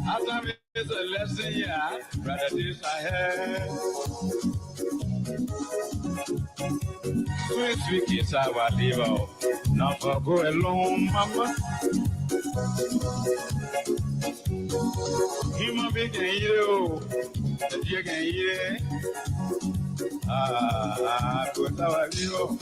After me is a lesson, yeah, brother, this I have. Sweet, sweet kids, I will leave out. Not for go alone, mama. Human being can you, the dear can hear. Ah, good, our hero.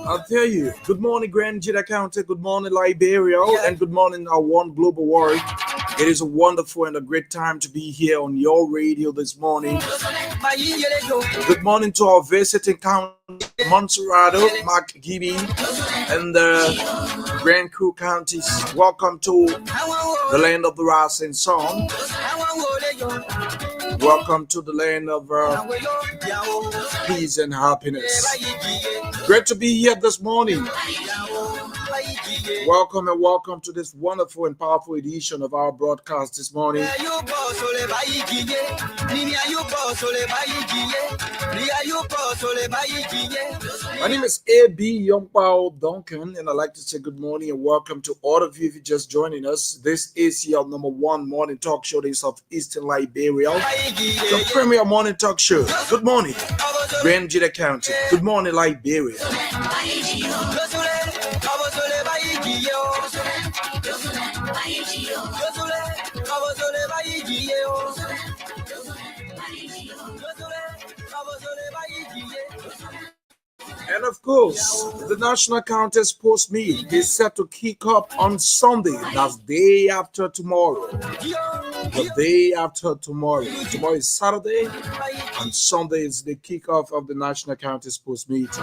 I'll tell you. Good morning, Grand Jita County. Good morning, Liberia, and good morning, our one global world. It is a wonderful and a great time to be here on your radio this morning. Good morning to our visiting county, Montserrado, Mark Gibby, and the Grand Crew counties. Welcome to the land of the Ras and Song. Welcome to the land of peace and happiness. Great to be here this morning. Welcome and welcome to this wonderful and powerful edition of our broadcast this morning. My name is A.B. Yongpao Duncan, and I'd like to say good morning and welcome to all of you if you're just joining us. This is your number one morning talk show in Southeastern Liberia, the premier morning talk show. Good morning, Grand Jita County. Good morning, Liberia. And of course, the National Countess Post Meet is set to kick up on Sunday. That's day after tomorrow. The day after tomorrow. Tomorrow is Saturday, and Sunday is the kickoff of the National Countess Post Meet.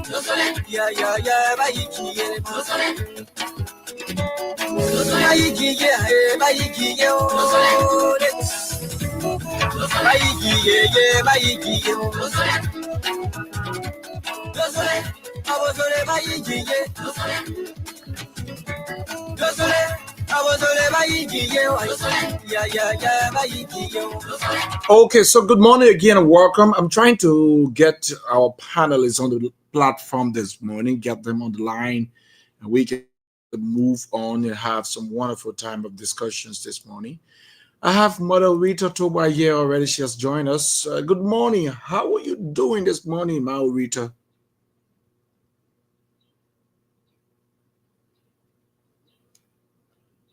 Yeah, yeah, yeah, Baiki, Baiki, yeah, Baiki, Okay, so good morning again and welcome. I'm trying to get our panelists on the platform this morning, get them on the line, and we can move on and have some wonderful time of discussions this morning. I have Mother Rita Toba here already. She has joined us. Good morning. How are you doing this morning, Mao Rita?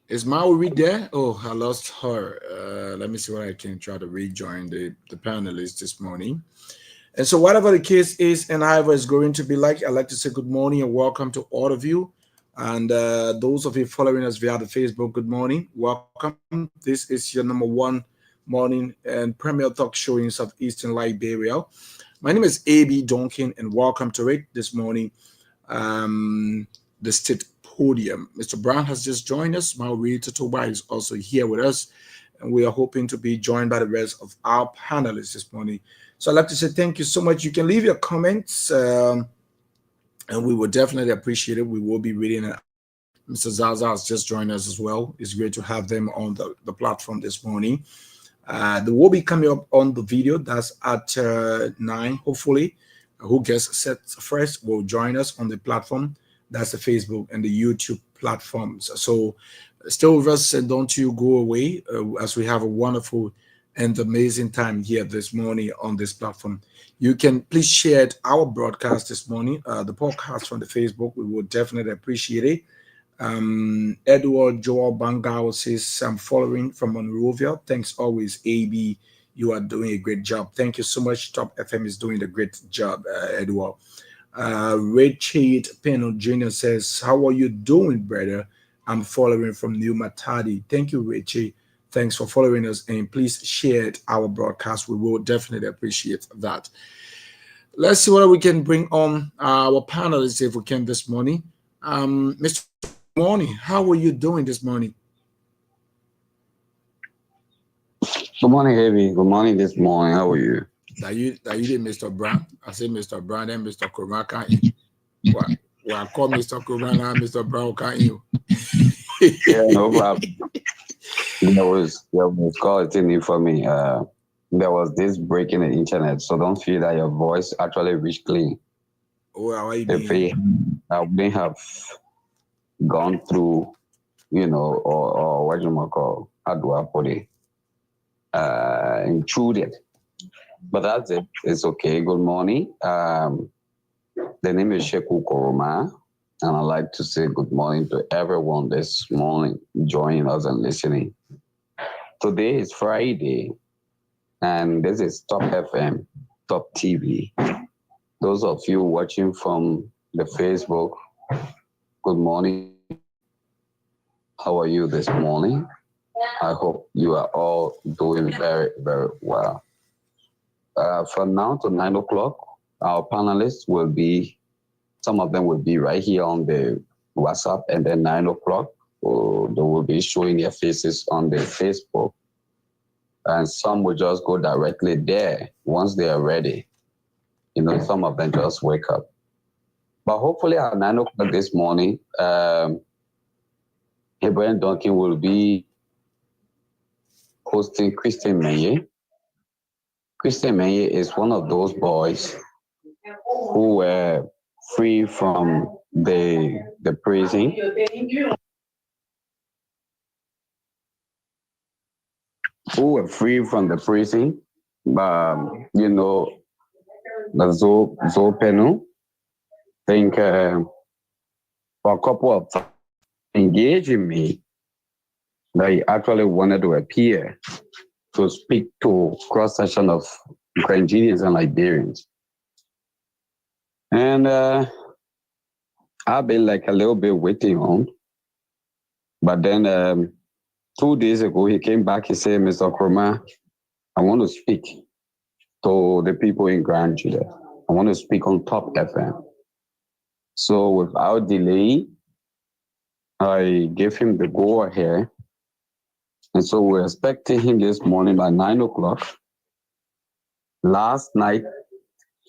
Is Maori there? Oh, I lost her. Let me see what I can try to rejoin the panelists this morning. And so, whatever the case is, and however it's going to be like, I'd like to say good morning and welcome to all of you. And those of you following us via the Facebook, good morning. Welcome. This is your number one morning and premier talk show in Southeastern Liberia. My name is AB Donkin, and welcome to it this morning. The state podium. Mr. Brown has just joined us. Maureen Totoba is also here with us, and we are hoping to be joined by the rest of our panelists this morning. So I'd like to say thank you so much. You can leave your comments, and we will definitely appreciate it. We will be reading it. Mr. Zaza has just joined us as well. It's great to have them on the platform this morning. They will be coming up on the video. That's at 9, hopefully. Who gets set first will join us on the platform. That's the Facebook and the YouTube platforms. So stay with us and don't you go away as we have a wonderful and amazing time here this morning on this platform. You can please share our broadcast this morning, the podcast from the Facebook. We would definitely appreciate it. Edward Joel Bangao says, I'm following from Monrovia. Thanks always, AB. You are doing a great job. Thank you so much. Top FM is doing a great job, Edward. Richard Peno Jr. says, how are you doing, brother? I'm following from New Matadi. Thank you, Richie. Thanks for following us, and please share our broadcast. We will definitely appreciate that. Let's see what we can bring on our panelists if we can this morning. Mr. Morning, how are you doing this morning? Good morning, Heavy. Good morning this morning. How are you? That you did, Mr. Brown. I say Mr. Brown and Mr. Kurman, can't you? Well, I call Mr. Kurman and Mr. Brown, can't you? Yeah, no problem. There was called thing for me. There was this break in the internet, so don't feel that your voice actually reached clean. Oh, how are you If I wouldn't have gone through, or what you might call, how do I put it? Intruded. But that's it. It's okay. Good morning. The name is Sheku Koroma, and I'd like to say good morning to everyone this morning joining us and listening. Today is Friday, and this is Top FM, Top TV. Those of you watching from the Facebook, good morning. How are you this morning? I hope you are all doing very, very well. From now to 9 o'clock, our panelists will be, some of them will be right here on the WhatsApp, and then 9 o'clock, they will be showing their faces on the Facebook. And some will just go directly there once they are ready. Some of them just wake up. But hopefully at 9 o'clock this morning, Abraham Duncan will be hosting Christian Menye. Christian Menye is one of those boys who were free from the prison. Who were free from the prison, the Zopenu, think for a couple of times engaging me that he actually wanted to appear to speak to cross-section of Nigerians and Liberians. And I've been like a little bit waiting on. But then 2 days ago, he came back, he said, Mr. Kroma, I want to speak to the people in Grand Judah. I want to speak on Top FM. So without delay, I gave him the go ahead. And so we're expecting him this morning by 9 o'clock. Last night,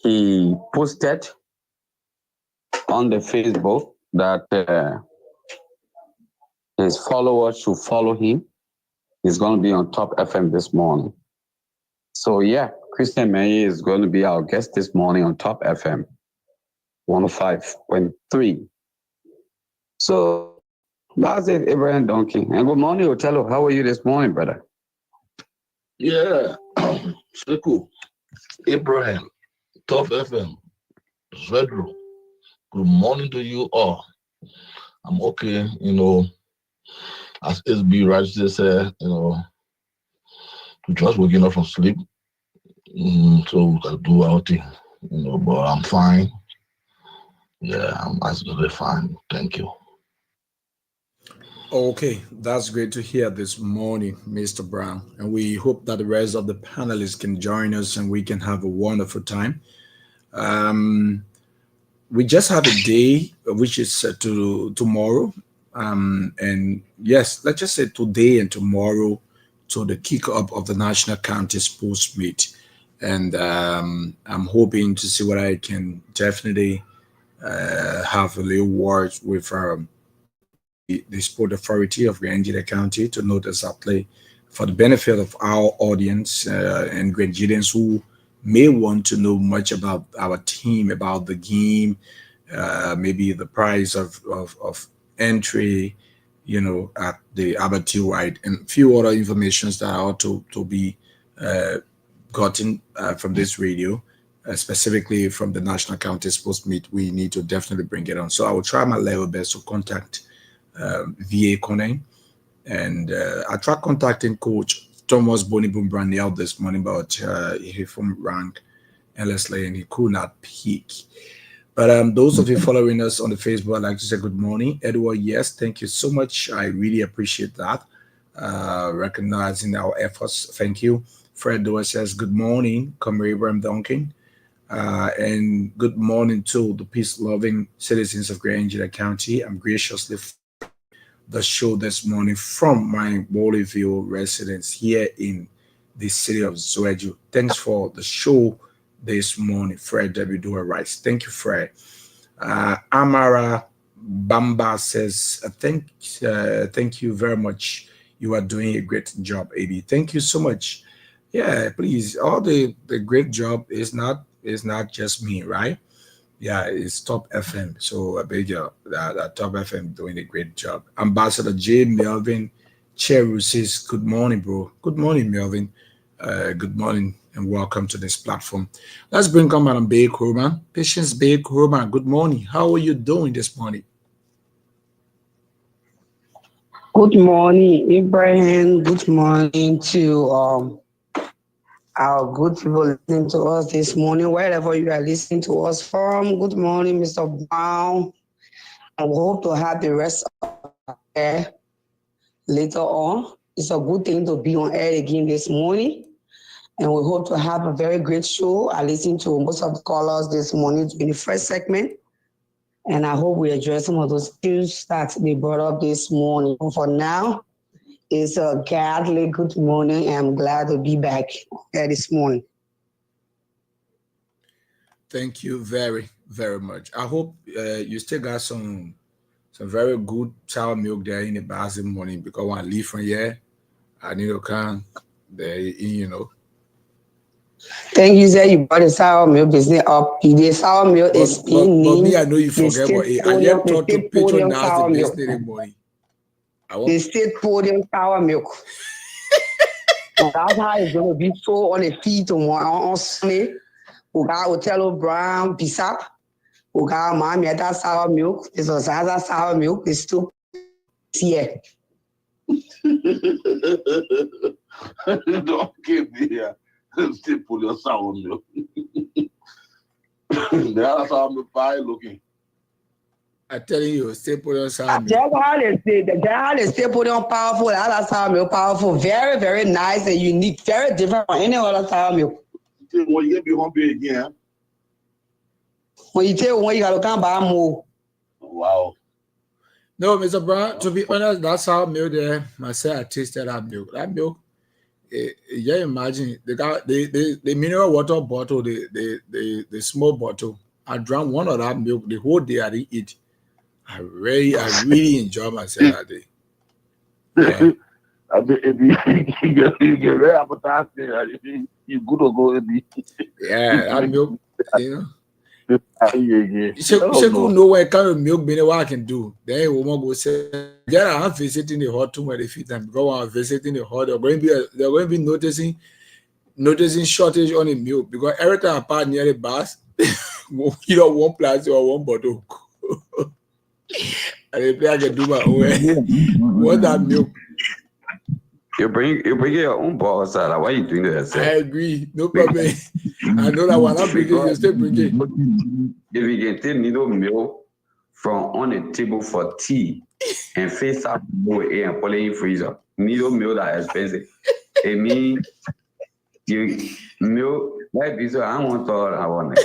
he posted on the Facebook that his followers should follow him. He's going to be on Top FM this morning. So yeah, Christian May is going to be our guest this morning on Top FM 105.3. So that's it, Abraham Donkey. And good morning, Otello. How are you this morning, brother? Yeah, so cool. Abraham, Top FM, Zedro. Good morning to you all. I'm okay, as SB rightly said, just waking up from sleep. So we can do our thing, but I'm fine. Yeah, I'm absolutely fine. Thank you. Okay, that's great to hear this morning, Mr. Brown. And we hope that the rest of the panelists can join us and we can have a wonderful time. We just have a day, which is to tomorrow. And yes, let's just say today and tomorrow to the kick-up of the National County Sports Meet. And I'm hoping to see what I can definitely have a little word with the Sport Authority of Grand County to note exactly for the benefit of our audience and Grangians who may want to know much about our team, about the game, maybe the price of entry, at the Abattoir, right, and a few other informations that ought to be uh, gotten from this radio, specifically from the National County Sports Meet. We need to definitely bring it on. So I will try my level best to contact VA Conan, and I tried contacting Coach Thomas Bonnie Bumbrandi out this morning, but he from rank and Leslie, and he could not pick. But those of you following us on the Facebook, I'd like to say good morning. Edward, yes, thank you so much. I really appreciate that. Recognizing our efforts. Thank you. Fred Doer says good morning, Comrade Abraham Duncan. And good morning to the peace-loving citizens of Grand County. I'm graciously the show this morning from my Bolivia residence here in the city of Zoeju. Thanks for the show this morning, Fred W. Doer Rice. Thank you, Fred. Amara Bamba says, thank you very much. You are doing a great job, AB. Thank you so much. Yeah, please. All the great job is not just me, right? Yeah, it's Top FM. So a big job. Top FM doing a great job. Ambassador J. Melvin Cheru says, good morning, bro. Good morning, Melvin. Good morning and welcome to this platform. Let's bring on Madam Bay Kurman. Patience Bay Kurman, good morning. How are you doing this morning? Good morning, Ibrahim. Good morning to our good people listening to us this morning, wherever you are listening to us from. Good morning, Mr. Brown. I hope to have the rest of the air later on. It's a good thing to be on air again this morning. And we hope to have a very great show. I listened to most of the callers this morning in the first segment. And I hope we address some of those issues that they brought up this morning. For now, it's a godly good morning. And I'm glad to be back here this morning. Thank you very, very much. I hope you still got some very good sour milk there in the bathroom morning, because when I leave from here, I need to come there. Thank you, sir. You brought the sour milk business up. The sour milk is being but me, named I know you forget, but I yet thought to patronize the business anymore. The state podium sour milk. That's how it's going to be sold on the feet on Sunday. We got Otello Brown, Bisap. We got Mommy at that sour milk. This was Zaza sour milk. It's still here. Don't give me here. Still put your sour milk. The other sour milk pie looking. I'm telling you, stay put on sour milk. That's how they stay put on powerful. The other sour milk powerful. Very, very nice and unique. Very different from any other sour milk. When you get me hungry again. When you tell when you gotta come buy more. wow. No, Mr. Brown, to be honest, that's how milk there. Myself, I tasted that milk. That milk, yeah, imagine the mineral water bottle, the small bottle. I drank one of that milk the whole day. I didn't eat. I really enjoyed myself that day. Yeah. I mean, you get very appetizing. You good to go in the. Yeah, that milk, you know. Yeah. Sheku know what kind of milk being what I can do. Then we won't go say, yeah, I'm visiting the hot too much feed them because I'm visiting the hot. They're going to be noticing shortage on the milk because every time I pass near the bus, you know, one plastic or one bottle. And they play I can do my own. What that milk? You bring your own balls out. Why are you doing that? I agree. No problem. I know that one. I'm bringing you still bringing. If you can take needle milk from on the table for tea and face up away and put it in freezer, needle milk that is expensive. It means you milk like this. I want all I want.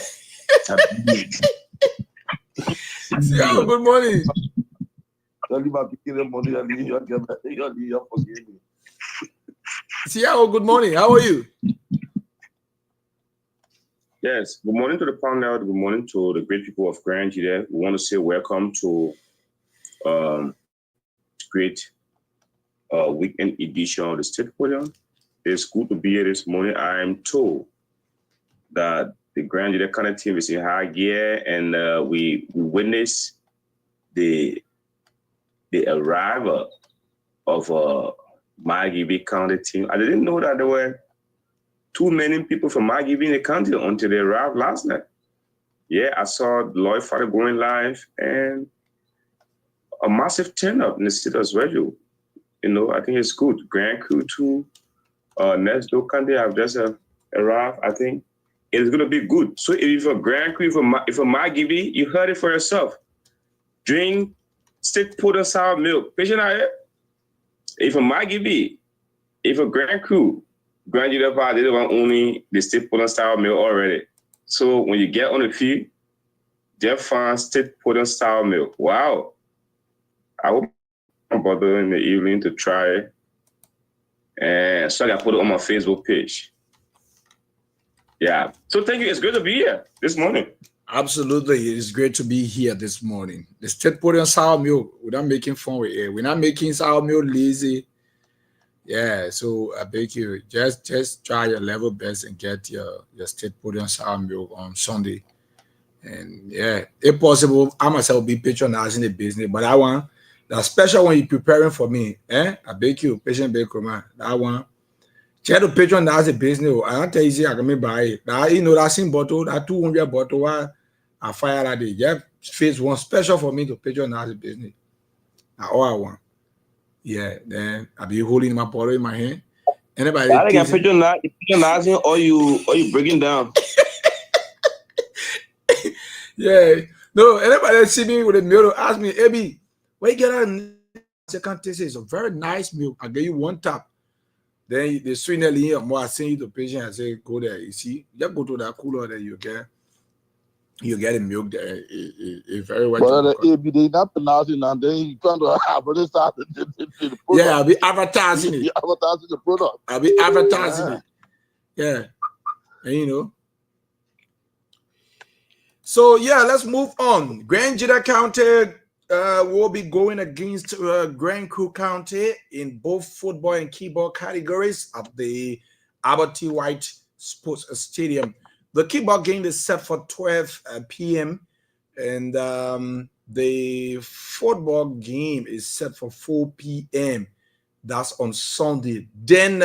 Yeah, good morning. Siao, good morning. How are you? Yes, good morning to the panel. Good morning to the great people of Grand Jide. We want to say welcome to great weekend edition of the State Podium. It's good to be here this morning. I am told that the Grand Jide County team is in high gear, and we witnessed the arrival of Margibi County team. I didn't know that there were too many people from Margibi in the county until they arrived last night. Yeah, I saw Lloyd Father going live and a massive turnout in the city as well. You know, I think it's good. Grand Crew too. Next door county have just arrived. I think it's going to be good. So if a Grand Crew, if a Margibi, you heard it for yourself. Drink State Podium sour milk. Patient out here. If a Margibi, if a Grand Crew, Grand Jide they don't want only the State Podium style milk already. So when you get on the field, just find State Podium style milk. Wow. I hope I'm bother in the evening to try it. And so I put it on my Facebook page. Yeah. So thank you. It's good to be here this morning. Absolutely. It's great to be here this morning. The State Podium sour milk. We're not making fun with it. We're not making sour milk lazy. Yeah, so I beg you, just try your level best and get your State Podium sour milk on Sunday. And yeah, if possible, I myself will be patronizing the business, but I want that special one you're preparing for me. I beg you, patient baker man. That one. Try to patronize the business. I don't tell you, I can buy it. That, you know, that same bottle, that 200 bottle, I fire that day. Yeah, face one special for me to patronize the business. That's all I want. Yeah, then I'll be holding my bottle in my hand. Anybody? I think I'm patronizing or you breaking down. Yeah. No, anybody see me with a milk, ask me, Abby, where you get that second taste? It's a very nice milk. I give you one tap. Then the sweetener here, more I send you to patient and say, go there. You see, just go to that cooler that you get a milk there. It's very well. But they not pronouncing and then you trying to advertise the yeah, I'll be advertising it. Advertising the product. I'll be advertising it. Yeah. And you know. So yeah, let's move on. Grand Jide County will be going against Grand Crew County in both football and kickball categories at the Albert T. White Sports Stadium. The kickball game is set for 12 p.m. and the football game is set for 4 p.m. That's on Sunday. Then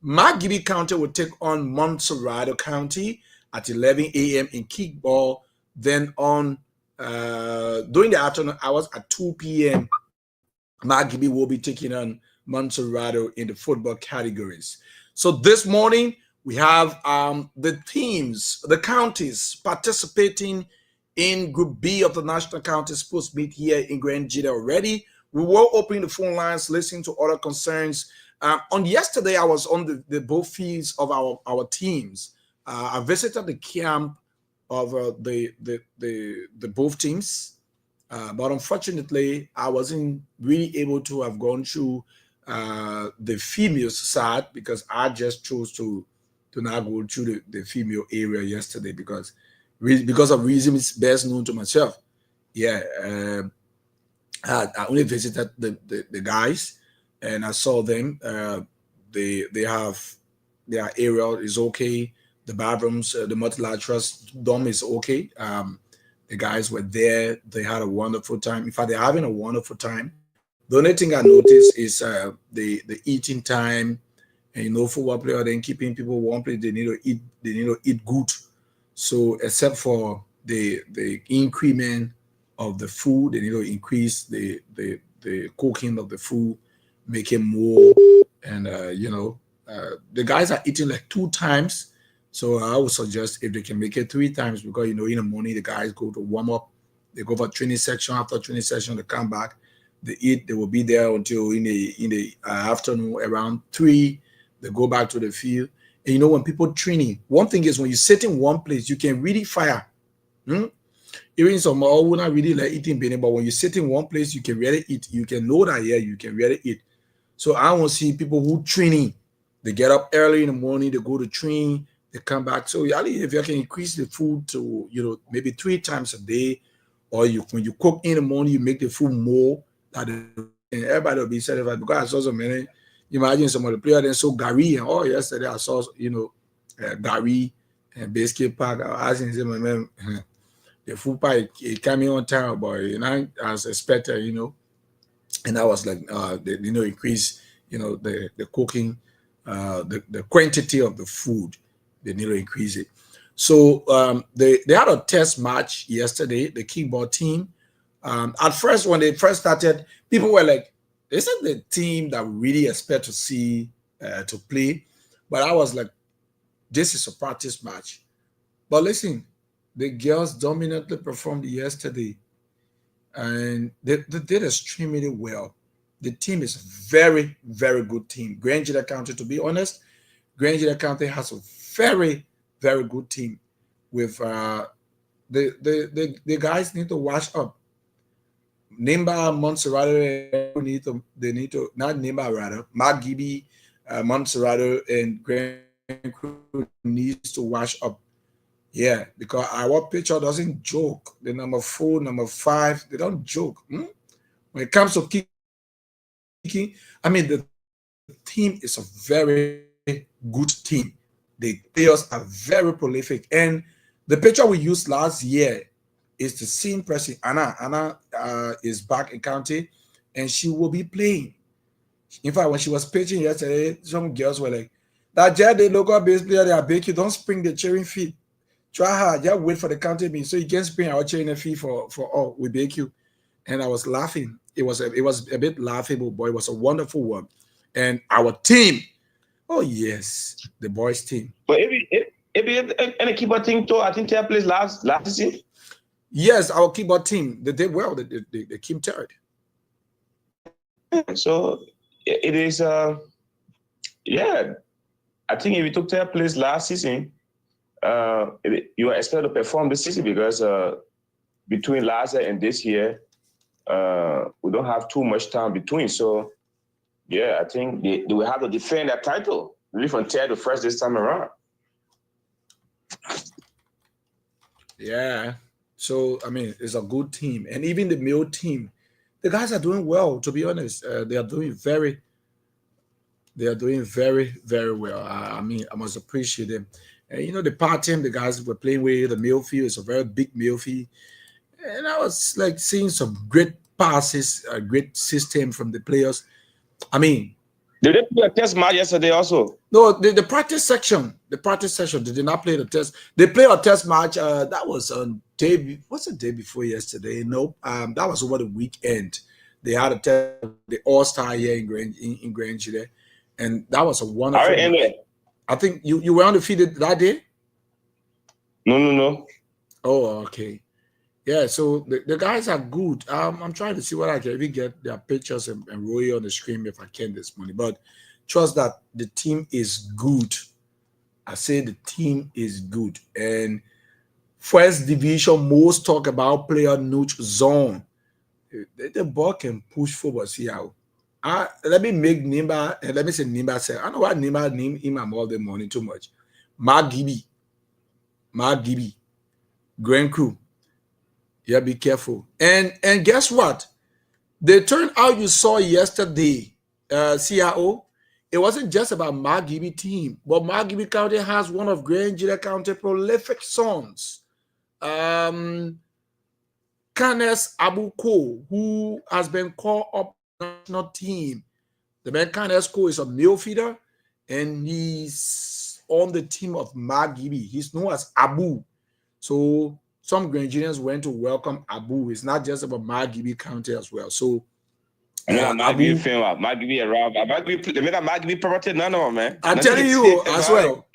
Margibi County will take on Montserrado County at 11 a.m. in kickball. Then on during the afternoon hours at 2 p.m., Margibi will be taking on Montserrado in the football categories. So this morning, we have the teams, the counties participating in Group B of the National County Sports Meet here in Grand Jide already. We were opening the phone lines, listening to other concerns. On yesterday, I was on the both fields of our teams. I visited the camp of the both teams, But unfortunately, I wasn't really able to have gone through the females side because I just chose to not go through the female area yesterday because of reasons best known to myself. Yeah, I only visited the guys, and I saw them. They have their area is okay. The bathrooms, the multilaterals dome is okay. The guys were there. They had a wonderful time. In fact, they're having a wonderful time. The only thing I noticed is the eating time. And football player then keeping people one place. They need to eat. They need to eat good. So except for the increment of the food, they need to increase the cooking of the food, make it more, and the guys are eating like 2 times. So I would suggest if they can make it 3 times, because in the morning the guys go to warm up, they go for training section. After training section, they come back, they eat. They will be there until in the afternoon around 3. They go back to the field. And when people training, one thing is when you sit in one place, you can really fire. Even some will not really like eating benin, but when you sit in one place, you can really eat. You can know that you can really eat. So I want to see people who training. They get up early in the morning, they go to train, they come back. So if you can increase the food to maybe 3 times a day, or when you cook in the morning, you make the food more, that everybody will be satisfied. Because I saw so many. Imagine some of the players then so Gary and yesterday I saw Gary and basket pack. I was asking him, man, the food pack it came on time, but as expected, and I was like, they increase, the cooking, the quantity of the food, they need to increase it. So they had a test match yesterday, the kickball team. At first, when they first started, people were like, this is the team that we really expect to see to play. But I was like, this is a practice match. But listen, the girls dominantly performed yesterday, and they did extremely well. The team is very, very good team. Granger County, to be honest, Granger County has a very, very good team. With the guys need to wash up. Nimba, Montserrato they need to not Nimba rather Mark Gibby, Montserrato and Grand Crew needs to wash up. Yeah, because our pitcher doesn't joke. The number 4, number 5, they don't joke. When it comes to kicking, I mean the team is a very good team. The players are very prolific, and the pitcher we used last year is the same person. Anna is back in county, and she will be playing. In fact, when she was pitching yesterday, some girls were like, "That Jed, the local base player, they are big. You don't spring the cheering feet. Try hard. Just wait for the county meet so you can spring our cheering feet for all. We bake you." And I was laughing. It was a bit laughable, but it was a wonderful one. And our team, oh yes, the boys team. But if any keeper team too, I think they played last season. Yes, our keyboard team, they did well. They came third. So it is, yeah. I think if you took their place last season, you are expected to perform this season because between last year and this year, we don't have too much time between. So, yeah, I think they will have to defend that title, really from third to first this time around. Yeah. So, I mean, it's a good team. And even the male team, the guys are doing well, to be honest. They are doing very, very well. I mean, I must appreciate them. And, the part team, the guys were playing with, the male field is a very big male field. And I was like seeing some great passes, a great system from the players. I mean, did they play a test match yesterday also? No, the practice section. The practice section. They did not play the test. They played a test match. That was on what's the day before yesterday? Nope. That was over the weekend. They had a test, the All-Star here in Granger there. And that was a wonderful match. I think you were on the field that day? No. Oh, okay. Yeah, so the guys are good. I'm trying to see what I can even get their pictures and roll it on the screen if I can this morning. But trust that the team is good. I say the team is good. And first division, most talk about player neutral zone. the ball can push forward. See how. Let me make Nimba and let me say Nimba say. I know what Nimba name him I'm all the money too much. Mark Gibby, Grand Crew. Yeah, be careful. And guess what? The turnout you saw yesterday, CIO, it wasn't just about Mark Gibby team, but Mark Gibby County has one of Grand Gila County prolific sons. Canes Abuko, who has been called up national team. The man Canes Co is a male feeder, and he's on the team of Mark Gibby. He's known as Abu. So some Grangians went to welcome Abu. It's not just about Mark Gibby County as well. So Mark Gibby film, Mark Gibby around. Mark Gibby promoted none of them, man. I'm telling you as well.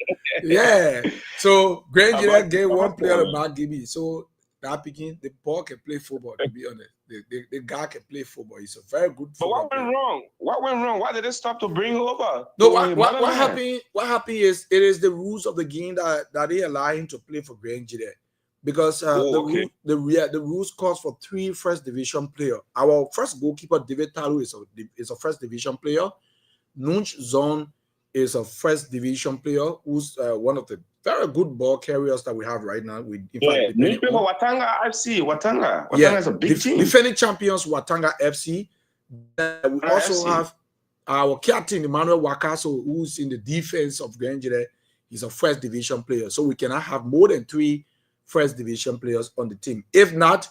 Yeah. So Grangian gave one player to Mark Gibby. So that picking the ball can play football, to be honest. The guy can play football. He's a very good football. But what went wrong? What went wrong? Why did they stop to bring over? No, what happened? What happened is it is the rules of the game that they allow him to play for Grangian. Because the rules calls for 3 first division players. Our first goalkeeper, David Talu, is a first division player. Nunch Zon is a first division player who's one of the very good ball carriers that we have right now. Watanga FC. Watanga is a big team. Defending champions, Watanga FC. We also have our captain, Emmanuel Wakaso, who's in the defense of Granjire. He's a first division player. So we cannot have more than 3 first division players on the team. If not,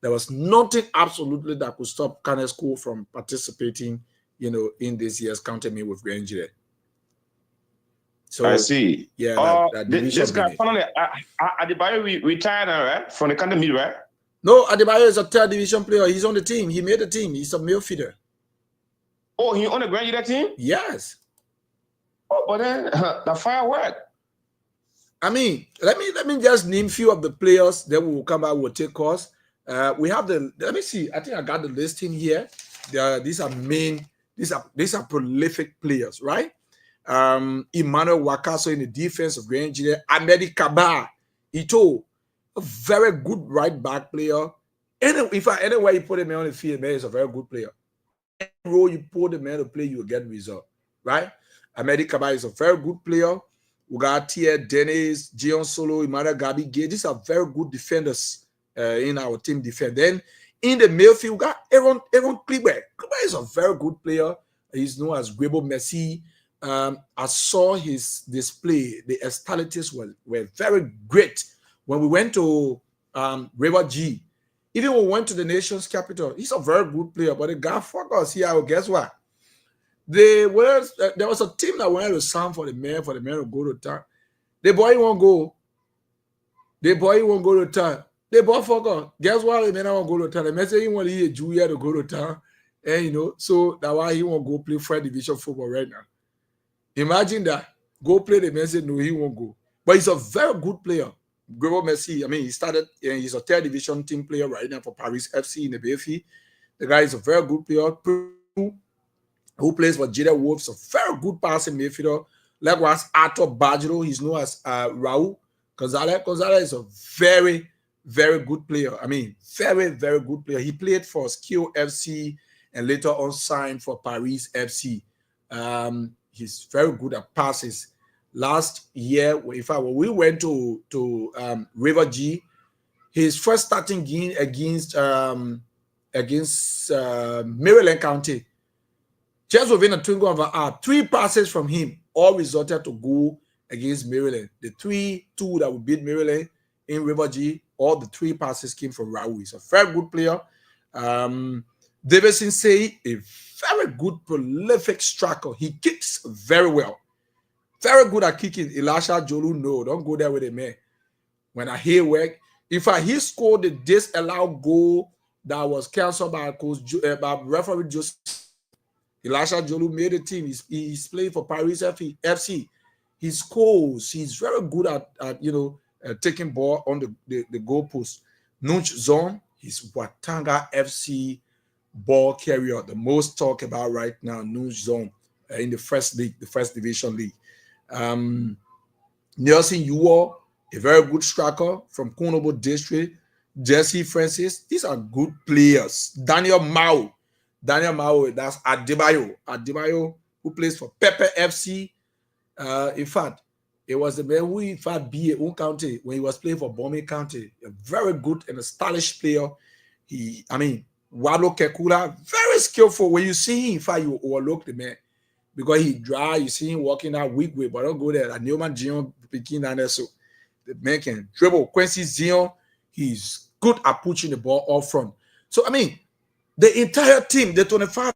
there was nothing absolutely that could stop Canes School from participating, in this year's counter meet with Granjire. So I see. Yeah, this guy finally Adebayo retired, right? From the counter meet, right? No, Adebayo is a 3rd division player. He's on the team. He made the team. He's a male feeder. Oh, he on the Granjire team? Yes. Oh, but then the firework. I mean, let me just name a few of the players that will come out, will take course. We have let me see. I think I got the listing here. These are prolific players, right? Emmanuel Wakaso in the defense of Granjire. Ahmedi Kaba Ito, a very good right back player. Anywhere you put him on the field, man, he's a very good player. Any role you put the man to play, you will get result, right? Ahmedi Kaba is a very good player. We got Tia Dennis, Gion Solo, Imara Gabi Gay. These are very good defenders in our team defense. Then in the midfield, we got Aaron Kleber. Kleber is a very good player. He's known as Grebo Messi. I saw his display. The externalities were very great. When we went to River G, even when we went to the nation's capital, he's a very good player. But the guy fuck us here. Guess what? There was a team that wanted to sign for the man to go to town. The boy won't go. The boy won't go to town. The boy fucker. Guess why the man won't go to town? The man say he want to hear Julia to go to town. And so that's why he won't go play 3rd division football right now. Imagine that. Go play the man say no, he won't go. But he's a very good player. Grebo Messi, I mean, he started and he's a 3rd division team player right now for Paris FC in the BFE. The guy is a very good player. Who plays for Jada Wolves, a very good passing midfielder. Likewise, Arthur Bajiro, he's known as Raul Gonzalez. Gonzalez is a very, very good player. I mean, very, very good player. He played for Skill FC and later on signed for Paris FC. He's very good at passes. Last year, when we went to River G, his first starting game against Maryland County, just within a twinkle of an eye, 3 passes from him all resulted to go against Maryland. The 3-2 that we beat Maryland in River G, all the 3 passes came from Raul. He's a very good player. Davidson Say, a very good, prolific striker. He kicks very well. Very good at kicking. Elisha Jolu, no, don't go there with him, man. When I hear work, he scored the disallowed goal that was cancelled by by referee Joseph. Elisha Jolu made the team. He's playing for Paris FC. He scores. He's very good at taking ball on the goalpost. Nunch Zon, he's Watanga FC ball carrier, the most talked about right now. Nunch Zon in the first league, the first division league. Nelson Yuo, a very good striker from Konobo District. Jesse Francis. These are good players. Daniel Mao, that's Adebayo, who plays for Pepper FC. In fact, it was the man who in fact beat a own county when he was playing for Bombay County. A very good and a stylish player. Wado Kekula, very skillful. When you see him, in fact, you overlook the man because he dry. You see him walking that weak way, but don't go there. And Newman Gion picking down there, so the man can dribble. Quincy Zion, he's good at pushing the ball off front. So the entire team, the 25,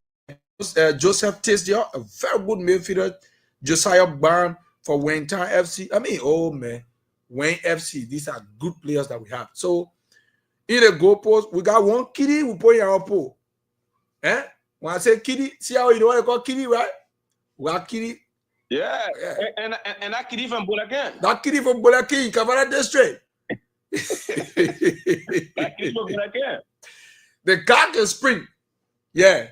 Joseph Tisdale, a very good midfielder. Josiah Barn for Wayne Town FC. Wayne FC. These are good players that we have. So in the goalpost, we got one kitty. We put in our pool. When I say kitty, see how you know what I call kitty, right? We got kitty. Yeah. And that kitty from Bulacan. That kitty from Bulacan, Cavara District. That kitty from Bulacan. The guy can spring. Yeah.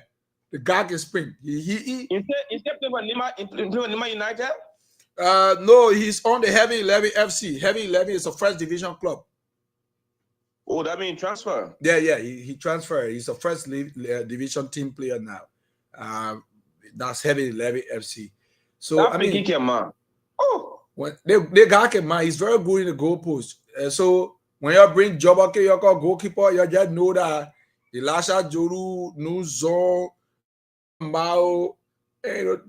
The guy can spring. He Instead of Nima United? No, he's on the Heavy 11 FC. Heavy 11 is a first division club. Oh, that means transfer. Yeah, he transferred. He's a first division team player now. That's Heavy 11 FC. So man. Oh, when they got him, man, he's very good in the goalpost. So when you bring Jobake, you call goalkeeper, you just know that Elisha Joru, Nuzon, Mao,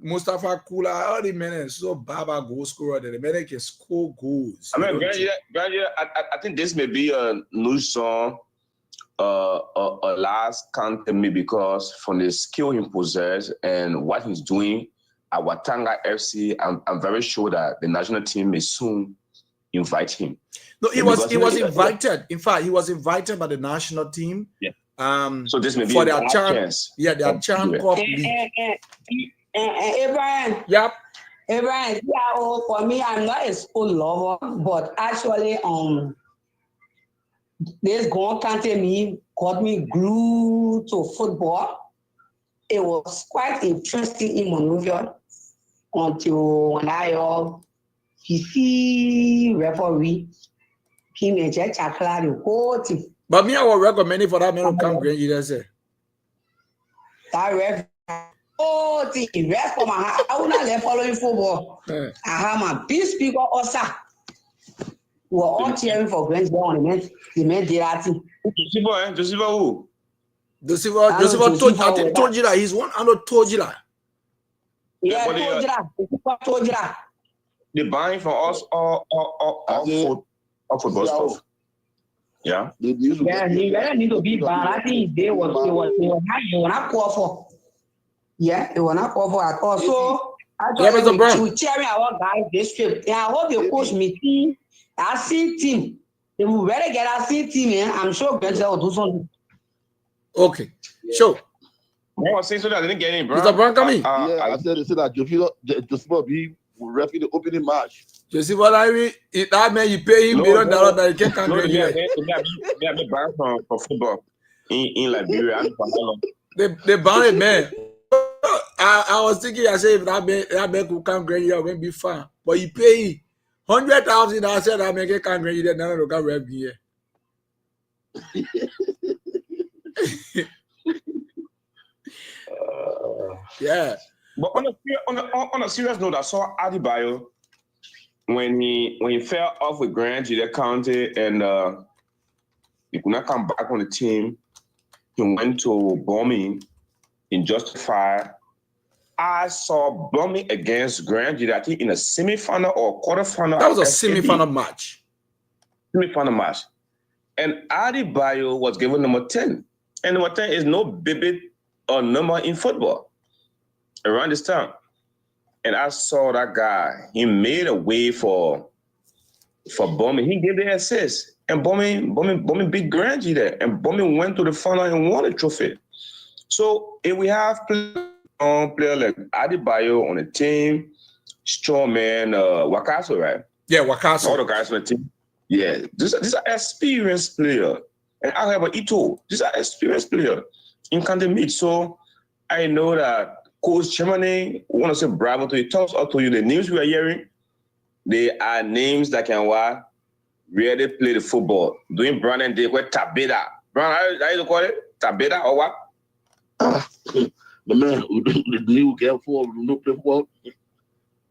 Mustafa Kula, all the men are so baba goal scorer that the men can score goals. I think this may be a new song, a last count to me because from the skill he possesses and what he's doing at Watanga FC, I'm very sure that the national team may soon invite him. No, he was invited. In fact, he was invited by the national team. Yeah. So this may be for their their chance. Yeah, their Chan Cup League. Abraham. Yep. Abraham, for me, I'm not a school lover, but actually, this Gon Kante me got me glued to football. It was quite interesting in Monrovia until when I see referee him and Chakla the whole team. But me, I will recommend it for that man to come great either say. That referee. Oh, the rest for my I will not let following football. I have my big speaker Osa. We're all cheering for Grange on the men did that. Josiva who? Josiva told you that he's one under told you that. Yeah, told you that. They buying from us all football stuff. Yeah. Yeah, he really need to be banned. I think they was not call for. Yeah, it was not cover at all. So actually, we cheering our guys this trip. Yeah, I hope the coach meeting our C team. If we better get our C team, I'm sure Benzel will do something. Okay, sure. I was saying so that I didn't get in, bro. Mr. Brown, come in. I said that Josiva be referee the opening match. You see what I mean? That man, you pay him $1 million that he can't do They have been banned from football in Liberia. They banned it, man. I was thinking, I said, if that man could come grade, you're going to be fine. But you pay 100,000. I said, that man can't grade, then none of the revenue. Yeah. But on a serious note, I saw Adebayo when he fell off with Grand Juda County and he could not come back on the team. He went to bombing in Justified. I saw bombing against Grand Juda, I think in a semi-final or quarterfinal. That was a semi-final match. Semi-final match. And Adebayo was given number 10. And number 10 is no baby or number in football around this time. And I saw that guy. He made a way for bombing. He gave the assist. And bombing beat Grand Juda. And bombing went to the final and won the trophy. So if we have player like Adebayo on the team, Strawman, Wakaso, right? Yeah, Wakaso. All the guys on the team. Yeah, these are experienced players. And I have Ito. These are experienced players in Kante Meet. So I know that Coach Germany want to say bravo to you. Tell us all to you the names we are hearing. They are names that can where they play the football. Doing Brown and they were Tabeda. Brown, how you call it? Tabeda or what? The man who new girl for no play football.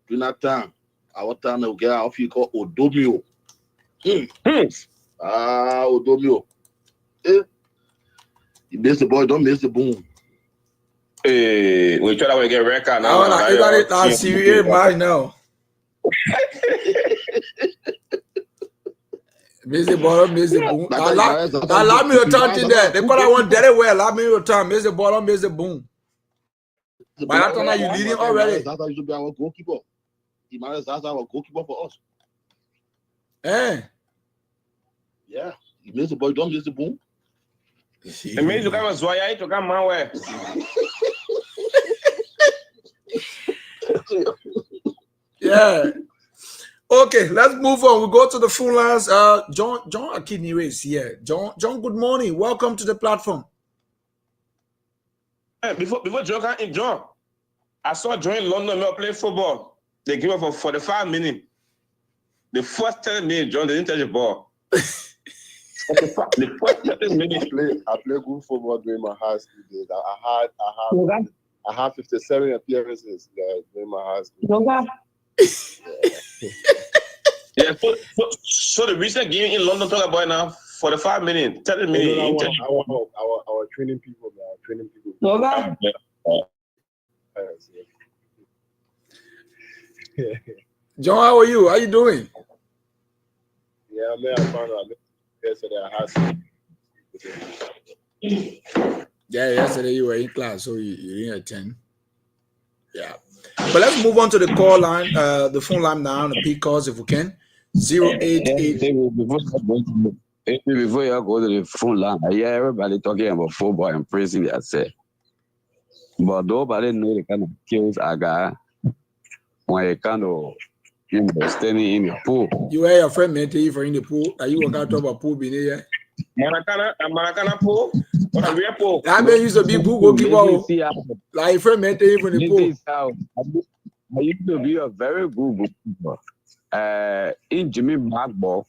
During that time, our time we get off you call Odomio. Odomio. You miss the boy, don't miss the boom. Hey, we try to get record now. I see you here, man, now. Miss the bottom, miss the boom. Allow me to talk in there. They call that one very well. Allow me to talk. Miss the bottom, miss the boom. By that time, you leading already. Zaza used to be our goalkeeper. Zaza our goalkeeper for us. Eh? Yeah. You miss the boy, don't miss the boom. It means you come Zoya to come my way. Yeah. Okay, let's move on. We go to the phone lines. John Akini is here. John, good morning. Welcome to the platform. Before John can in John, I saw John in London play football. They give up for 45 minutes. The first 10 minutes, John didn't touch the ball. The first 30 minutes. I play good football during my high school days. I had 57 appearances during my high school. Yeah, so the recent game in London talk about now 45 minutes, 30 minutes. Our training people, man. Training people. John, how are you? How you doing? Yeah, man, I found out yesterday I had some. Yeah, yesterday you were in class, so you didn't attend. Yeah. But let's move on to the call line, the phone line now, and the P calls if we can. 088. Before you go to the phone line, I hear everybody talking about football and praising themselves. But nobody knows the kind of skills I got when you kind of standing in the pool. You were your friend Mete for in the pool. Are you working out about pool being here? Maracana pool? What a real pool? That man used to be pool goalkeeper. Like friend Mete for the pool. I used to be a very good goalkeeper. In Jimmy Bagball,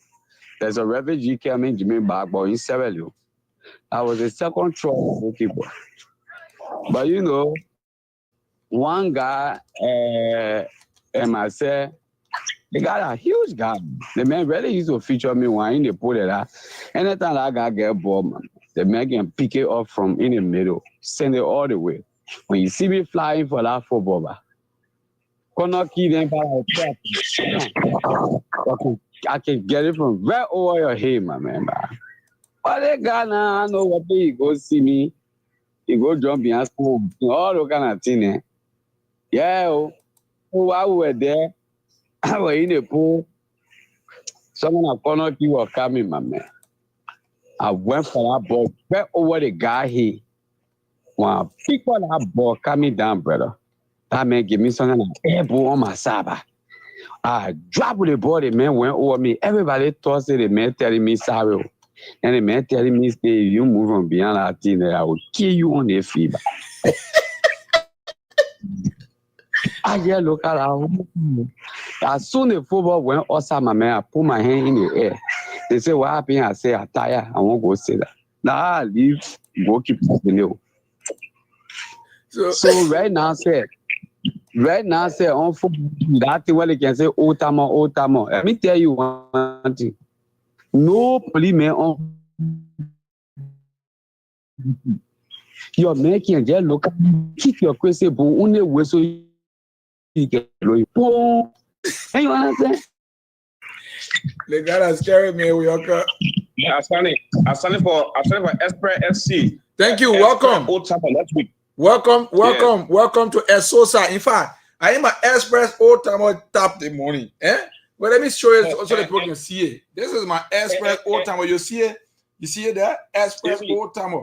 there's a refugee camp in Jimmy Bagball in Sierra Leone. I was a second choice goalkeeper. But you know, one guy and myself, they got a huge guy. The man really used to feature me when in the pool that anytime that guy get ball, man, the man can pick it up from in the middle, send it all the way. When you see me flying for that football, I can get it from right over your head, my man. But that guy now, I know what he go see me. He go jump behind school, all those kind of thing. Yeah, while we were there, I was in the pool. Someone at corner key was coming, my man. I went for that ball, right over the guy here. When I pick on that ball coming down, brother, that man give me something like air ball on my saba. I dropped the ball, the man went over me. Everybody thought the man telling me sorry. And the man telling me, stay, you move on beyond that thing, I will kill you on the fever. I just look at that. As soon as the football went outside, my man, I put my hand in the air. They say, what happened? I say, I'm tired. I won't go say that. Now I leave, go keep the So right now, on football, that thing where they can say, old timer. Let me tell you one thing. No policeman on your man can just look at you, kick your crazy bone, only whistle you get boom. And you understand? The guy that's scaring me, we are. Yeah, I'm standing for Express FC. Thank you. Welcome. Old Timer next week. Welcome to Esosa. In fact, I am an Express Old Timer tap the morning. But let me show you so that people can see it. This is my Express Old Timer. You see it? You see it there? Express Old Timer.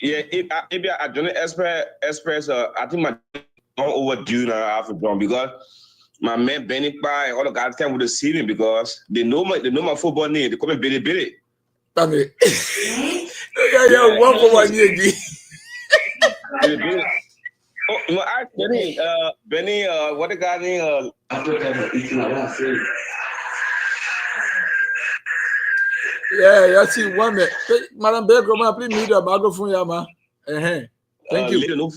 Yeah, if I join Express, I think my overdue now after John because my man Benny by all the guys came with the ceiling because they know my football name. They call me Billy. Yeah, one for my name. Billy. Oh, you know, I Benny, what the guy name? Yeah, see, one minute. Madam Begroma, please mute your microphone, Yama. Thank you.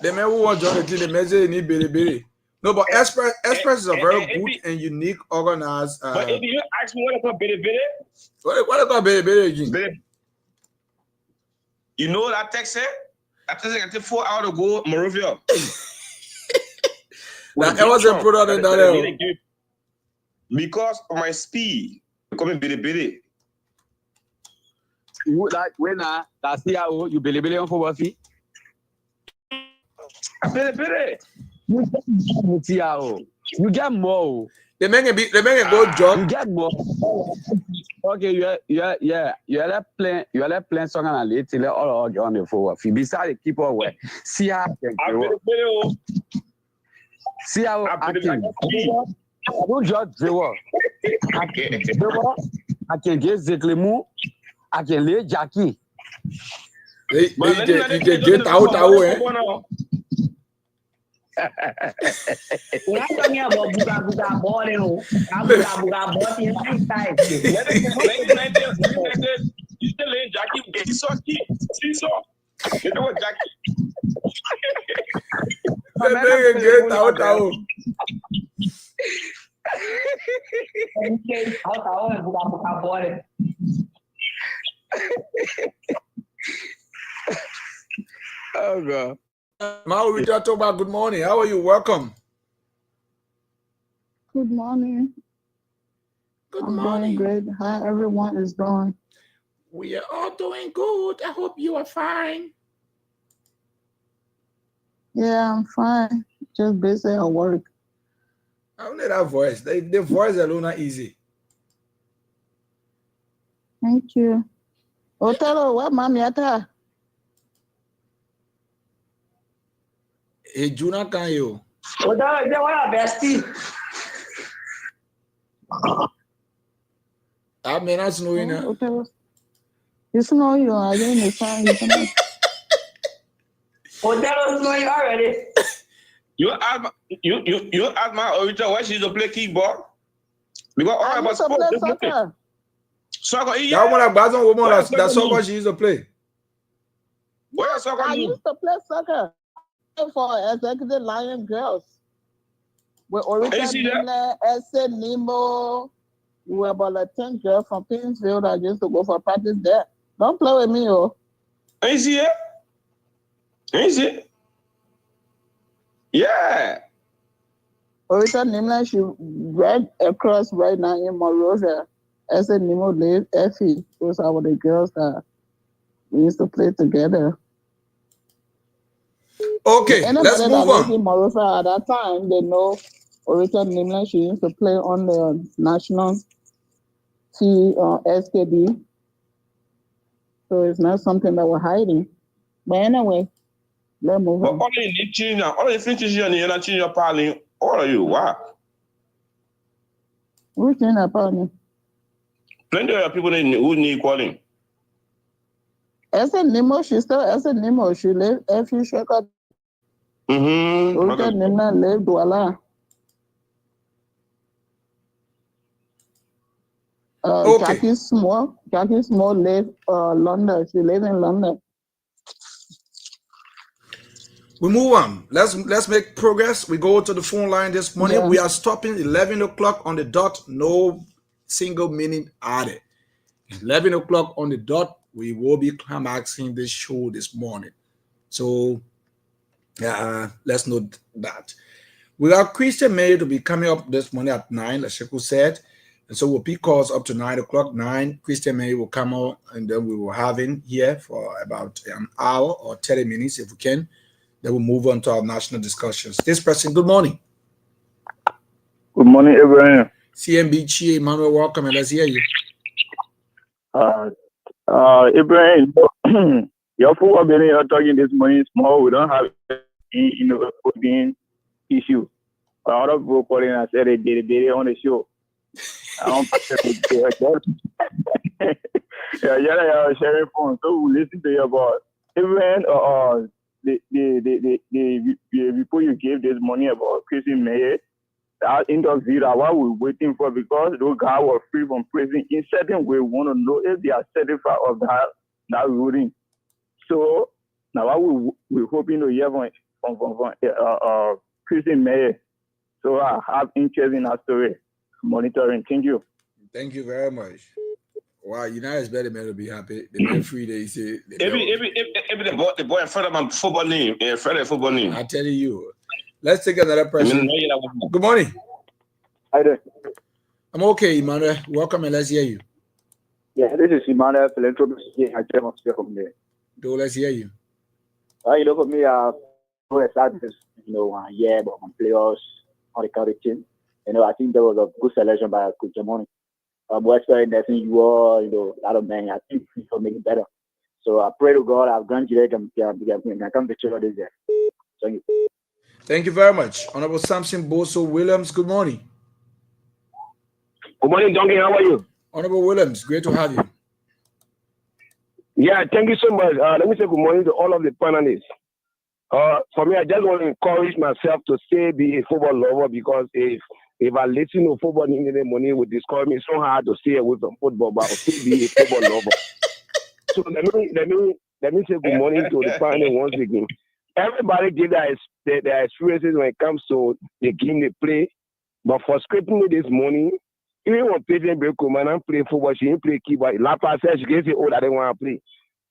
The man who want to join the team, the message need Billy. No, but Express is a very good and unique organized. But if you ask me what I call Billy, what I call Billy again? You know what I text said? I texted 4 hours ago, Morovia. That was a product of that. Because of my speed, come Billy. You like when that's the you Billy on for what fee? Billy. You get more. The man can go jog. You get more. Okay, you are playing song and late till all on the phone. If you decide to keep away, see how acting. I don't just draw. I can get Zeklemu. I can lay Jackie. You can get out. We're talking about Buga body. Buga body inside. You still in Jackie? Get so you know what, Jackie? Get out. Buga body. Oh God. Mao, we just talk about good morning. How are you? Welcome. Good morning. Good I'm morning. doing great. How everyone is doing? We are all doing good. I hope you are fine. Yeah, I'm fine. Just busy at work. Only that voice. The voice alone not easy. Thank you. Otelo, what mommy ata? Hey, Juna can you? Otelo, is what bestie? I may not know you. Otelo. It's not you. I didn't understand you. Otelo's knowing already. You ask my original why she used to play keyboard? Because all I about used to play sports. soccer. Soccer, That one about some woman that soccer she used to play. Where soccer I you? used to play soccer for Executive Lion Girls. With Orita Nimle, Ese Nemo. We were about like 10 girls from Pinsfield that used to go for practice there. Don't play with me, oh. Ain't see it? Ain't see it? Yeah. Orita Nimla, she right across right now in Monrovia. As a Nemo live Effie. Those are the girls that we used to play together. Okay, let's move that on. In Monrovia at that time, they know Orita Nimla, she used to play on the national SKD. So it's not something that we're hiding. But anyway, let's move on. But all you need change now, all you think is you're not change your parling. All of you, wow. Which thing about Plenty of people who need calling. As a Nemo, she still as a Nemo, she live every shepherd. Orita Nimla live Douala. Okay. Jackie Small live London. She lives in London. We move on. Let's make progress. We go to the phone line this morning. Yeah. We are stopping 11 o'clock on the dot. No single minute added. 11 o'clock on the dot. We will be climaxing this show this morning. So let's note that. We got Christian May to be coming up this morning at 9, like Sheku said. And so we'll pick calls up to 9 o'clock. 9, Christian May will come out, and then we will have him here for about an hour or 30 minutes if we can. Then we'll move on to our national discussions. This person, good morning. Good morning, Abraham. CMB Emmanuel, welcome, and let's hear you. Abraham, your football building you're talking this morning is small. We don't have a coding issue. A lot of people calling and said they did it on the show. I don't yeah, sharing phone. So we listen to you about Abraham, the report you gave this morning about Christian Mayer. that interview that what we're waiting for, because those guys were free from prison. In certain way, we want to know if they are certified of that ruling. So now what we're hoping to hear from prison mayor. So I have interest in that story. Monitoring. Thank you. Thank you very much. Wow, United better man to be happy. The man free they say. Every the boy in front of my football name, in front of football name. I tell you. Let's take another person. Good morning. Hi there. I'm okay, Emmanuel. Welcome and let's hear you. Yeah, this is Emmanuel Philanthropist. I came up here from there. Do let's hear you. You know, for me, so excited, you know, 1 year, but on players on the county team. You know, I think there was a good selection by Coach Jamoni. We're expecting that you all, you know, a lot of men. I think we can make it better. So I pray to God, I've granted it and I come to church this year. Thank you. Thank you very much. Honorable Samson Boso Williams, good morning. Good morning, Donkey. How are you? Honorable Williams, great to have you. Yeah, thank you so much. Let me say good morning to all of the panelists. For me, I just want to encourage myself to stay be a football lover, because if I listen to football in the morning, it would discourage me so hard to stay away from football, but I'll still be a football lover. So let me say good morning to the panel once again. Everybody give their experiences when it comes to the game they play, but for scripting me this morning, even when patient break man and play football, she didn't play keyboard. Lapa said she can say, "Oh, I didn't want to play."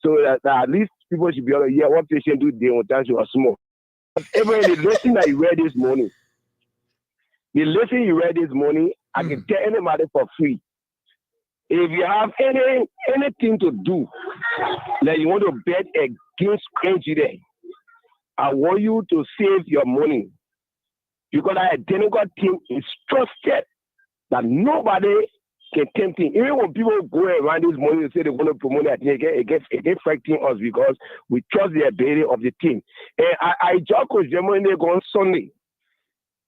So that at least people should be able to hear what patient do day on time she was small. Even the lesson that you read this morning, I can tell anybody for free. If you have anything to do, like you want to bet against Nigeria, I want you to save your money, because that identical team is trusted that nobody can tempt him. Even when people go around this morning and say they want to promote that team, it gets affecting us, because we trust the ability of the team. And I joke with Germany, they go on Sunday.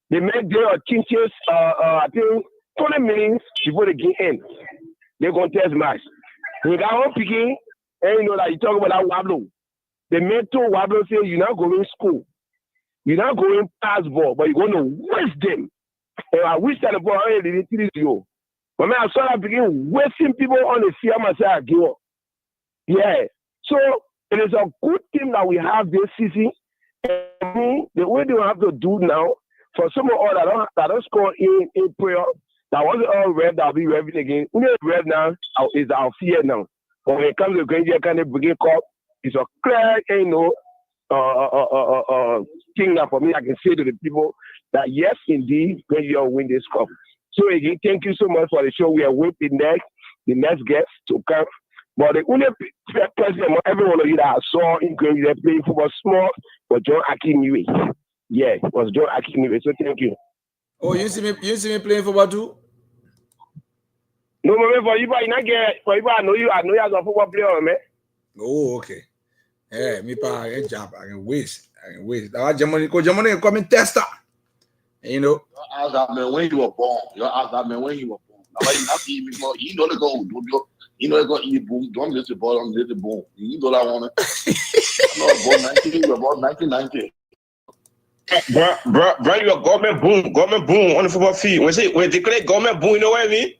They make their changes, I think, 20 minutes before the game ends. They're going to test match. You got one picking, and you know that you talk about that Wablo. The mentor Wablo say you're not going to school. You're not going past ball, but you're going to waste them. And I wish that the ball already did you. But man, I saw that begin wasting people on the field myself. Yeah. So it is a good thing that we have this season. And the way they have to do now, for some of all that don't score in prayer, that wasn't all red, that'll be red again. We need red now is our fear now. But when it comes to Granger kind of begin cup, it's a clear, you know, thing that for me I can say to the people that yes, indeed, Granger will win this cup. So again, thank you so much for the show. We are waiting the next guest to come. But the only person everyone of you that I saw in Granger playing football small was John Akiniwe. Yeah, it was John Akiniwe. So thank you. Oh, you see me playing football too? No, man, for you, I know you as a football player, man. Oh, okay. Yeah, me pa I can waste. Now Germany come and test that. You know. You ask that man when you were born. Now you have to eat before you don't go. You know go eat boom. Don't let the ball on the boom. You know that one. I'm not born 1990. Bro, you a government boom on the football field. When they declare government boom, you know what I mean?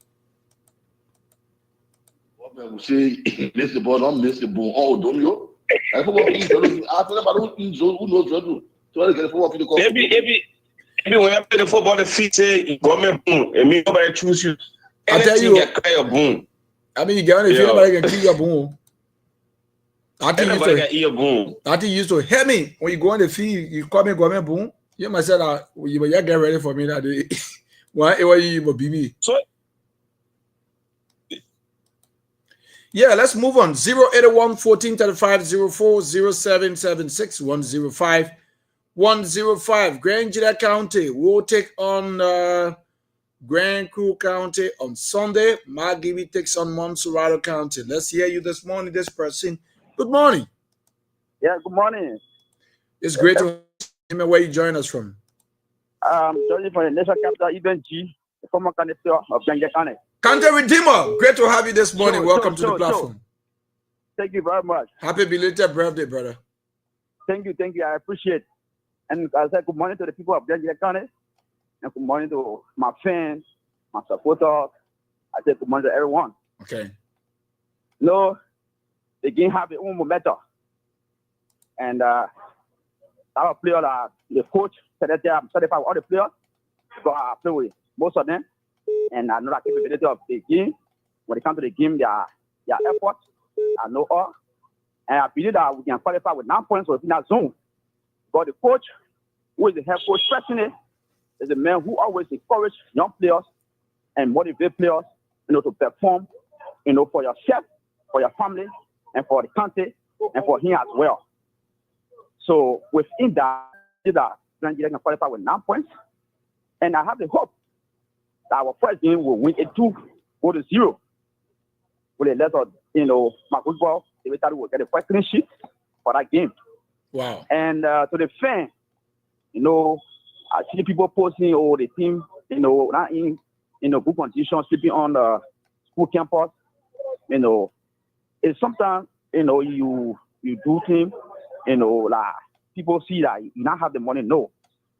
Government will say, miss the ball, don't miss the boom. Oh, don't you? I football field, after about who knows what to do. So I get the football field to call. Maybe when you play the football, the feet say government boom. And me nobody choose you. I tell you, get clear boom. I mean, you get on the field, nobody can kill your boom. I think you used to hear me when you go on the field. You call me government boom. You must say that you get ready for me that day. Why you will be me? So yeah, let's move on. 081 1435 04 0776 105 105. Grand Jida County will take on Grand Crew County on Sunday. Margibi takes on Montserrat County. Let's hear you this morning, this person. Good morning. Yeah, good morning. It's great to hear me. Where you join us from? Joining from the national capital, Eben G, the former candidate of Ganja County. County Redeemer, great to have you this morning. Welcome to the platform. Thank you very much. Happy belated birthday, brother. Thank you. I appreciate it. And I said good morning to the people of Ganja County. and good morning to my fans, my supporters. I say good morning to everyone. Okay. No, the game have its own momentum. And our players are the coach said that I'm certified with all the players. So I play with most of them. And I know the capability of the game. When it comes to the game, their effort, I know all. And I believe that we can qualify with 9 points within that zone. But the coach, who is the head coach personally, is a man who always encourages young players and motivate players, to perform, for yourself, for your family, and for the country, and for him as well. So within that, Nigeria can qualify with 9 points. And I have the hope that our first game will win 2-0. With a lot of, my football, they will get a first clean sheet for that game. Wow. And to the fans, I see people posting, the team, not in, good condition, sleeping on the school campus. It's sometimes, you do things, like people see that you not have the money, no.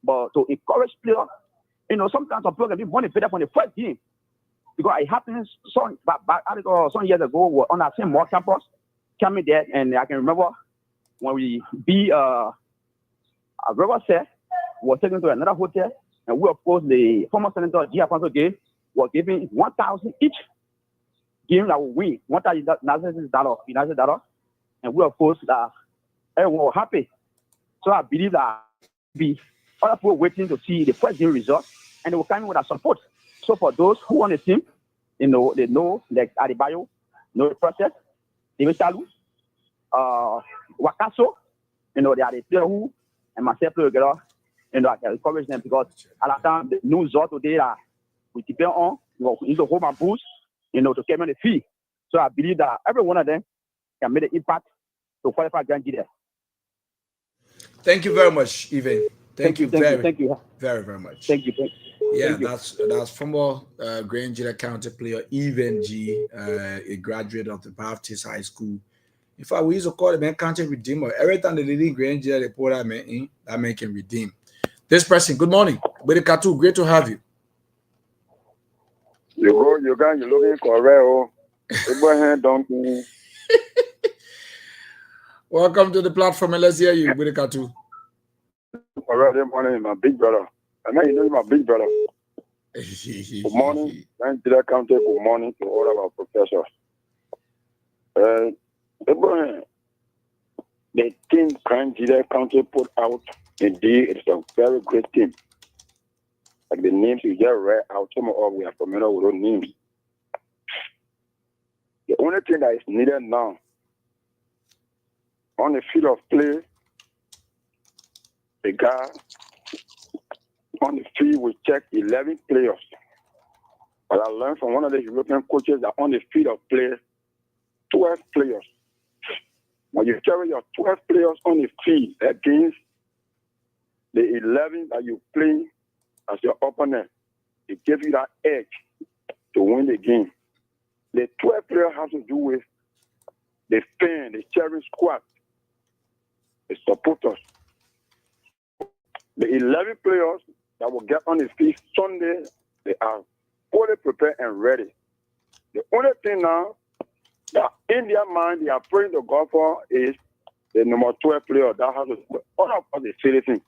But to encourage players, sometimes some players can be motivated from the first game. Because it happens some years ago, we're on that same campus, coming there, and I can remember when we beat a River Set, we were taken to another hotel, and we, of course, the former Senator G. Afonso Gay was giving 1,000 each game that we win, United dollars, and we, of course, everyone was happy. So I believe that other people waiting to see the first game result, and they will come with our support. So for those who on the team, they know like Adebayo, know the process, David Salu, Wakaso, they are the player who and myself play together, I can encourage them because at that time the new result today that we depend on, we need to hold my boost, to carry on the field. So I believe that every one of them can make an impact to qualify Grand League. Thank you very much, Even. Thank you very much. Thank you. Yeah, that's former Grand League County player Even G, a graduate of the Baptist High School. In fact, we used to call the man county redeemer. Every time they did Grand League, they put that man in, that man can redeem. This person, good morning. Bede Katu, great to have you. You're looking correct. Welcome to the platform, and let's hear you, Bede Katu. Good morning, my big brother. I know you know my big brother. Good morning, Nigeria County. Good morning to all of our professors. The team Nigeria County put out, indeed, it's a very great team. Like the names you just read out, some of us we are familiar with those names. The only thing that is needed now on the field of play, the guy on the field will check 11 players. But I learned from one of the European coaches that on the field of play, 12 players. When you carry your 12 players on the field against the 11 that you play as your opponent, it gives you that edge to win the game. The 12 players have to do with the fan, the cheering squad, the supporters. The 11 players that will get on the field Sunday, they are fully prepared and ready. The only thing now that in their mind they are praying to God for is the number 12 player that has to all of us the same thing.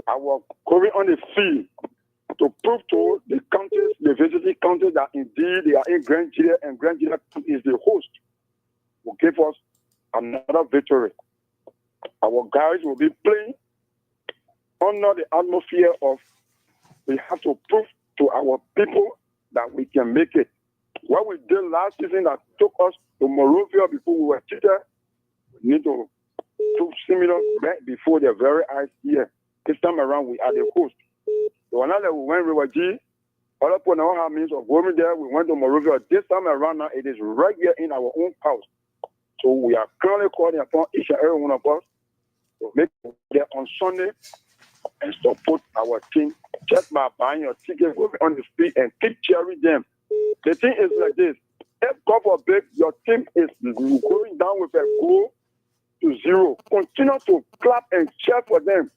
I was going on the field to prove to the countries, the visiting countries that indeed they are in Grand League and Grand League is the host will give us another victory. Our guys will be playing under the atmosphere of we have to prove to our people that we can make it. What we did last season that took us to Morovia before we were cheated, we need to prove similar right before their very eyes here. This time around, we are the host. So another we went River G, other people now have means of going there. We went to Morovia. This time around now, it is right here in our own house. So we are currently calling upon each and every one of us to make it there on Sunday and support our team just by buying your ticket on the street and keep cheering them. The thing is like this. If God forbid your team is going down with a goal to 0, continue to clap and cheer for them.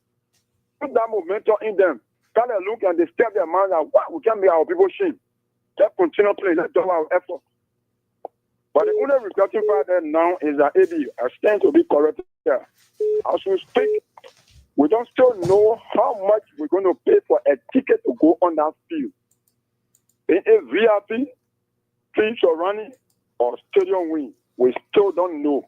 Put that momentum in them. kind of look and they step their mind like, wow, we can't make our people shame. Just continue playing, let's do our effort. But the only regretting part there now is that AB, I stand to be corrected here. As we speak, we don't still know how much we're going to pay for a ticket to go on that field. In a VIP, field or running, or stadium wing, we still don't know.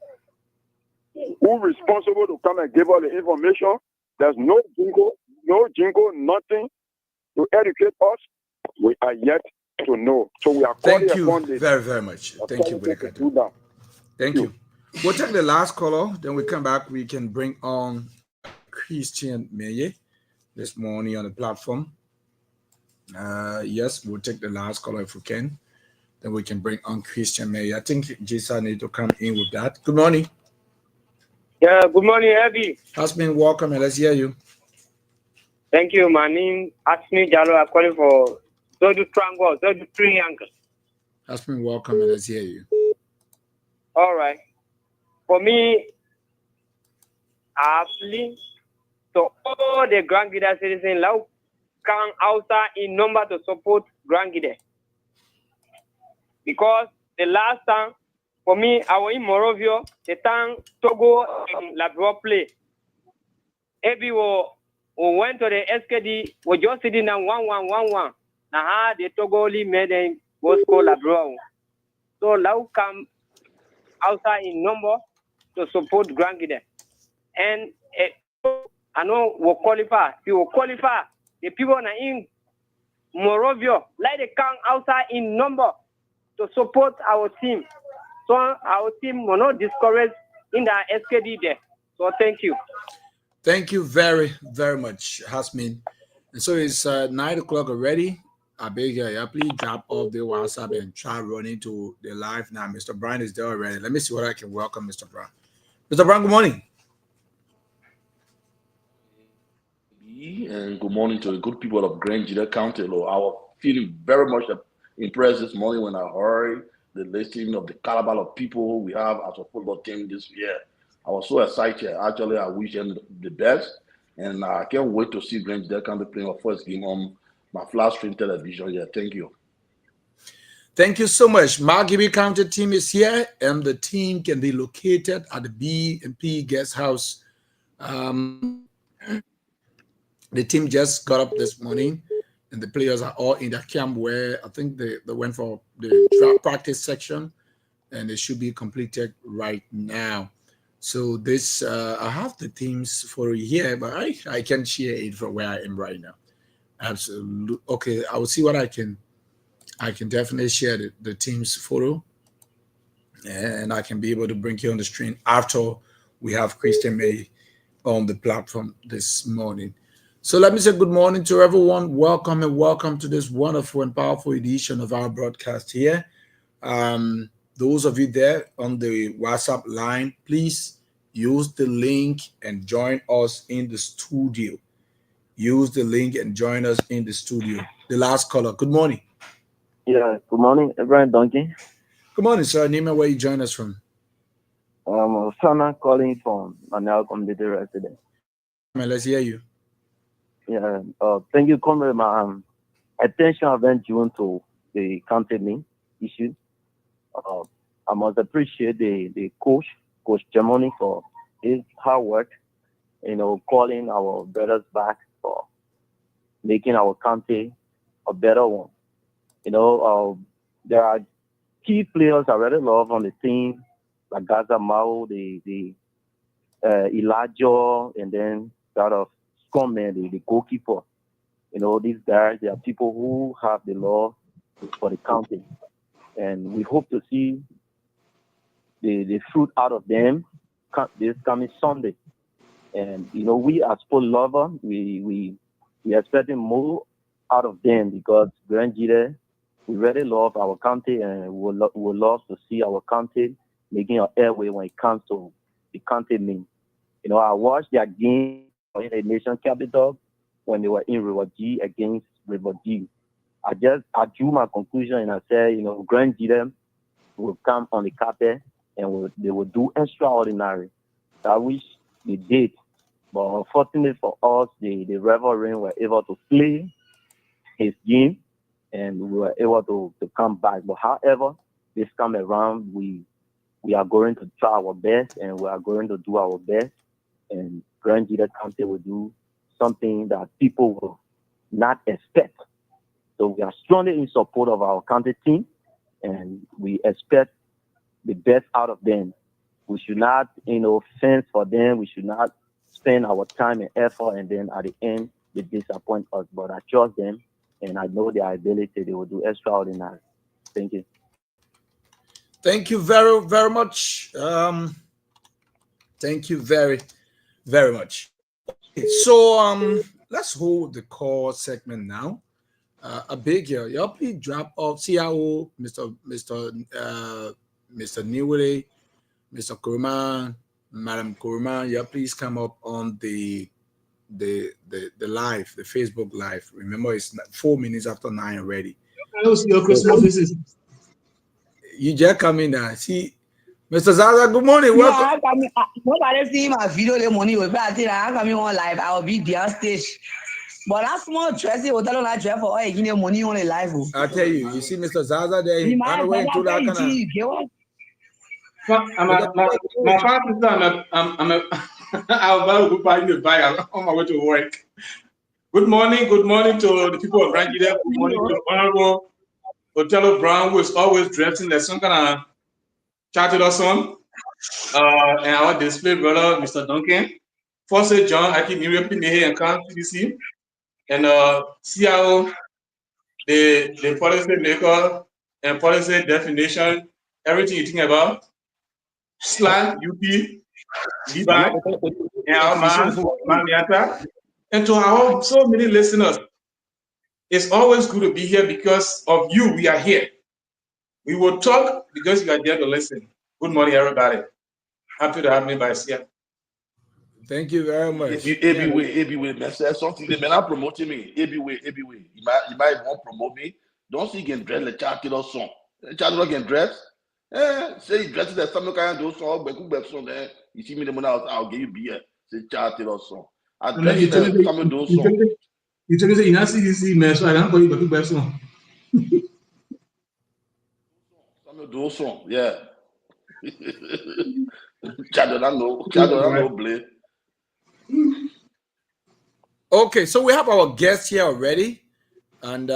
Who's responsible to come and give us the information? There's no jingle, nothing to educate us. We are yet to know. So we are calling upon you very, very much. Thank you, Budekata. Thank you. We'll take the last caller, then we come back. We can bring on Christian Meye this morning on the platform. Yes, we'll take the last caller if we can. Then we can bring on Christian Meye. I think Jason need to come in with that. Good morning. Yeah, good morning, Abby. Hasmin, welcome, and let's hear you. Thank you. My name is Asmi Jalo. I'm calling for Zodu Triangle, Zodu Triangle. Hasmin, welcome, and let's hear you. All right. For me, I plead to all the Grand Gida citizens now come outside in number to support Grand Gida. Because the last time, for me, I was in Morovia, the time Togo and Labrador play. Every we went to the SKD, we just sitting down 1-1. Now the Togo only made them go score Labrador. So now come outside in number to support Grand Gida. And I know we qualify. If we qualify, the people in Morovia, like they come outside in number to support our team. So our team will not discourage in the SKD there. So thank you. Thank you very, very much, Hasmin. And so it's 9 o'clock already. I beg you, please drop off the WhatsApp and try running to the live now. Mr. Brown is there already. Let me see what I can welcome Mr. Brown. Mr. Brown, good morning. And good morning to the good people of Grand Gida County. I was feeling very much impressed this morning when I heard the listing of the caliber of people we have as a football team this year. I was so excited. Actually, I wish them the best. And I can't wait to see Grand Gida County playing our first game on my flat screen television here. Thank you. Thank you so much. Margibi County team is here, and the team can be located at the B&P Guest House. The team just got up this morning, and the players are all in their camp where I think they went for the practice section, and it should be completed right now. So this, I have the teams for here, but I can share it from where I am right now. Absolutely. Okay, I will see what I can definitely share the team's photo, and I can be able to bring you on the screen after we have Christian May on the platform this morning. So let me say good morning to everyone. Welcome to this wonderful and powerful edition of our broadcast here. Those of you there on the WhatsApp line, please use the link and join us in the studio. Use the link and join us in the studio. The last caller. Good morning. Yeah, good morning, Brian Donkey. Good morning, sir. Name and where you join us from. Sana calling from Manel Community Resident. Let's hear you. Yeah, thank you, Comrade. My attention have been given to the county issue. I must appreciate the coach Germany, for his hard work, calling our brothers back for making our county a better one. There are key players I really love on the team, like Gaza Mao, the Elijah, and then that of Scumman, the goalkeeper. These guys, they are people who have the love for the county. And we hope to see the fruit out of them this coming Sunday. And, we as sport lovers, we are expecting more out of them because Grand Gida, we really love our county and we love to see our county making an airway when it comes to the county name. I watched their game in the nation capital when they were in River G against River G. I drew my conclusion and I said, Grand Gida will come on the carpet and they will do extraordinary. I wish they did But unfortunately for us, the Reverend were able to play his game and we were able to come back. But however, this time around, we are going to try our best and we are going to do our best. And Grand Jita County will do something that people will not expect. So we are strongly in support of our county team and we expect the best out of them. We should not, fence for them. We should not spend our time and effort and then at the end they disappoint us. But I trust them and I know their ability. They will do extraordinary. Thank you. Thank you very, very much. Thank you very, very much. Okay, so let's hold the call segment now. A big here. Y'all please drop off CIO, Mr. Newley, Mr. Kurman, Madam Kurman. Y'all please come up on the live, the Facebook live. Remember, it's 4 minutes after 9 already. Hello, see your Christmas faces. You just come in now. See, Mr. Zaza, good morning. Welcome. Nobody see my video the morning. I think I'm coming on live. I will be there stage. But that small dressy hotel on that dress for all you money on the live. I tell you, you see Mr. Zaza there. I'm waiting to that kind My father is I'm about to buy the bag on my way to work. Good morning to the people of Rangida. Good morning to Honorable Otello Brown, who is always dressing like some kind of chartered or son. And our display brother, Mr. Duncan. First John, I keep repeating here and come CDC. And CIO, the policy maker and policy definition, everything you think about. Slang, UP, Levi, and our man, Maniata. And to our so many listeners, it's always good to be here because of you. We are here. We will talk because you are there to listen. Good morning, everybody. Happy to have me by here. Thank you very much. ABWay, man. Say something. They may not promoting me. ABWay. You might want to promote me. Don't see you can dress the child or song. The child can dress. Say you dress the family kind of song. But there. You see me the money I'll give you beer. Say child or song. I dress the family do song. You tell me say you not see man, so I can't call you back to song. Family do song. Yeah. Child don't know blame. Okay, so we have our guest here already, and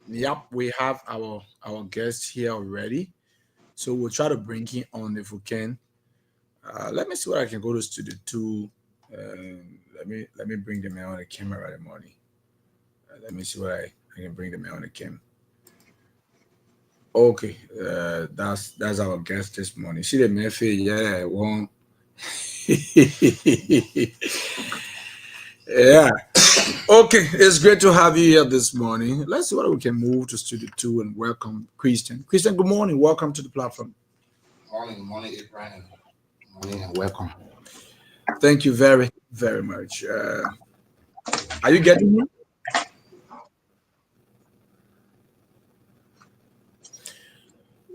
yep, we have our guest here already. So we'll try to bring him on if we can. Let me see what I can go to Studio 2. Let me bring the man on the camera right morning. Let me see what I can bring the man on the camera. Okay, that's our guest this morning. See the man face, yeah, one. Yeah. Okay, it's great to have you here this morning. Let's see whether we can move to Studio 2 and welcome Christian. Christian, good morning. Welcome to the platform. Morning, Abraham. Morning and welcome. Thank you very, very much. Are you getting me?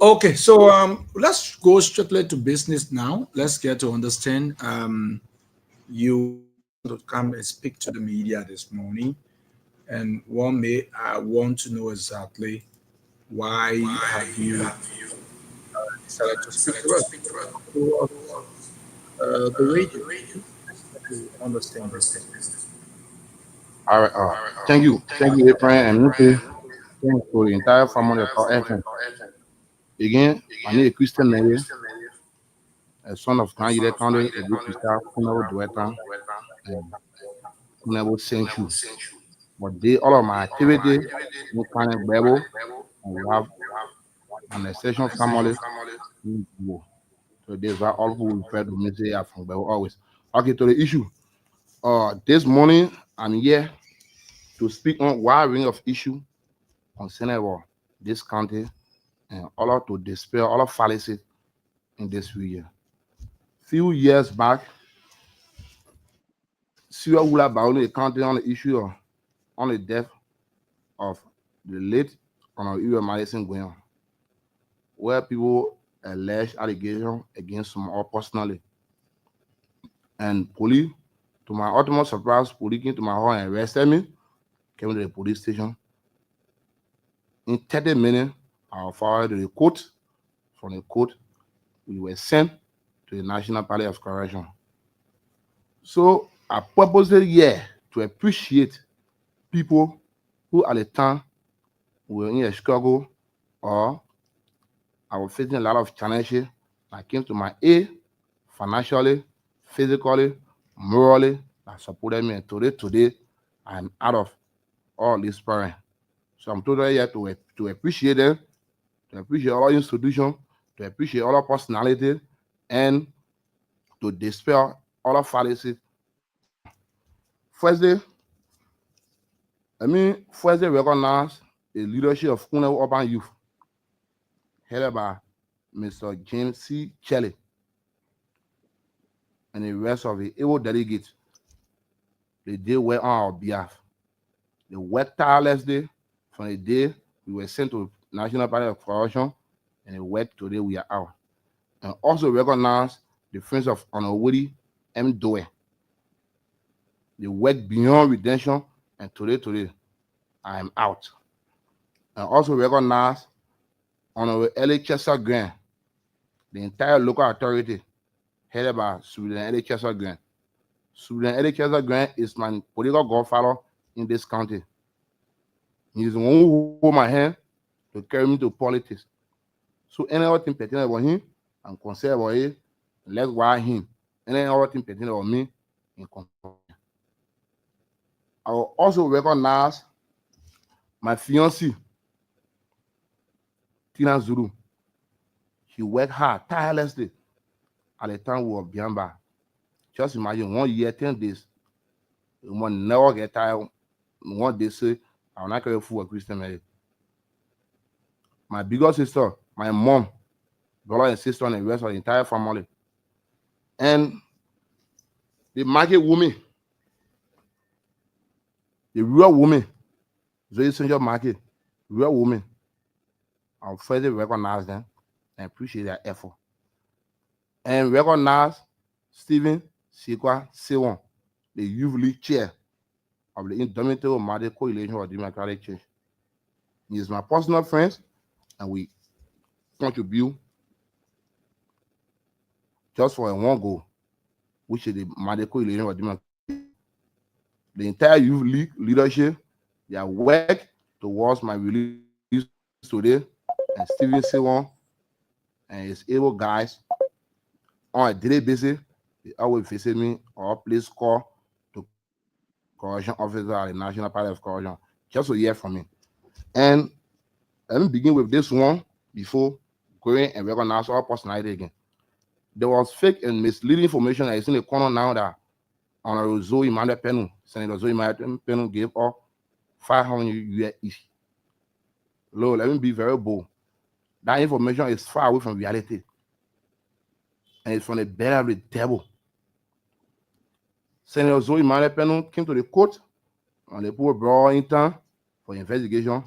Okay, so let's go strictly to business now. Let's get to understand you to come and speak to the media this morning, and one may I want to know exactly why have you decided to speak to us the radio to understand this. All right. Thank you, Abraham, and thanks for the entire family of our FM. Again, my name is Christian Mary, a son of Kanye County, a good sister, Funabo Dueta, and Funabo Saint you. But all of my activity, no kind of Bible, and we have an extension family. So this is why all people refer to me say I'm from Bible always. Okay, to the issue. This morning I'm here to speak on wide range of issue concerning about this county and all to dispel all of fallacy in this region. Few years back, Syria Wula Baoni the county on the issue of on the death of the late Honorable Madison Gwen, where people alleged allegations against some or personally. And police To my ultimate surprise, police came to my home and arrested me, came to the police station. In 30 minutes, I was forwarded to the court. From the court, we were sent to the National Palace of Correction. So I purposely here to appreciate people who at the time were in a struggle or I was facing a lot of challenges. I came to my aid financially, physically, morally, that supported me. And today, I'm out of all this parents. So I'm totally here to appreciate them, to appreciate all institutions, to appreciate all personality, and to dispel all fallacies. First day, recognize the leadership of Kunewu Urban Youth, headed by Mr. James C. Kelly and the rest of the able delegates. They did well on our behalf. They worked tirelessly from the day we were sent to National Party of Corruption, and they worked today we are out. And also recognize the friends of Honorary M. Doe. They worked beyond redemption, and today, I am out. And also recognize Honorary L. Chester Grant, the entire local authority headed by Superintendent L. Chester Grant. Superintendent L. Chester Grant is my political godfather in this county. He is the one who hold my hand to carry me to politics. So any other thing pertaining about him, I'm concerned about it. Let's wire him. Any other thing pertaining about me, in concern. I will also recognize my fiancée, Tina Zulu. She worked hard, tirelessly, at the time we were behind bar. Just imagine 1 year, 10 days. We will never get tired. One day say, I will not carry food for Christian marriage. My bigger sister, my mom, brother and sister, and the rest of the entire family. And the market woman, the real woman, the essential market, real woman, I'll further recognize them and appreciate their effort. And recognize Stephen Sikwa Sewon, the youth league chair of the Indomitable Mother Coalition of Democratic Change. He is my personal friend, and we contribute just for a one goal, which is the Mother Coalition of Democratic Change. The entire youth league leadership, they are work towards my release today, and Stephen Sewon and his able guys on a daily basis, they always visit me or please call to correction officer at the National Party of Correction just to hear from me. And let me begin with this one before going and recognize our personality again. There was fake and misleading information that is in the corner now that Honorable Zoe Emmanuel Penu, Senator Zoe Emmanuel Penu gave up 500 US each. Lord, let me be very bold. That information is far away from reality. And it's from the belly of the devil. Senator Zoe Emmanuel Penu came to the court and they put brought in time for investigation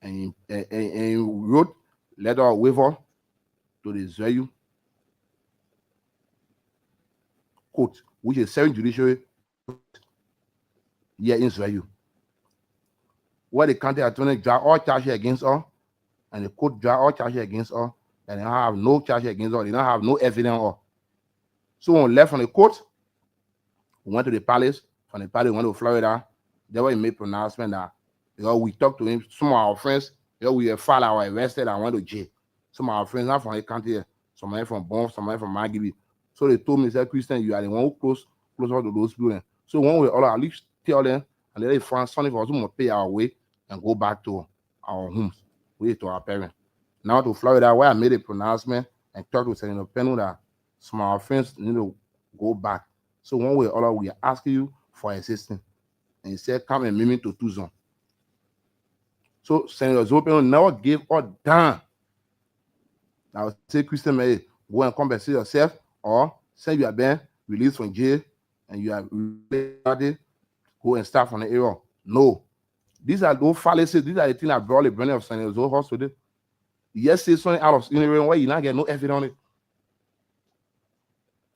and he wrote letter of waiver to the Zwayu court, which is 7th judiciary here in Zwayu, where the county attorney draw all charges against her and the court draw all charges against her, and they don't have no charges against her, they don't have no evidence or. So when we left from the court, we went to the palace. From the palace, we went to Florida. There we made pronouncement that we talked to him. Some of our friends, we were filed, I was arrested, I went to jail. Some of our friends not from the county, some from Bonn, some from Magibi. So they told me, said, Christian, you are the one who closer to those people. So when we all at least tell them and let them find something for us to pay our way and go back to our homes, to our parents. Now to Florida, where I made a pronouncement and talked to Senator Penu that some of our friends need to go back. So one way or other, we are asking you for assistance. And he said, come and meet me to Tucson. So Senator Zoe never gave us down. I would say, Christian, may go and compensate yourself or say you are being released from jail and you are ready, go and start from the area. No. These are those fallacies. These are the things that brought the burning of Senator Zoe Horse today. Yes, say something out of area where you not get no evidence on it.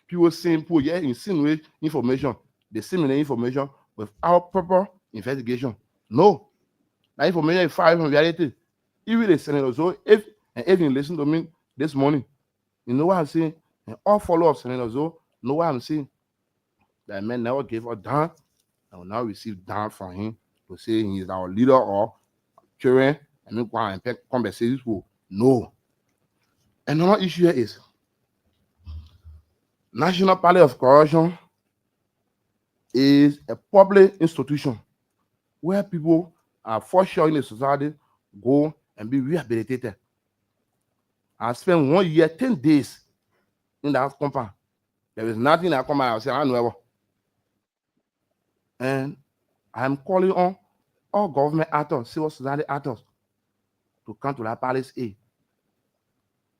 People saying, insinuate information. disseminate information without proper investigation. No, that information is far from reality. Even the senator, so if you listen to me this morning, you know what I'm saying, and all followers senators, so know what I'm saying. That man never gave a damn, and will now receive damn from him to say he is our leader or children, and we go and compensate this people. No. Another issue here is National Party of Corruption is a public institution where people are for sure in the society go and be rehabilitated. I spent 1 year, 10 days in that compound. There is nothing that come out and say, I know. And I'm calling on all government actors, civil society actors, to come to that palace aid.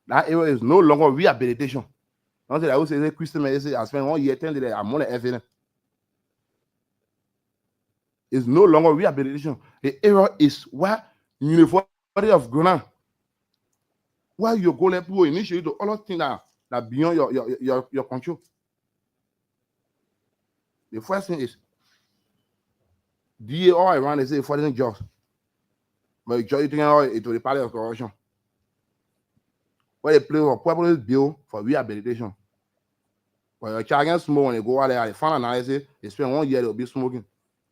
That area is no longer rehabilitation. Don't say that I would say Christian man say I spent 1 year, 10 days, I'm on the FNF. It's no longer rehabilitation. The area is where University of Ghana, where you go let people initiate to all things that beyond your control. The first thing is DA all around they say foreign jobs. But you think into the Party of Corruption. Where they play a popular bill for rehabilitation. But you're charging smoke when they go out there, they find analysis, they spend 1 year they'll be smoking.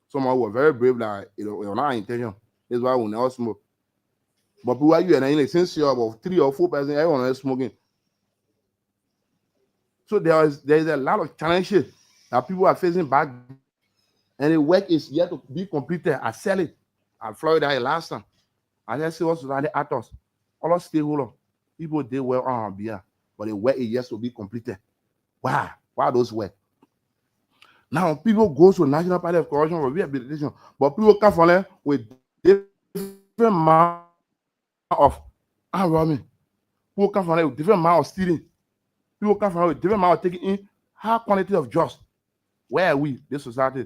Someone who are very brave that it was not intention. That's why we never smoke. But people like you and I since you're about 3 or 4%, everyone is smoking. So there is a lot of challenges that people are facing back, and the work is yet to be completed. I sell it. I Florida last time. I just see what's the actors, all the stakeholders, people did well on our behalf, but the work is yet to be completed. Why? Why those work? Now people go to National Party of Corruption for rehabilitation, but people come from there with different amount of robbing. People come from there with different amount of stealing. People come from there with different amount of taking in high quantity of jobs. Where are we, this society?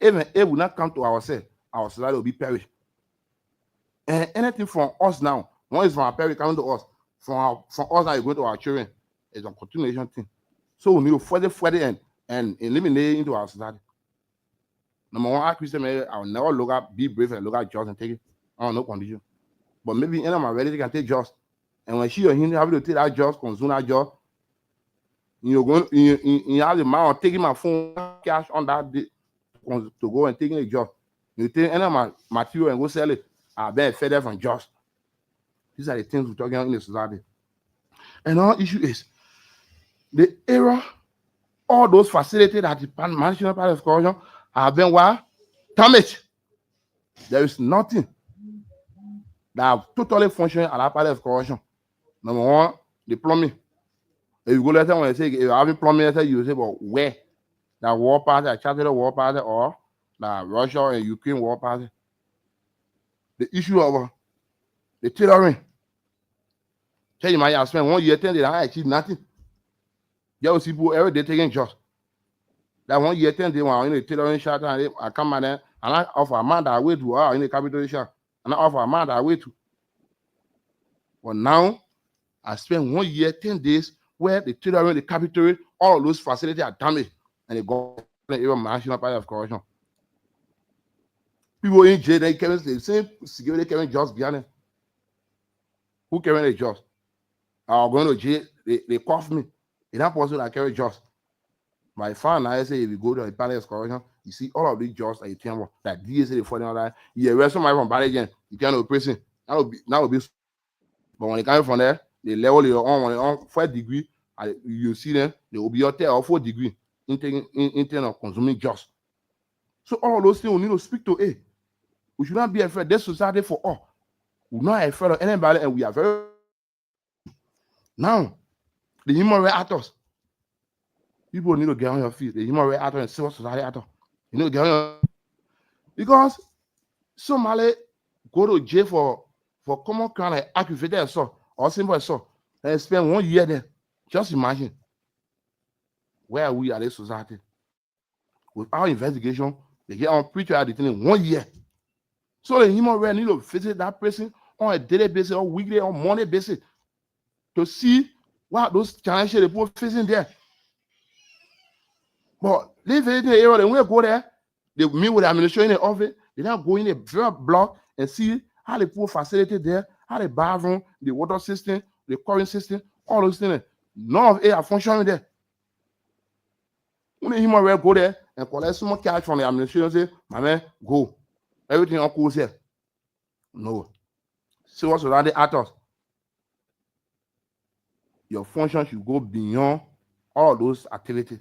Even if we not come to ourselves, our society will be perished. And anything from us now, one is from our parents coming to us, from us now going to our children, is a continuation thing. So we need to further and eliminate into our society. Number one, I Christian, I'll never look at be brave and look at jobs and take it on no condition. But maybe any of my relatives can take jobs. And when she or him have to take that job, consume that job, you have the man taking my phone cash on that day to go and taking a job. You take any of my material and go sell it, I'll be further from jobs. These are the things we're talking about in the society. And our issue is the era, all those facilities that the National Party of Corruption have been damaged. There is nothing that have totally functioning at that Party of Corruption. Number one, the plumbing. If you go later when they say if you have plumbing, you say, but where? That war party, a chartered war party, or the Russia and Ukraine war party. The issue of the tailoring. Tell you, I spent 1 year, 10 days, I achieved nothing. There was people every day taking jobs. That 1 year, 10 days, when I in the tailoring shop, and I come out there, and I offer a man that I wait to, in the capital shop, and I offer a man that I wait to. But now, I spent 1 year, 10 days, where the tailoring, the capital, all of those facilities are damaged, and they go even National Party of Corruption. People in jail, they carry the same security carrying jobs behind them. Who carrying the jobs? I'm going to jail, they cough me. It's not possible I carry jobs. My friend, I say if you go to the Party of Corruption, you see all of these jobs that you think about, that DSA, they fall down that. You arrest somebody from Bali again, you can't go prison. That will be. But when they come from there, they level you on 4th degree, and you see them, they will be your 3rd or 4th degree in terms of consuming jobs. So all of those things we need to speak to. We should not be afraid. This society for all. We're not afraid of anybody, and we are very. Now, the human rights actors. People need to get on your feet. The human rights actors and civil society actors. You need to get on your feet. Because somebody go to jail for common crime like aggravated assault or simple assault and spend 1 year there. Just imagine where we are this society. With our investigation, they get on preacher at the thing in 1 year. So the human rights need to visit that person on a daily basis or weekly or monthly basis to see what those challenges the people facing there. But leave it in the area, they will go there, they meet with the administration in the office, they now go in the very block and see how they put facility there, how the bathroom, the water system, the current system, all those things. None of it are functioning there. When the human will go there and collect some cash from the administration, say, my man, go. Everything on course here. No. See what's around the actors. Your function should go beyond all those activities,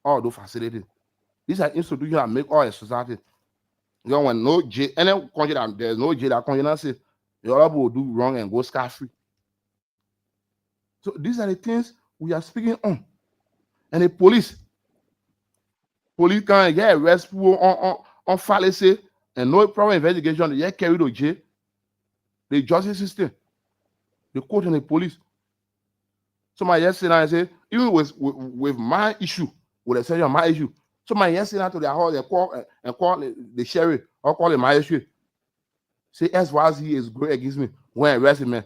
all those facilities. These are institutions that make all a society. You know, when no jail, any country that there's no jail, that country not say the other people will do wrong and go scot-free. So these are the things we are speaking on. And the police can get arrest people on fallacy and no problem investigation, they get carried to jail. The justice system, the court and the police. Somebody just sit down and say, even with my issue, with the section of my issue, somebody just sit down to their house and call the sheriff or call the magistrate. Say SYZ is great against me when I arrest him, man.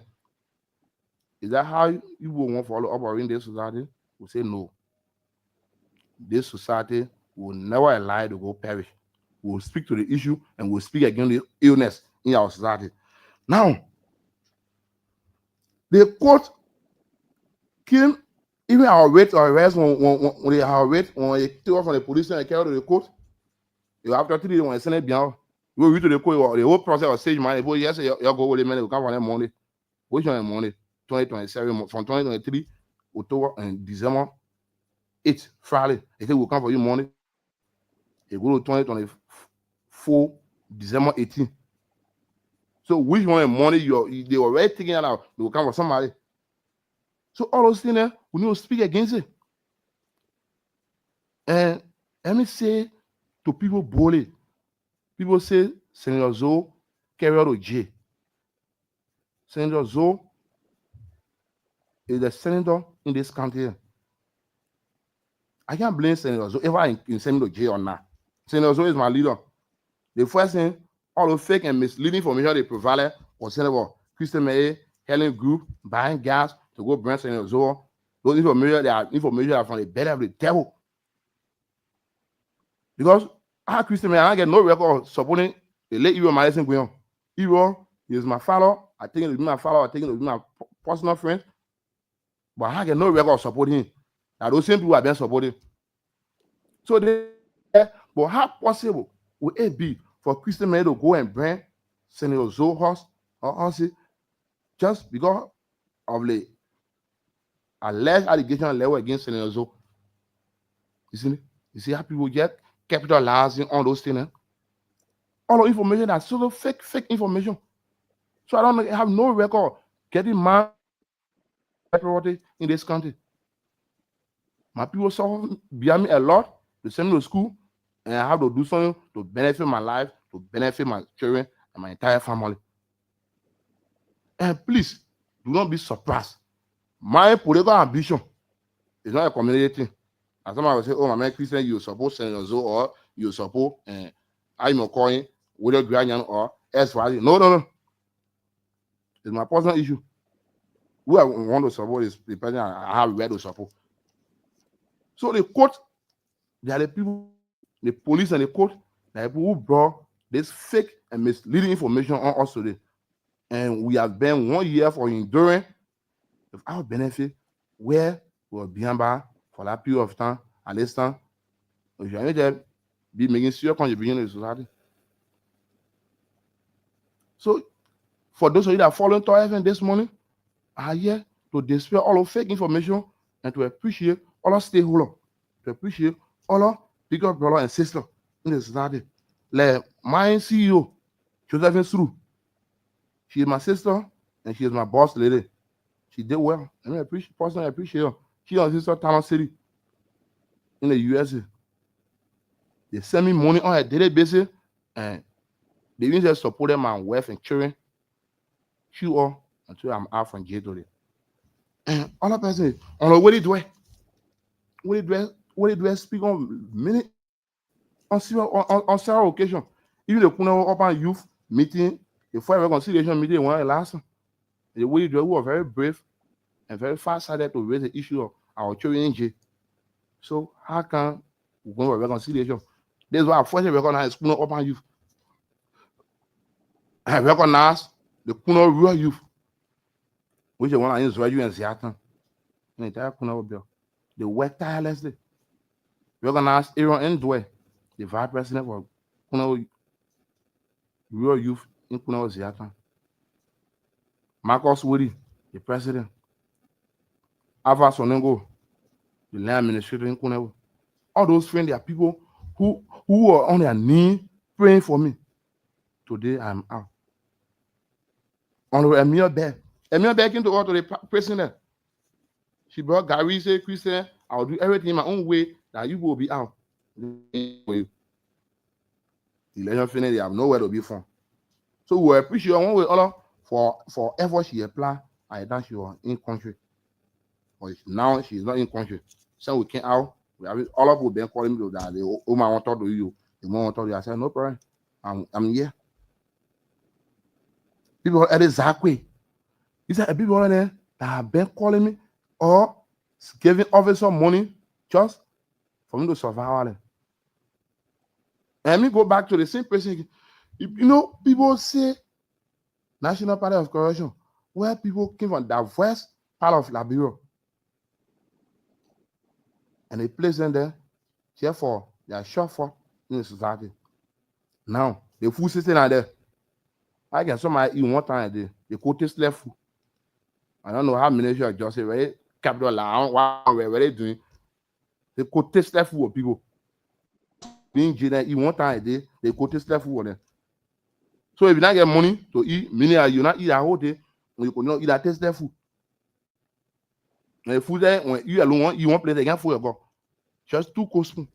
Is that how you will want to follow up or in this society? We say no. This society will never allow you to go perish. We'll speak to the issue and we'll speak against the illness in our society. Now, the court came, even our rate or arrest when they are rate, when they take off from the police and they carry to the court, you after 3 days when they send it down, you read to the court, the whole process of stage money, but yes, you go with the money, you come for the money. Which one money? 2027 from 2023 October and December 8 Friday. They say we'll come for you money. You go to 2024 December 18. So which one money they already taking it out? They will come for somebody. So all those things there, we need to speak against it. And let me say to people boldly, people say Senator Zoe carry out to jail. Senator Zoe is the senator in this country. I can't blame Senator Zoe if I can send me to jail or not. Senator Zoe is my leader. The first thing, all the fake and misleading information they provided was Senator Christian May, Helen Group, buying gas to go burn Senator Zoe. Those information are from the belly of the devil. Because I, Christian May, I get no record of supporting the late Ebro Madison Guion. Ebro is my father. I think it will be my father. I think it will be my personal friend. But I get no record of supporting him. Now those same people have been supporting. So but how possible would it be for Christian men to go and bring Senator Zoe house or house just because of the alleged allegation level against Senator Zoe? You see how people get capitalizing on those things. Eh? All the information that's sort of fake information. So I don't have no record getting my property in this country. My people saw behind me a lot to send me to school, and I have to do something to benefit my life, to benefit my children and my entire family. And please, do not be surprised. My political ambition is not a community thing. As somebody will say, oh, my man Christian, you support Senator Zoe or you support I'm calling William Granyan or SYZ. No. It's my personal issue. Who I want to support is the person I have read to support. So the court, they are the people, the police and the court, they are the people who brought this fake and misleading information on us today. And we have been 1 year for enduring without benefit where we were behind bar for that period of time. At this time, if you are to be making serious contribution to the society. So for those of you that are following Tor FM this morning, are here to dispel all of fake information and to appreciate all our stakeholders, to appreciate all our bigger brother and sister in the society. Like my CEO, Josephine Sru, she is my sister and she is my boss lady. She did well. I personally appreciate her. She and her sister Town City in the USA. They send me money on a daily basis and they even just supported my wife and children. She all until I'm out from jail today. And all that person on the way do I speak on many on several occasions. Even the Kuna Open Youth meeting, the Forever Reconciliation meeting, one last one. The way we were very brave and very fast-sighted to raise the issue of our children in jail. So how can We're going to reconciliation. This is why I first recognize Kuno Urban Youth. I recognize the Kuno Rural Youth, which is one I Israel and Seattle. The entire Kuno Bill. They work tirelessly. Recognize Aaron and Dway, the vice president for Kuno Rural Youth in Kuno Seattle. Marcus Woody, the president. Ava Sonengo, the land administrator in Kuno. All those friends, they are people who are on their knee praying for me. Today I'm out. On Emil Beck came to go to the president. She brought Gary, say, Christian, I'll do everything in my own way that you will be out. The election finished, they have nowhere to be from. So we appreciate one way or other for effort she applied. I thought she was in country. But now she's not in country. So we came out. We have all of them been calling me that they want to talk to you. They want to talk to you. I said, no problem. I'm here. People at exactly. He said, people there that have been calling me or giving officer money just for me to survive. And me go back to the same person. You know, people say National Party of Corruption, where people came from diverse part of Liberia. And they place them there, therefore, they are short for in the society. Now, the food system are there. I can somebody eat one time a day. The quotas left food. I don't know how many are just say, capital where they doing. The quotas left food of people. Being jailed, eat one time a day, the quotas left food of them. So if you don't get money to eat, meaning you not eat a whole day, you could not eat that taste food. And the food there, when you alone you won't play again for your God. Just 2 spoons.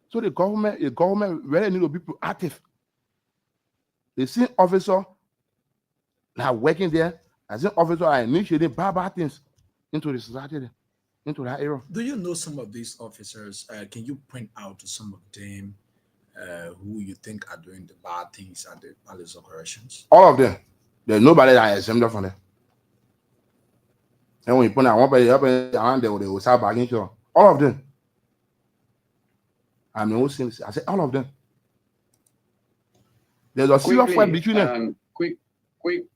So the government really need to be proactive. The same officer that are working there, as an officer are initiating bad things into the society, into that area. Do you know some of these officers? Can you point out to some of them who you think are doing the bad things at the palace operations? All of them. There's nobody that is exempted from them. And when you put out one person around there, they will start bagging you. All of them. I mean, I said all of them. There's a serious fight between them.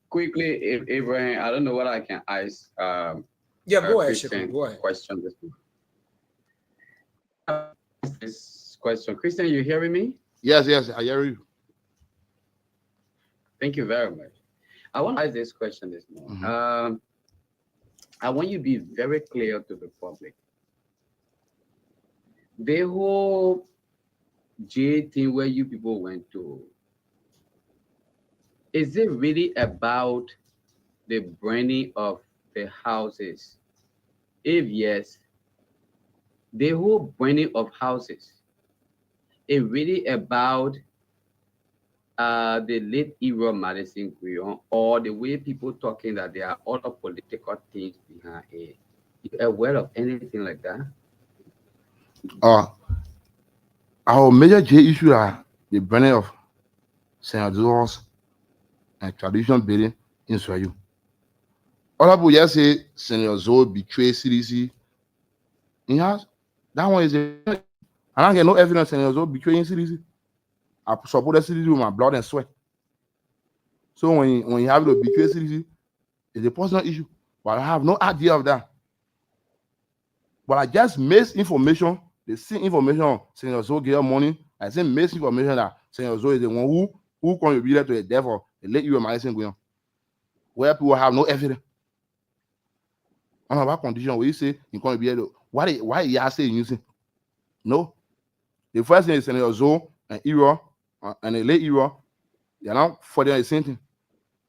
Quickly, Abraham, I don't know what I can ask. Yeah, go ahead. Go ahead. Question this question. Christian, you hearing me? Yes, I hear you. Thank you very much. I want to ask this question this morning. Mm-hmm. I want you to be very clear to the public. The whole J thing where you people went to, is it really about the burning of the houses? If yes, the whole burning of houses, is really about the late era Madison Guion, or the way people talking that there are other political things behind it? You aware of anything like that? Our major J issue are the burning of St. John's and traditional building in Swahili. Other people just say Senator Zoe betrayed CDC. Yes, that one is I don't get no evidence Senator Zoe betraying CDC. I support the CDC with my blood and sweat. So when you have to betray CDC, it's a personal issue. But I have no idea of that. But I just misinformation. The same information Senator Zoe gave money. I say misinformation that Senator Zoe is the one who contributed to the death of the late era Madison Guion, where people have no evidence. On that condition where you say you can't be able to, why you are saying using? No. The first thing is Senator Zoe and era and the late era, they are not for the same thing.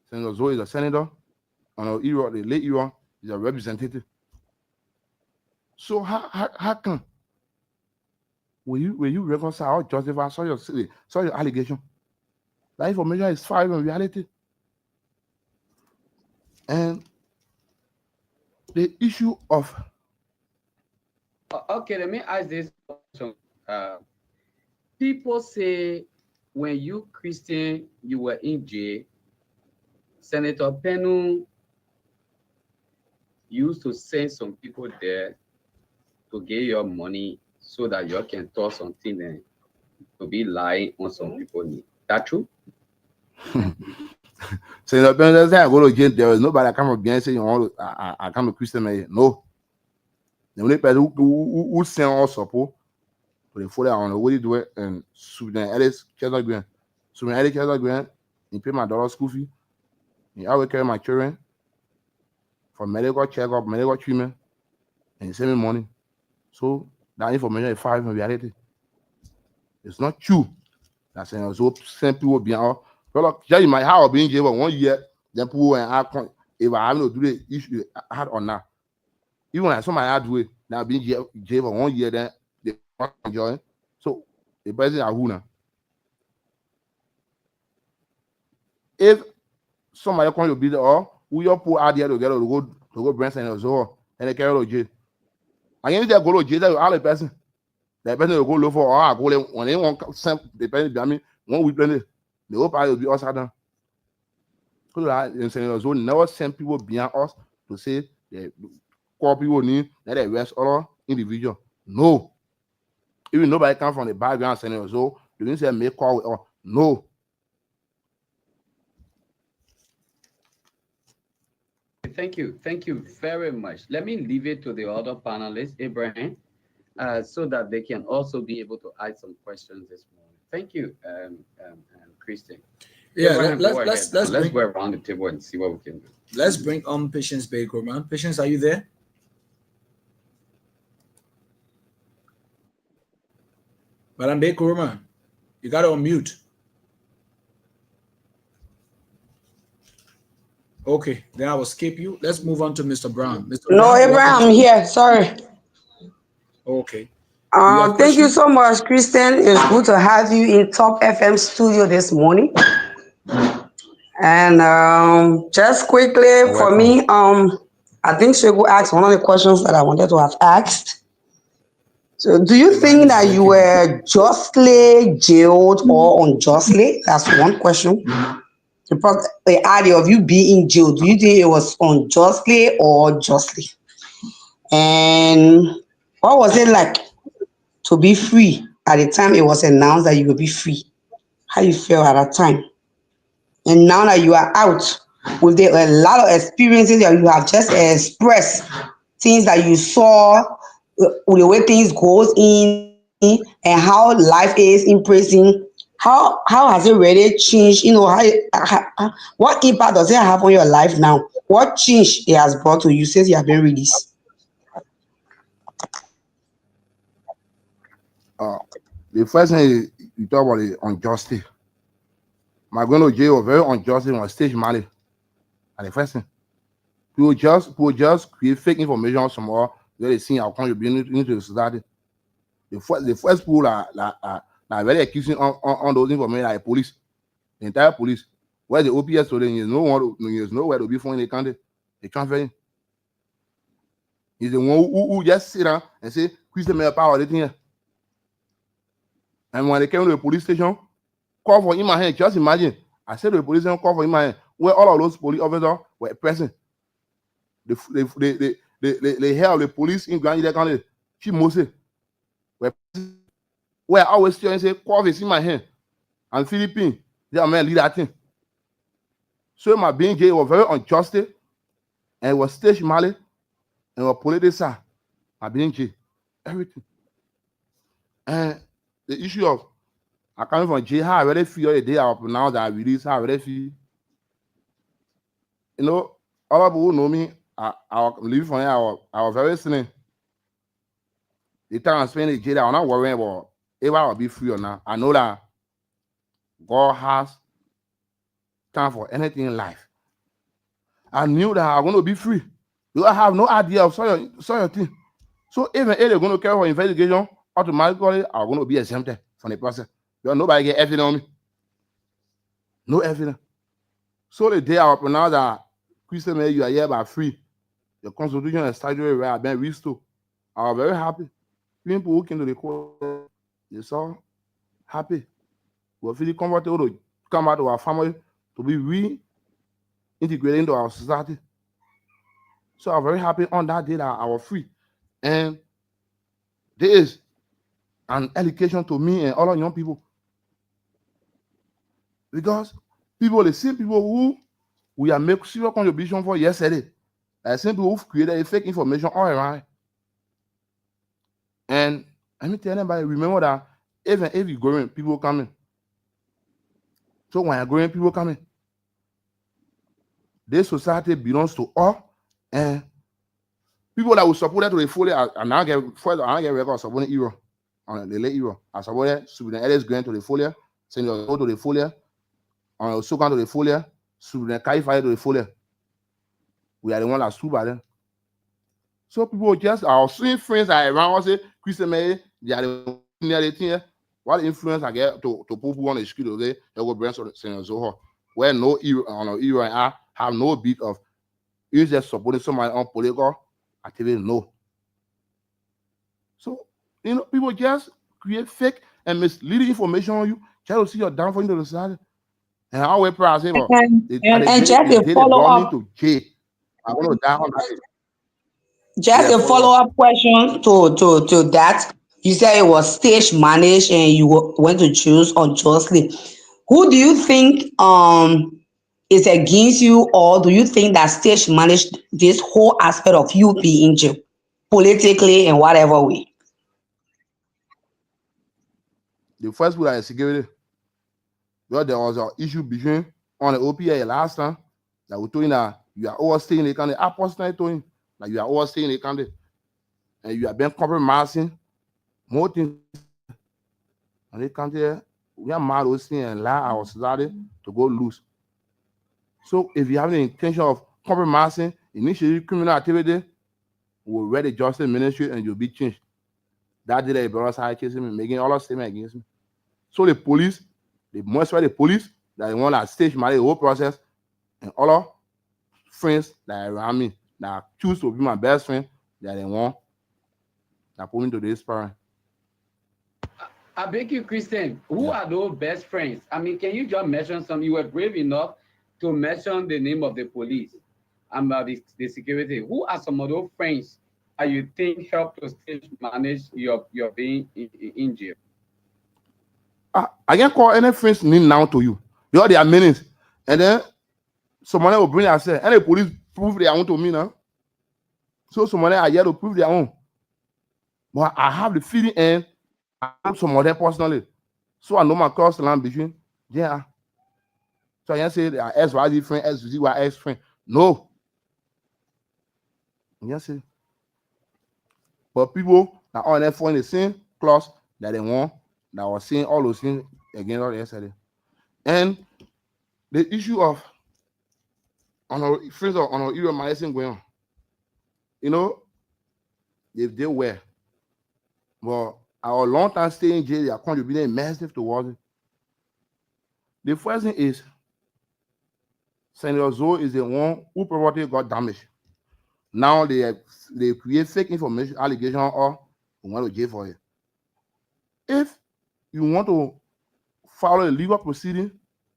Senator Zoe is a senator, and the late era is a representative. So how come will you reconcile or justify such your allegation? That information is far from reality. And the issue of okay, let me ask this question. People say when you Christian, you were in jail, Senator Penu used to send some people there to get your money so that you can talk something and to be lying on some people need. That true? So the parents say I go to jail. There is nobody that come from behind say you want to, I come to Christian man. No. The only person who send us support to the follow on the way to do it and Sudan Ellis Chester Grant. Sudan Ellis Chester Grant, he pay my daughter's school fee. He always carry my children for medical checkup, medical treatment, and he send me money. So that information is far from reality. It's not true. That's saying so send people behind. Well, just in my house being jail 1 year, then people and I can't if I have to do the issue I had or not. Even when I saw my hard way, now being jail for 1 year, then they want to join. So the president are who now? If somebody come to be there, or who you put out there together to go Branson or so, and they carry to jail. And if they go to jail, they all the person. The person will go look for or I go there when they want send the person behind me, one week later, the whole party will be upside down. So that in Senator Zone never send people behind us to say they call people need that they arrest other individual. No. Even nobody come from the background Senator Zone, you didn't say make call with us. No. Thank you very much. Let me leave it to the other panelists, Abraham, so that they can also be able to ask some questions this morning. Thank you, Christian. Yeah, Abraham, let's go around the table and see what we can do. Let's bring on Patience Baker, man. Patience, are you there? Madam Baker, man, you got to unmute. Okay, then I will skip you. Let's move on to Mr. Brown. Mr. No, Brown, Abraham, I'm here. Sorry. Okay. Thank you so much, Christian. It's good to have you in Top FM studio this morning. And just quickly for me, I think Shego asked one of the questions that I wanted to have asked. So do you think that you were justly jailed or unjustly? That's one question. The idea of you being jailed, do you think it was unjustly or justly? And what was it like to be free at the time it was announced that you would be free? How you feel at that time? And now that you are out, with a lot of experiences that you have just expressed, things that you saw, with the way things goes in, and how life is in prison, how has it really changed? You know, what impact does it have on your life now? What change it has brought to you since you have been released? The first thing you talk about is unjustly. My going to jail was very unjustly on stage money. And the first thing, people just create fake information somewhere where they see our contributing into the society. The first people are very accusing on those information like police, the entire police. Where the OPS today is nowhere to be found in the country. They transfer him. He's the one who just sit down and say, Christian may have power of the thing. And when they came to the police station, call for him and hand. Just imagine. I said to the police station, call for him and hand, where all of those police officers were present. The head of the police in Grand Union County, Chief Mose, were present. Where I always tell and say, call for him my hand. And Philippines, they are men lead that thing. So my being jail was very unjust, and it was stage mali, and was political. My being jail, everything. And the issue of I coming from jail, how I already feel the day I pronounced that I release, how I already feel. You know, all of people who know me, I was living from here, I was very sinning. The time I spent in jail, I'm not worrying about if I will be free or not. I know that God has time for anything in life. I knew that I was going to be free. Because I have no idea of such a thing. So even if they're going to carry for investigation, automatically I'm going to be exempted from the process. Because nobody get evidence on me. No evidence. So the day I was pronounced that Christian man, you are hereby free. The constitution and statutory right have been restored. I was very happy. People who came to the court, they saw happy. We were feeling comfortable to come out to our family, to be reintegrated into our society. So I'm very happy on that day that I was free. And There is an education to me and other young people. Because people, the same people who we are making serious contribution for yesterday, the same people who created a fake information all around. And let me tell anybody, remember that even if you're growing, people coming. So when you're growing, people coming. This society belongs to all, and people that will support that to the fully, and I get record supporting Euro on the late Euro. I support Sudan Ellis going to the fully, Senior go to the fully, on Sokan to the fully, Sudan Kaifai to the fully. We are the one that stood by them. So people just our seeing friends are around say Christian May, they are the near the thing. What influence I get to people who on the street today, they go bring some Zoho. Where no Euro on Euro and I have no bit of you just supporting somebody on political activity. No. So people just create fake and misleading information on you, try to see your downfall into the society. And how we pray, I say, well, and just a they follow brought me up. to jail. I want to die on that. Just a follow-up question to that. You said it was stage managed and you went to choose unjustly. Who do you think is against you, or do you think that stage managed this whole aspect of you being in jail politically in whatever way? The first people that are security, well, there was an issue between on the OPA last time that we told him that you are overstaying the country. I personally told him that you are overstaying the country and you have been compromising more things. And they country, we are mad those things and allow our society to go loose. So if you have the intention of compromising, initially criminal activity, we'll read the justice ministry and you'll be changed. That did a brother side chasing me, making all of statements against me. So the police, the most of the police, that the one that stage my whole process, and all of friends that are around me that choose to be my best friend, that they want that put me to this parent. I beg you, Christian, who are those best friends? I mean, can you just mention some? You were brave enough to mention the name of the police and the security. Who are some of those friends that you think help to stage manage your being in jail? I can't call any friends name now to you. They all their meanings. And then somebody will bring themselves. And the police prove their own to me now. So somebody are here to prove their own. But I have the feeling and I know somebody personally. So I know my cross line between. Yeah. So I can't say they are XYZ friend, XYZ X friend. No. Yes, sir. But people that are there for the same clause that they want, that was saying all those things again all yesterday. And the issue of on our friends on our Euro medicine going on, if they were, but our long time stay in jail, they are contributing massive towards it. The first thing is Senator Zoe is the one who property got damaged. Now they create fake information, allegation, or we want to jail for it. If you want to follow a legal proceeding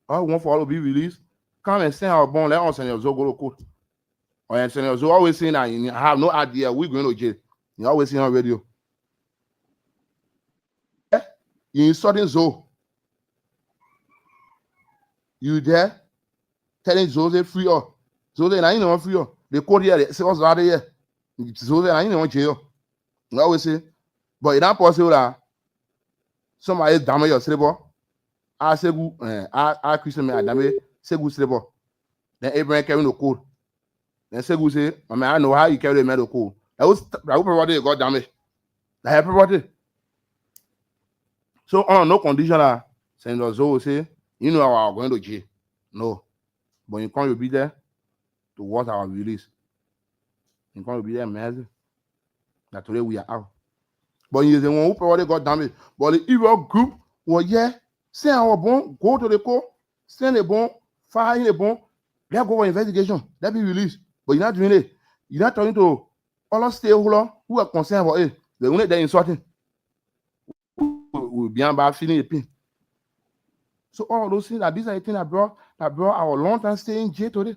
or you want for all to be released, come and send our bond, let us Senator Zoe go to court. Or Senator Zoe always saying that you have no idea we're going to jail. You always see on radio. You insulting Zoe. You there telling Zoe free or Zoe and I know free or the court here, they say what's out here. Zoe and I know jail. You always say, but it's not possible that somebody damage your cerebral. I say I Christian man damage say good cerebral. Then Abraham carrying the code. Then say good say, I mean I know how you carry the medical code. That property got damaged. That property. So on no condition that Senator Zoe say, you know how I'm going to jail. No. But you can't be there to watch our release. You can't be there, man. That today we are out. But he's the one who probably got damaged. But the evil group was send our bond, go to the court, send a bond, fire in a bond, let's go for investigation, let be released. But you're not doing it. You're not talking to all the stakeholders who are concerned about it. The only they're insulting will be about feeling the pain. So all of those things, these are the things that brought our long time stay in jail today.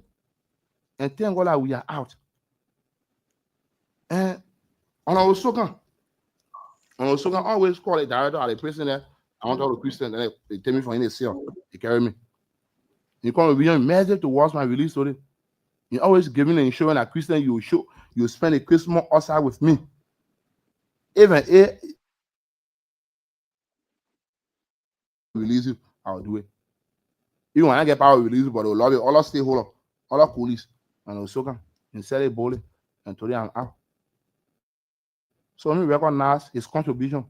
And thank God that we are out. And on our slogan, And also can always call the director at the prison there. I want all the Christians, and they take me from in the cell. They carry me. You come with a message towards my release story. You always give me the insurance that Christian you spend a Christmas outside with me. Even if release you, I'll do it. Even when I get power release, but they'll love you, all our stakeholders, all our police, and also come and sell it boldly, and today I'm out. So let me recognize his contribution,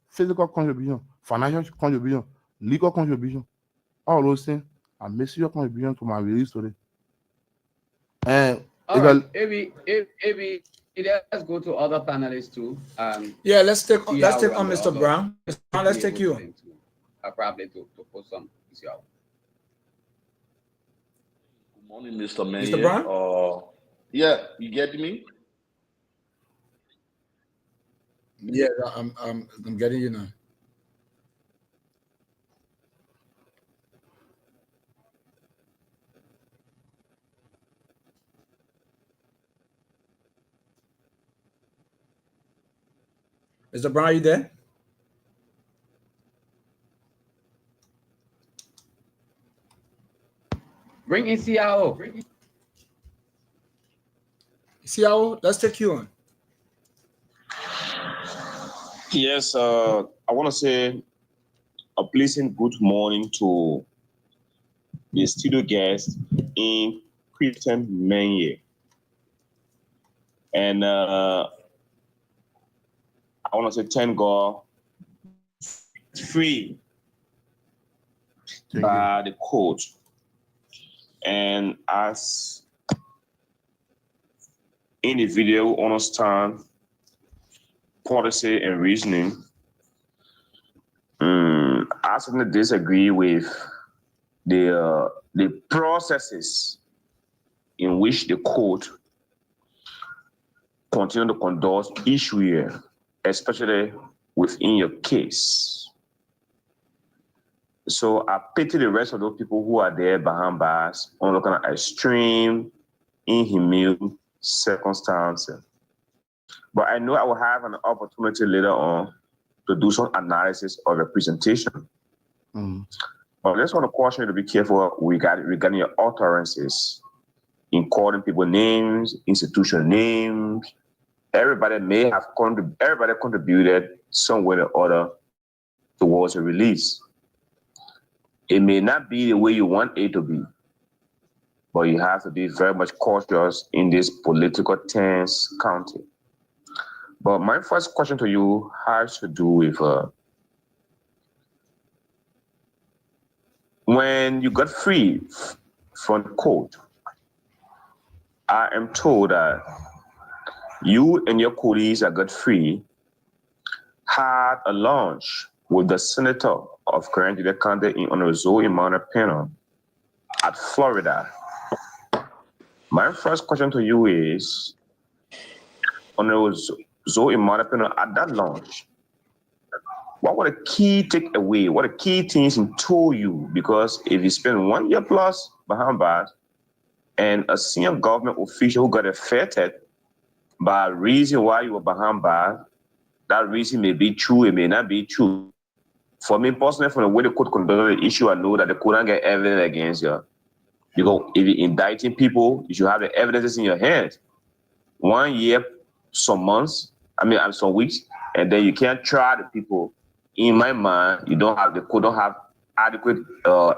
physical contribution, financial contribution, legal contribution, all those things. I miss your contribution to my release today. And all right, maybe let's go to other panelists too. Yeah, let's take on Mr. Brown. Mr. Brown, let's take you on. Probably to put some issue out. Good morning, Mr. Mayor. Mr. Brown? Yeah, you get me? Yeah, I'm getting you now. Mr. Brown, are you there? Bring in CIO. CIO, let's take you on. Yes, I want to say a pleasant good morning to the studio guest in Christian Manye. And I want to say thank God free by the court. And as in the video, understand policy and reasoning. I certainly disagree with the processes in which the court continue to conduct issue here, especially within your case. So I pity the rest of those people who are there behind bars under kind of extreme, inhumane circumstances. But I know I will have an opportunity later on to do some analysis of the presentation. But I just want to caution you to be careful regarding your utterances in calling people names, institution names. Everybody contributed some way or other towards a release. It may not be the way you want it to be, but you have to be very much cautious in this political tense country. But my first question to you has to do with when you got free from court. I am told that you and your colleagues that got free had a lunch with the senator of County County on Zoe Montana at Florida. My first question to you is, on Zoe Montana at that lunch, what were the key takeaway? What are the key things he told you? Because if you spend 1 year plus behind bars and a senior government official who got affected by a reason why you were behind bars, that reason may be true, it may not be true. For me personally, from the way the court conducted the issue, I know that they couldn't get evidence against you. Because if you're indicting people, you should have the evidences in your hands. 1 year, some months, some weeks, and then you can't try the people. In my mind, the court don't have adequate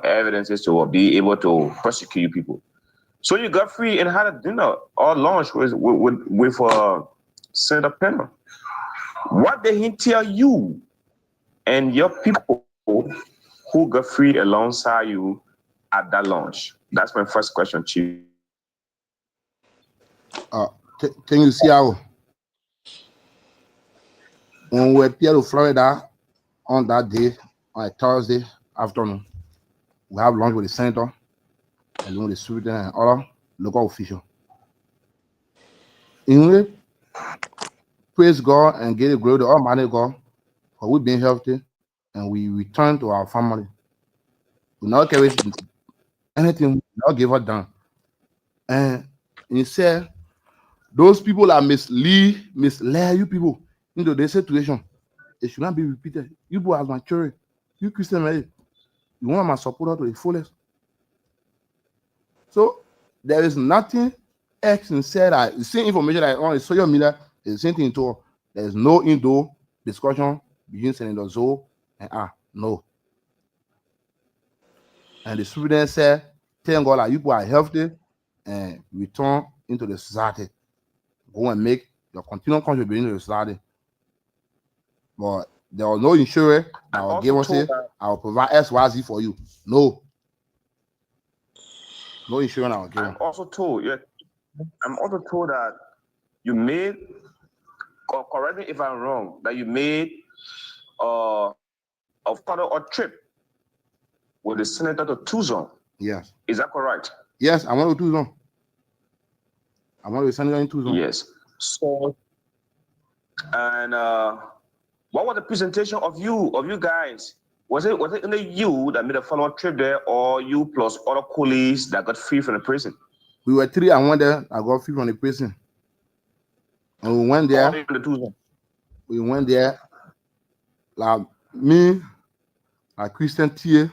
evidences to be able to prosecute people. So you got free and had a dinner or lunch with Senator Penner. What did he tell you and your people who got free alongside you at that lunch? That's my first question, Chief. Can you see how when we were here to Florida on that day, on a Thursday afternoon, we have lunch with the senator and with the superintendent and other local officials. Anyway, praise God and give the glory to Almighty God for we being healthy and we return to our family. We not carry anything, we not give up down. And he said, those people that mislead you people into this situation. it should not be repeated. You boy as my children, you Christian, man, you want my supporter to the fullest. So there is nothing else said that the same information that on the social media is the same thing to. There is no indoor discussion between Senator Zoe and no. And the student said, thank God that you are healthy and return into the society. Go and make your continual contribution to the society. But there was no insurance that will give us it. I will provide SYZ for you. No. No insurance I will give. I'm also told that you made, correct me if I'm wrong, that you made a photo or trip with the senator to Tucson. Yes. Is that correct? Yes, I went to Tucson. I went to the senator in Tucson. Yes. So, and what was the presentation of you guys? Was it only you that made a follow-up trip there, or you plus other colleagues that got free from the prison? We were 3 and 1 there. I got free from the prison. And we went there. We went there. Like me, like Christian Thier,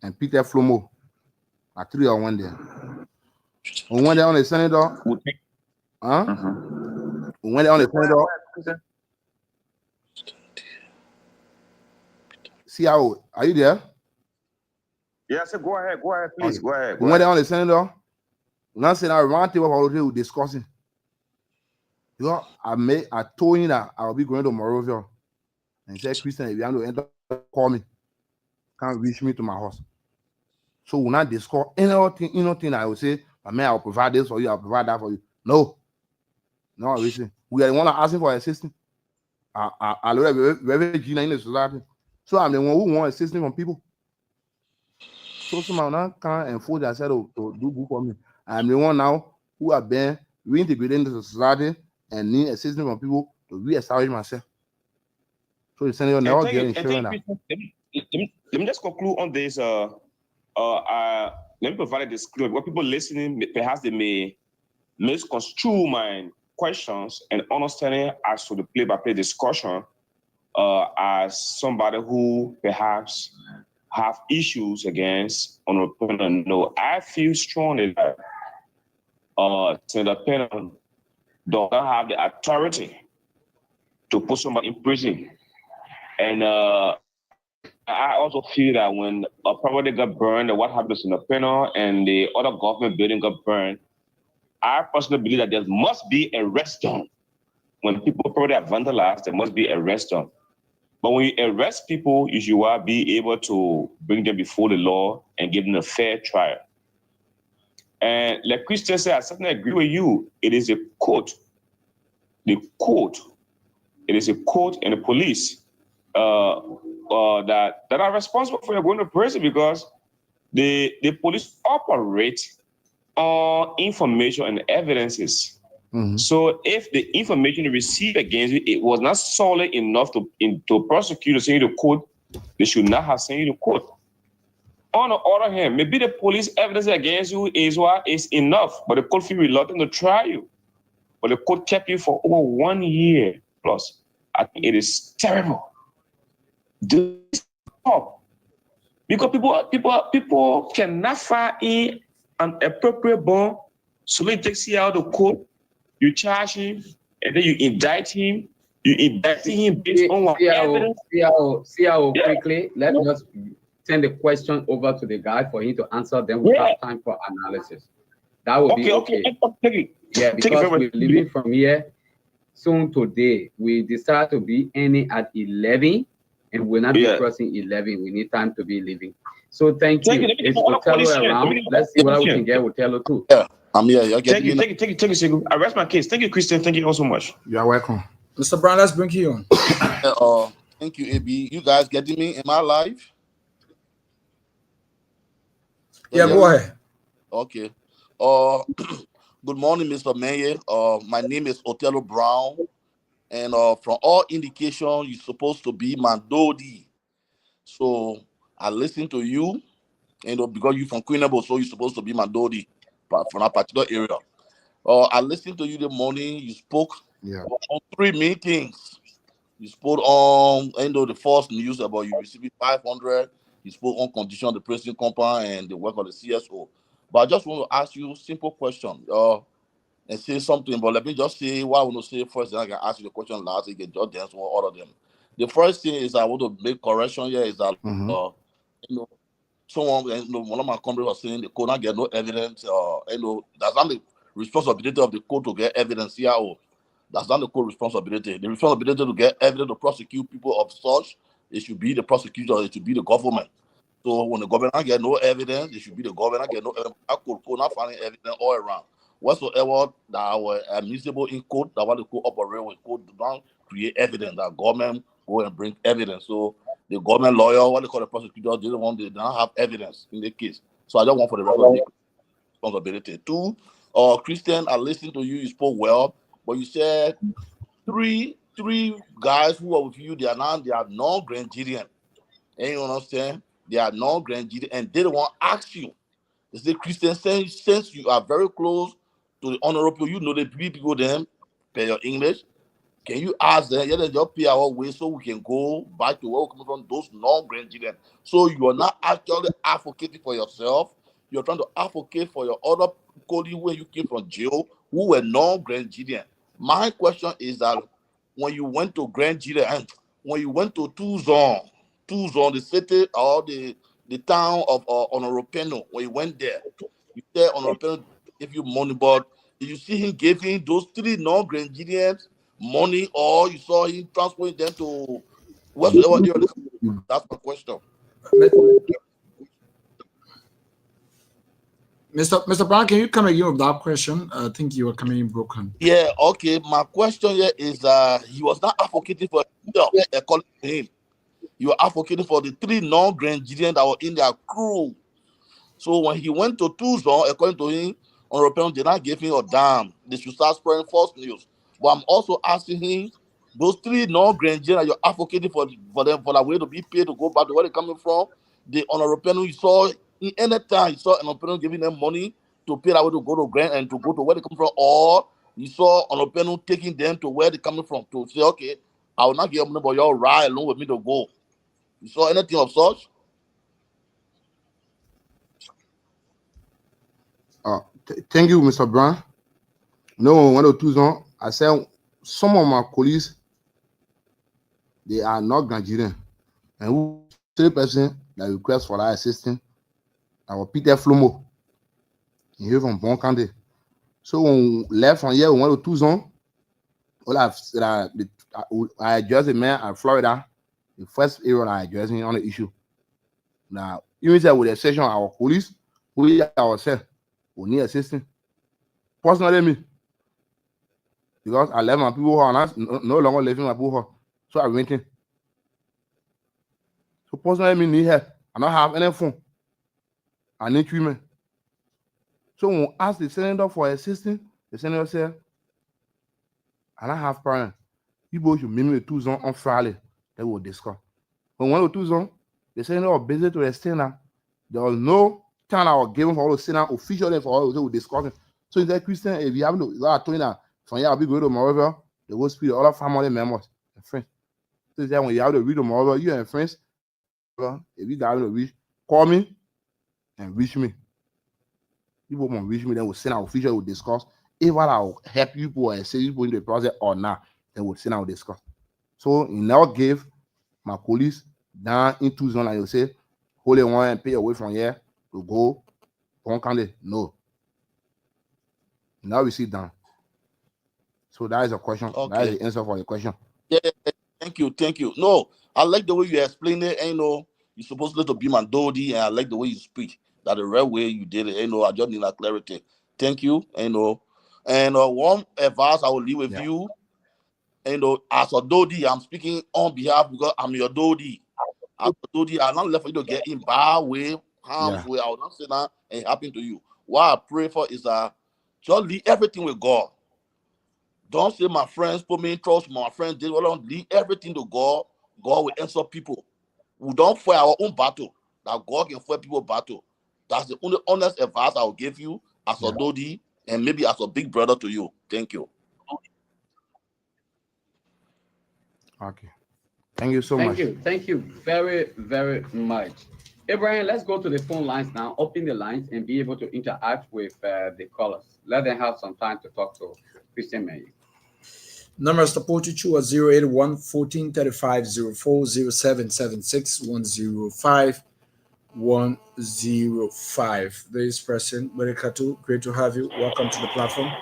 and Peter Flomo. Like 3 and 1 there. We went there on the senator. Huh? We went there on the senator. CIO, are you there? Yeah, I said go ahead, please, okay. Go ahead. We went there on the senator. Now saying I round table for we discussing. You know, I told him that I'll be going to Morovia. And he said, Christian, if you want to enter, call me. Can't reach me to my house. So we not discuss anything I will say, man, I'll provide this for you, I'll provide that for you. No. No, listen. We are the one asking for assistance. I look at very Gina in the society. So I'm the one who wants assistance from people. So someone now can't enforce themselves to do good for me. I'm the one now who have been reintegrated into the society and need assistance from people to re-establish myself. So the senator never get insurance. Let me just conclude on this. Let me provide a disclaimer. What people listening, perhaps they may misconstrue my questions and understanding as to the play-by-play discussion as somebody who perhaps have issues against Honorable Pennon. No, I feel strongly that Senator Pennon does not have the authority to put somebody in prison. And I also feel that when a property got burned, what happened to Senator Pennon and the other government building got burned, I personally believe that there must be a arrest done. When people property are vandalized, there must be a arrest done. But when you arrest people, you should be able to bring them before the law and give them a fair trial. And like Christian said, I certainly agree with you. It is a court. The court. It is a court and the police that are responsible for going to prison, because the police operate on information and evidences. Mm-hmm. So if the information received against you, it was not solid enough to prosecute or send you to court, they should not have sent you to court. On the other hand, maybe the police evidence against you is enough, but the court feel reluctant to try you. But the court kept you for over 1 year plus. I think it is terrible. Do stop. Because people cannot file in an appropriate bond, so they take you out of court. You charge him, and then you indict him. You indict him based on what evidence. CIO, quickly, let us send the question over to the guy for him to answer. Then we have time for analysis. That would be okay. Yeah, because we're leaving from here soon today. We decide to be ending at 11, and we'll not be crossing 11. We need time to be leaving. So thank you. Is Otello around? Let's see what we can get Otello too. Yeah. I'm here. Thank you, Sigu. I rest my case. Thank you, Christian. Thank you all so much. You are welcome. Mr. Brown, let's bring you on. Thank you, AB. You guys getting me? Am I live? Yeah, go ahead. Okay. Good morning, Mr. Mayor. My name is Otello Brown, and from all indication, you're supposed to be Mandodi. So I listened to you, and because you're from Queenable, so you're supposed to be Mandodi. But from a particular area. I listened to you the morning. You spoke on 3 meetings. You spoke on, the false news about you receiving 500. You spoke on condition of the prison compound and the work of the CSO. But I just want to ask you a simple question. And say something, but let me just say what I want to say first, then I can ask you the question last. You can just answer all of them. The first thing is I want to make correction here is that someone, one of my comrades was saying the court not get no evidence. That's not the responsibility of the court to get evidence here. That's not the court responsibility. The responsibility to get evidence to prosecute people of such, it should be the prosecutor, it should be the government. So when the government get no evidence, it should be the government get no evidence. I could not find evidence all around. Whatsoever that were admissible in court, that want to court operate with court do not create evidence. That government go and bring evidence. So the government lawyer, what they call the prosecutor, they don't have evidence in the case. So I don't want for the record responsibility. Two, Christian, I listened to you, you spoke well, but you said three guys who are with you, they are non-Grandidian. And you understand? They are non-Grandidian and they don't want to ask you. They say, Christian, since you are very close to the honorable, you know the people them pay your English. Can you ask them, they just pay our way so we can go back to where we come from, those non-Grandidian. So you are not actually advocating for yourself. You're trying to advocate for your other colleagues where you came from jail who were non-Grandidian. My question is that when you went to Grandidian, when you went to Tucson, the city or the town of Honorapeno, when you went there, you said Honorapeno gave you money, but did you see him giving those three non-Grandidians money, or you saw him transferring them to whatsoever area? That's my question. Mr. Brown, can you come again with that question? I think you were coming in broken. Yeah, okay. My question here is he was not advocating for himself, according to him. You are advocating for the three non-Grandidians that were in their crew. So when he went to Tucson, according to him, Honorable did not give him a damn. They should start spreading false news. But I'm also asking him, those three non-Grandidians you're advocating for them for the way to be paid to go back to where they're coming from. The Honorable you saw in any time you saw an Honorable giving them money to pay that way to go to Grand and to go to where they come from, or you saw Honorable taking them to where they're coming from to say, okay, I will not give them money, but you'll ride along with me to go. You saw anything of such? Thank you, Mr. Brown. No, 1 or 2 ans, I said some of my colleagues, they are not Nigerian. And who the person that requests for that assistance, our Peter Flomo, here from Bon Candé. So when we left from here, 1 or 2 ans, I addressed a man in Florida, the first area I addressed him on the issue. Now, even with the session of our police, we ourselves, we need assistance. Personally, me, because I left my people who are no longer living my people, so I renting. So personally, me need help. I don't have any phone. I need treatment. So when we ask the senator for assistance, the senator said, I don't have parents. People should meet me 2 ans on Friday. They will discuss. When 1 or 2 ans, the senator was busy to extend that there was no time I was given for all the senator officially for all the discussing. So in that Christian, if you have no, I told you that from here I'll be going to Moreover, they will speak to other family members and friends. So that when you have to read the Moreover, you and friends, if you got to reach, call me and reach me. People will reach me, then we'll send out official, we'll discuss. If I will help people and say people in the project or not, then we'll send out discuss. So he now gave my colleagues down in Tucson and you say, hold one and pay away from here to go Bon Candé. No. Now we sit down. So that is a question. Okay. That is the answer for your question. Yeah, thank you. No, I like the way you explain it. And, you're supposed to be my Dodi, and I like the way you speak. That the right way you did it. I just need that clarity. Thank you. And one advice I will leave with you. As a Dodi, I'm speaking on behalf because I'm your Dodi. As a Dodi, I'm not left for you to get in bad way, harm's way. I will not say that and happen to you. What I pray for is that just leave everything with God. Don't say my friends put me in trust. My friends did well. Don't leave everything to God. God will answer people. We don't fight our own battle. That God can fight people's battle. That's the only honest advice I will give you as a Dodi and maybe as a big brother to you. Thank you. Okay. Thank you so much. Thank you very, very much. Abraham, let's go to the phone lines now. Open the lines and be able to interact with the callers. Let them have some time to talk to Christian Mayu. Numbers to put you at 081 1435 04 0776 105 105. This person, Barakatu, great to have you. Welcome to the platform.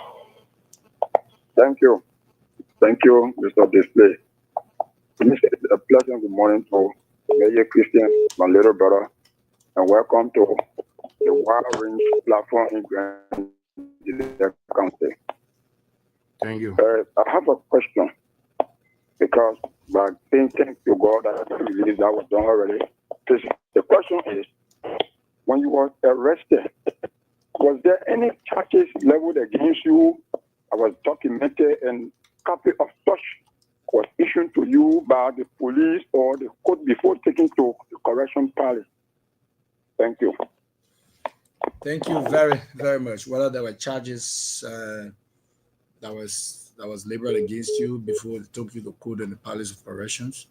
Thank you. Thank you, Mr. Display. It's a pleasant good morning to Major Christian, my little brother, and welcome to the Wild Range platform in Grand County. Thank you. I have a question because by thinking to God that I believe that was done already. The question is, when you were arrested, was there any charges leveled against you? I was documented and copy of such was issued to you by the police or the court before taken to the correction palace. Thank you. Thank you very, very much. Whether there were charges that was labeled against you before they took you to court and the palace of corrections.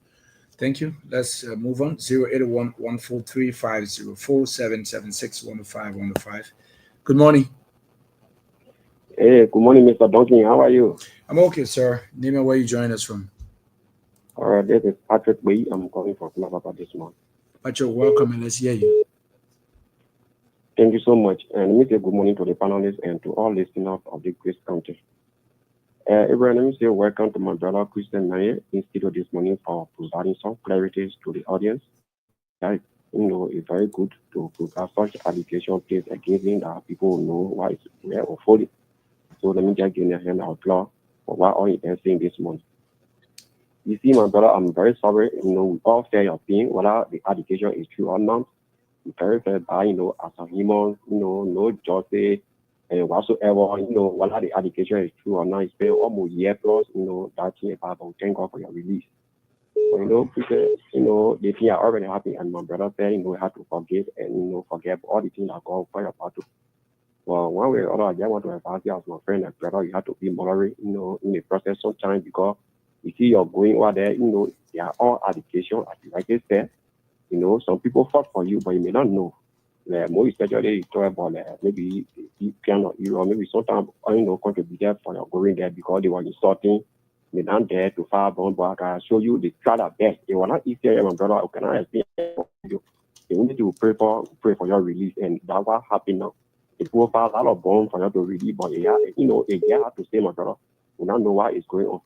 Thank you. Let's move on. 081 143 504 776 105 105. Good morning. Hey, good morning, Mr. Duncan. How are you? I'm okay, sir. Name and where you join us from. All right, this is Patrick Way. I'm calling from Florida this month. Patrick, welcome and let's hear you. Thank you so much. And let me say good morning to the panelists and to all listeners of the Grace County. Abraham, let me say welcome to my brother Christian Naye in studio this morning for providing some clarities to the audience. That, it's very good to provide such allegation placed against him that people know why it's rare or folly. So let me just give you a hand of applause for what all you are saying this morning. You see, my brother, I'm very sorry. We all share your pain, whether the allegation is true or not. I'm very, very bad, as a human, no justice and whatsoever, whether the allegation is true or not. It's been almost a year plus, that thing about, but thank God for your release. But, people, the thing are already happened, and my brother said, you have to forgive and, forget all the things that God for your part to. Well, one way or other, I just want to advise you as my friend and brother, you have to be moderate, in the process sometimes because you see you're going over there, they are all allegations, as you like I said. Some people fought for you, but you may not know. More especially, you talk about maybe you cannot, or maybe sometimes, contributed for your going there because they were insulting. They're not there to fire bomb, but I can show you the try their best. They were not easier, my brother. I cannot explain for you. They need to pray for your release, and that's what happened now. It will fire a lot of bomb for you to release, but you have to say, my brother, you don't know what is going on.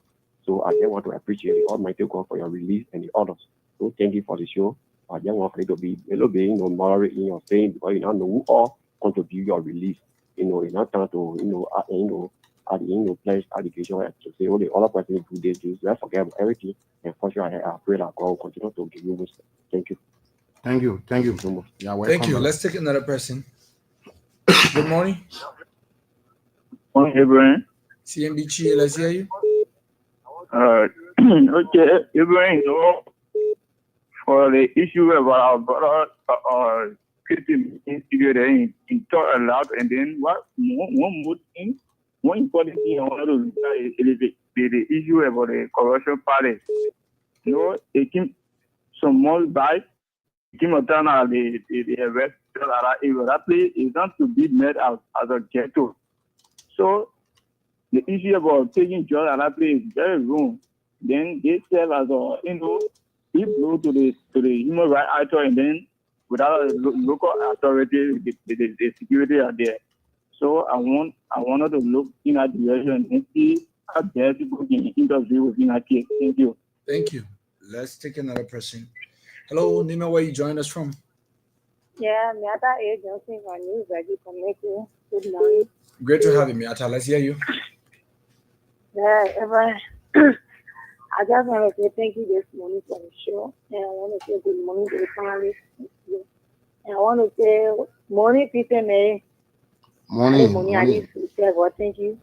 So I just want to appreciate the Almighty God for your release and the others. So thank you for the show. I just want for you to be a little bit moderate in your saying because you don't know who all contribute your release. It's not time to at the end of pledge allegation to say, the other person do this, let's forget about everything. And for sure, I pray that God will continue to give you wisdom. Thank you. Thank you. Thank you so much. Yeah, welcome, thank you. brother. Let's take another person. Good morning. Morning, Abraham. CMBG, let's hear you. Okay, Abraham, for the issue about our brother Christian in talk a lot, and then what one more thing, one important thing I want to say is the issue about the corruption party. It came some months back, it came a time the arrest that place is not to be met as a ghetto. So the issue about taking jobs at that place is very wrong. Then they serve as a he blow to the human rights actor, and then without a local authority, the security are there. So I wanted to look in that direction and see how best people can interview within that case. Thank you. Thank you. Let's take another person. Hello, Nima, where you join us from? Yeah, Miata agency for News Ready Committee. Good morning. Great to have you, Miata. Let's hear you. Yeah, I just want to say thank you this morning for the show. And I want to say good morning to the panelists. And I want to say morning, Peter May. Morning. I need to say, well, thank you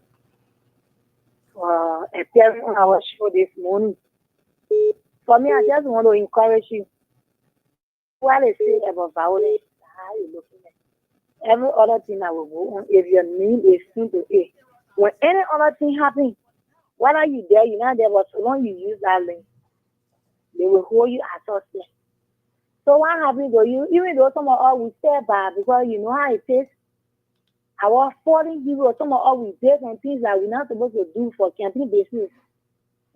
for appearing on our show this morning. For me, I just want to encourage you. What I say about violence, how you looking at every other thing I will go on. If your name is soon to A, when any other thing happens, whether you there, you're not there, but so long you use that link, they will hold you as suspect. So what happened to you? Even though some of us will step back because you know how it is. Our foreign people, some of us will do some things that we're not supposed to do for campaign business.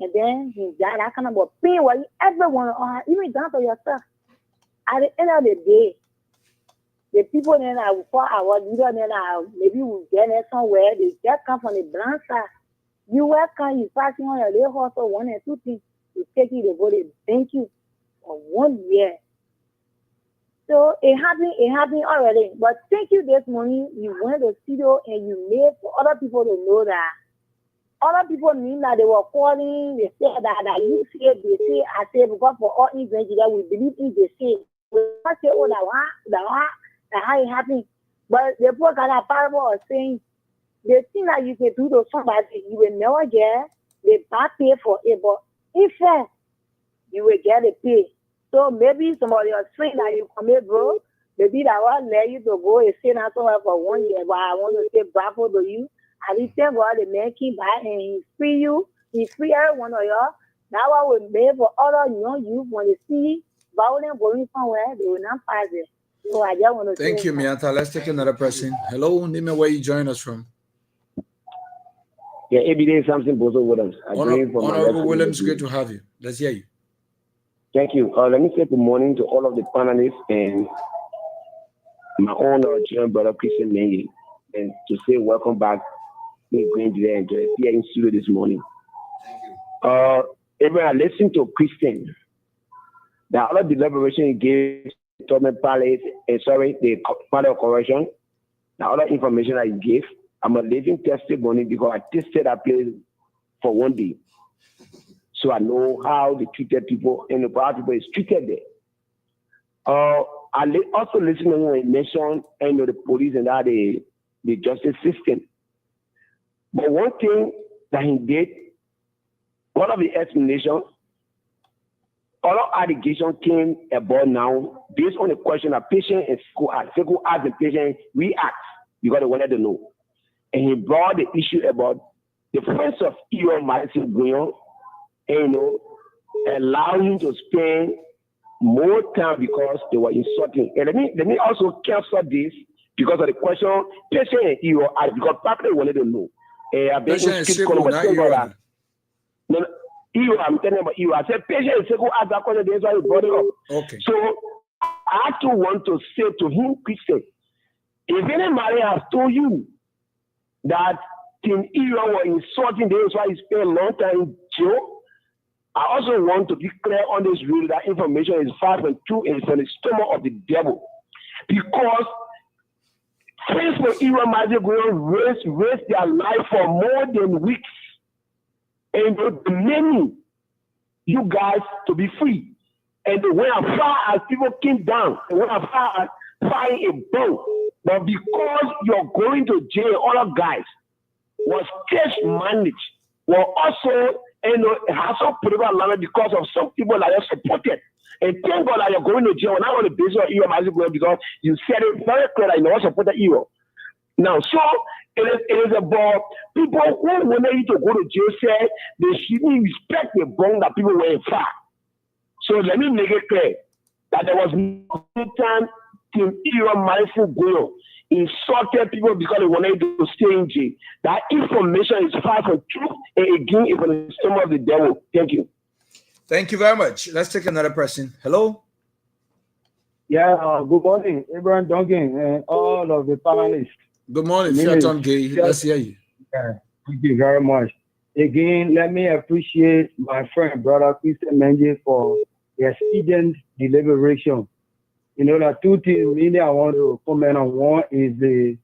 And then he died, that kind of pain what everyone, even down to yourself. At the end of the day, the people then I will call our leader, then maybe we'll get there somewhere, they just come from the blind side. You welcome, you passing on your little horse or 1 or 2 things, you take it, they go, they thank you for 1 year. So it happened already. But thank you this morning, you went to the studio and you made for other people to know that. Other people mean that they were calling, they said that you say, they say, I say, because for all English that we believe in, they say. We don't say, oh, that how it happened. But the poor guy, that parable was saying, the thing that you can do to somebody, you will never get the bad pay for it. But in fact, you will get a pay. So maybe somebody was saying that you commit, bro. Maybe that will let you to go and stay down somewhere for 1 year. But I want to say bravo to you. And he thank God the man came by and he free you. He free every one of y'all. That one will make for other young youth when they see violence going somewhere, they will not pass it. So I just want to Thank you, Miata. Let's take another person. Hello, name me where you join us from. Yeah, every day something Bozo Williams. Honorable Williams, great to have you. Let's hear you. Thank you. Let me say good morning to all of the panelists and my own Nigerian brother Christian Mengi, and to say welcome back in Green today and here in studio this morning. Thank you. Everyone, I listened to Christian. The other deliberation he gave Government Palace, the Panel of Correction, the other information that he gave, I'm a living testimony because I tested that place for 1 day. So I know how they treated people and how people is treated there. I also listened when he mentioned the police and that the justice system. But one thing that he did, one of the explanations, all of allegation came about now based on the question that patient and school asked. School asked the patient, we asked because they wanted to know. And he brought the issue about the friends of Elon Musk going on, and allow him to spend more time because they were insulting. And let me also cancel this because of the question patient and Elon asked because probably wanted to know. Patient and Sekou, not Elon. No, I'm telling you about you. I said, patient and Sekou asked that question, that's why you brought it up. Okay. So I actually want to say to him, Christian, if anybody has told you that Team Elon were insulting, that's why he spent a long time in jail, I also want to be clear on this rule that information is far from true and from the stomach of the devil. Because friends for Elon Musk will raise their life for more than weeks. And the many you guys to be free. And they went as far as people came down, they went as far as firing a bomb. But because you're going to jail, other guys was cash managed, were also has some political alignment because of some people that are supported. And thank God that you're going to jail, not on the basis of EU because you said it very clear that you never supported EU. Now, so it is about people who wanted you to go to jail said they shouldn't respect the bond that people were in fact. So let me make it clear that there was no time Team Elon Musk go insulted people because they wanted to stay in jail. That information is far from truth and again it's from the stomach of the devil. Thank you. Thank you very much. Let's take another person. Hello. Yeah, good morning, Abraham Duncan and all of the panelists. Good morning, Fiaton Gay. Let's hear you. Yeah, thank you very much. Again, let me appreciate my friend, brother Christian Menji for the expedient deliberation. You know, there are two things really I want to comment on. One is the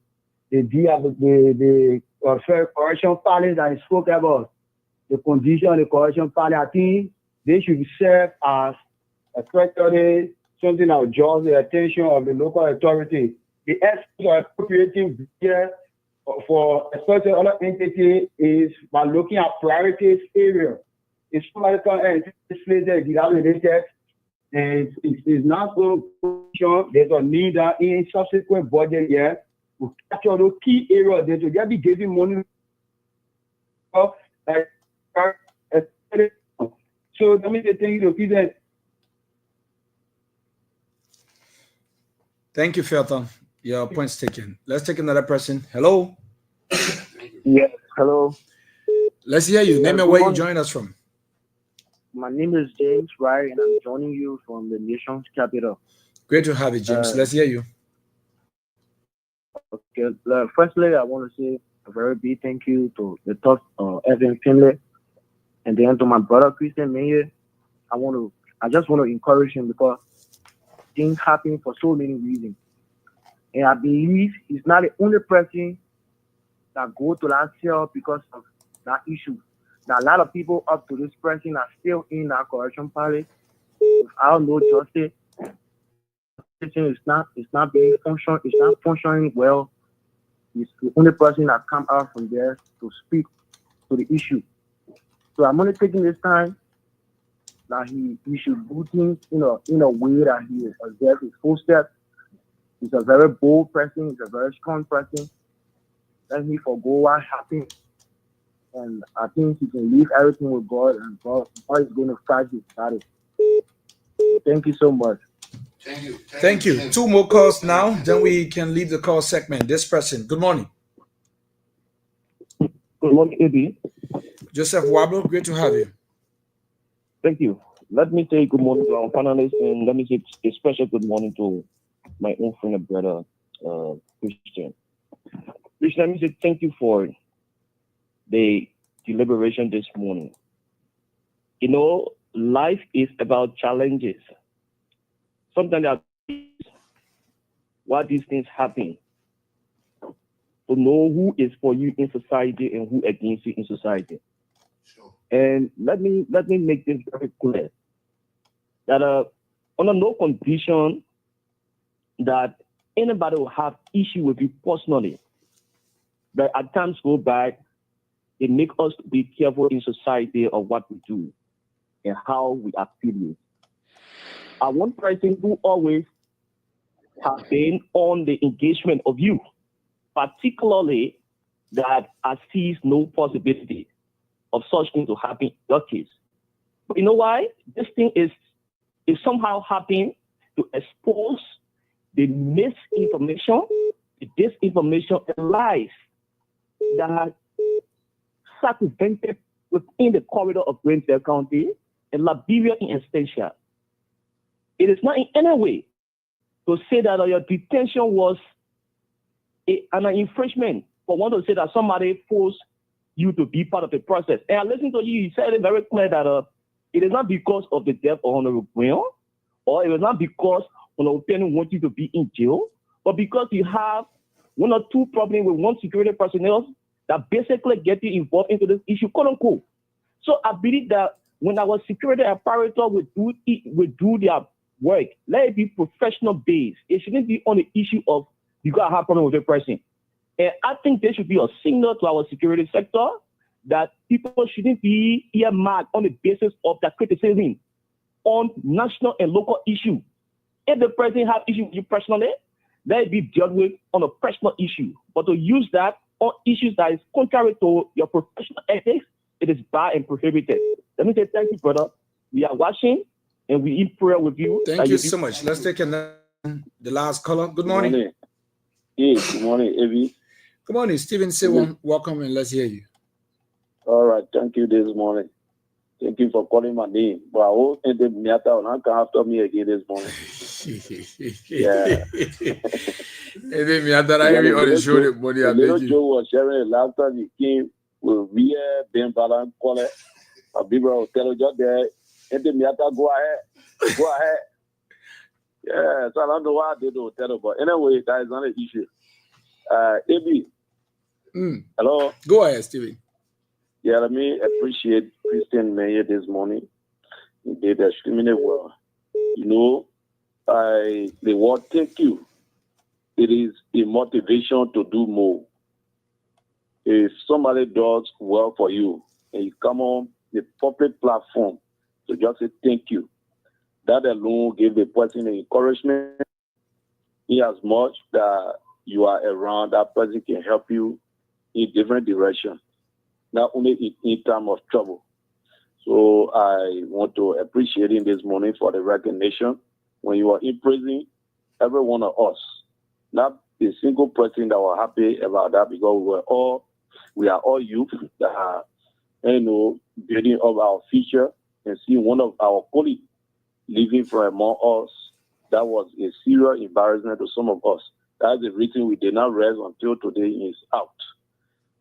correction palace that I spoke about, the condition of the correction palace. I think they should serve as especially something that will draw the attention of the local authority. The essence of appropriating here for especially other entity is by looking at priorities area. If somebody comes and this place is dilapidated and it's not so sure, there's a need that in subsequent budget year to capture those key areas that will just be giving money. So let me say thank you to President. Thank you, Felton. Your point's taken. Let's take another person. Hello. Yes, hello. Let's hear you. Name and where you join us from. My name is James Wright, and I'm joining you from the nation's capital. Great to have you, James. Let's hear you. Okay. Firstly, I want to say a very big thank you to the top Evan family, and then to my brother Christian Mayer. I just want to encourage him because things happen for so many reasons, and I believe he's not the only person that go to that cell because of that issue. Now, a lot of people up to this person are still in that correction palace without no justice. It's not functioning well. He's the only person that come out from there to speak to the issue. So I'm only taking this time that he should do things in a way that he observes his footsteps. He's a very bold person. He's a very strong person. Let me forgo what happened. And I think he can leave everything with God, and God is going to fight his battle. Thank you so much. Thank you. Two more calls now, then we can leave the call segment. This person, good morning. Good morning, AB. Joseph Wabo, great to have you. Thank you. Let me say good morning to our panelists, and let me say a special good morning to my own friend and brother, Christian. Christian, let me say thank you for the deliberation this morning. You know, life is about challenges. Sometimes why these things happen, to know who is for you in society and who against you in society. Sure. And let me make this very clear that under no condition that anybody will have issue with you personally, but at times go by, it makes us be careful in society of what we do and how we affiliate. I one person who always has been on the engagement of you, particularly that I sees no possibility of such thing to happen in your case. But you know why? This thing is somehow happening to expose the misinformation, the disinformation, and lies that are circumvented within the corridor of Greenfield County and Liberia in extension. It is not in any way to say that your detention was an infringement, for one to say that somebody forced you to be part of the process. And I listened to you said it very clear that it is not because of the death of Honorable Brown, or it was not because Honorable Penny wants you to be in jail, but because you have one or two problems with one security personnel that basically get you involved into this issue, quote unquote. So I believe that when our security apparatus will do their work, let it be professional based. It shouldn't be on the issue of you got to have problem with a person. And I think there should be a signal to our security sector that people shouldn't be earmarked on the basis of their criticism on national and local issue. If the person has issue with you personally, let it be dealt with on a personal issue. But to use that on issues that is contrary to your professional ethics, it is bad and prohibited. Let me say thank you, brother. We are watching and we in prayer with you. Thank you so much. Let's take the last caller. Good morning. Yes, good morning, Evie. Good morning, Stephen Sewon. Welcome and let's hear you. All right, thank you this morning. Thank you for calling my name. But I won't end the matter and come after me again this morning. Yeah. And then me after I hear on the show the body I little beg you. Joe was sharing it last time he came with Via Ben Balan Collar. A big brother tell you just there. And the matter go ahead. Go ahead. Yeah, so I don't know why they don't tell you, but anyway, that is not an issue. AB. Hello. Go ahead, Steven. Yeah, let me appreciate Christian Mayer this morning. He did extremely well. You know, the word thank you. It is a motivation to do more. If somebody does well for you and you come on the public platform to just say thank you, that alone gives the person an encouragement in as much that you are around, that person can help you in different directions, not only in time of trouble. So I want to appreciate him this morning for the recognition. When you are in prison, every one of us Not a single person that was happy about that because we are all youth that are, building up our future and seeing one of our colleagues living from among us. That was a serious embarrassment to some of us. That's the reason we did not rest until today is out.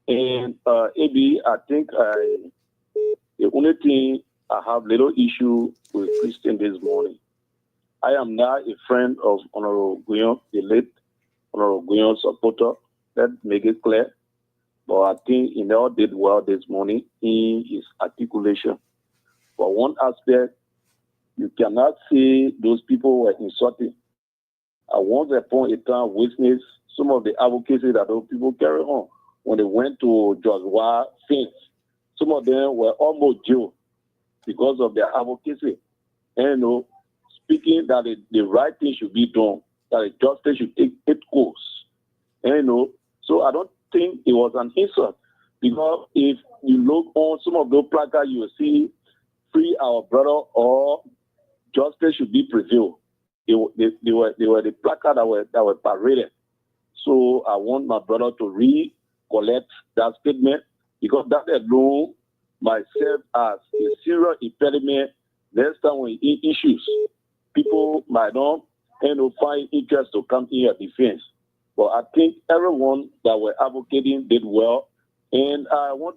And AB, I think the only thing I have little issue with Christian this morning. I am not a friend of Honorable Guyon, the late Honorable Guyon supporter. Let's make it clear. But I think he now did well this morning in his articulation. For one aspect, you cannot say those people were insulting. I once upon a time witnessed some of the advocacy that those people carry on when they went to Joshua Fence. Some of them were almost jailed because of their advocacy. And speaking that the right thing should be done, that the justice should take its course. And so I don't think it was an insult because if you look on some of those placards, you will see free our brother or justice should be prevailed. They were the placard that were paraded. So I want my brother to recollect that statement because that alone might serve as a serious impediment next time when issues. People might not find interest to come in your defense. But I think everyone that were advocating did well, and I want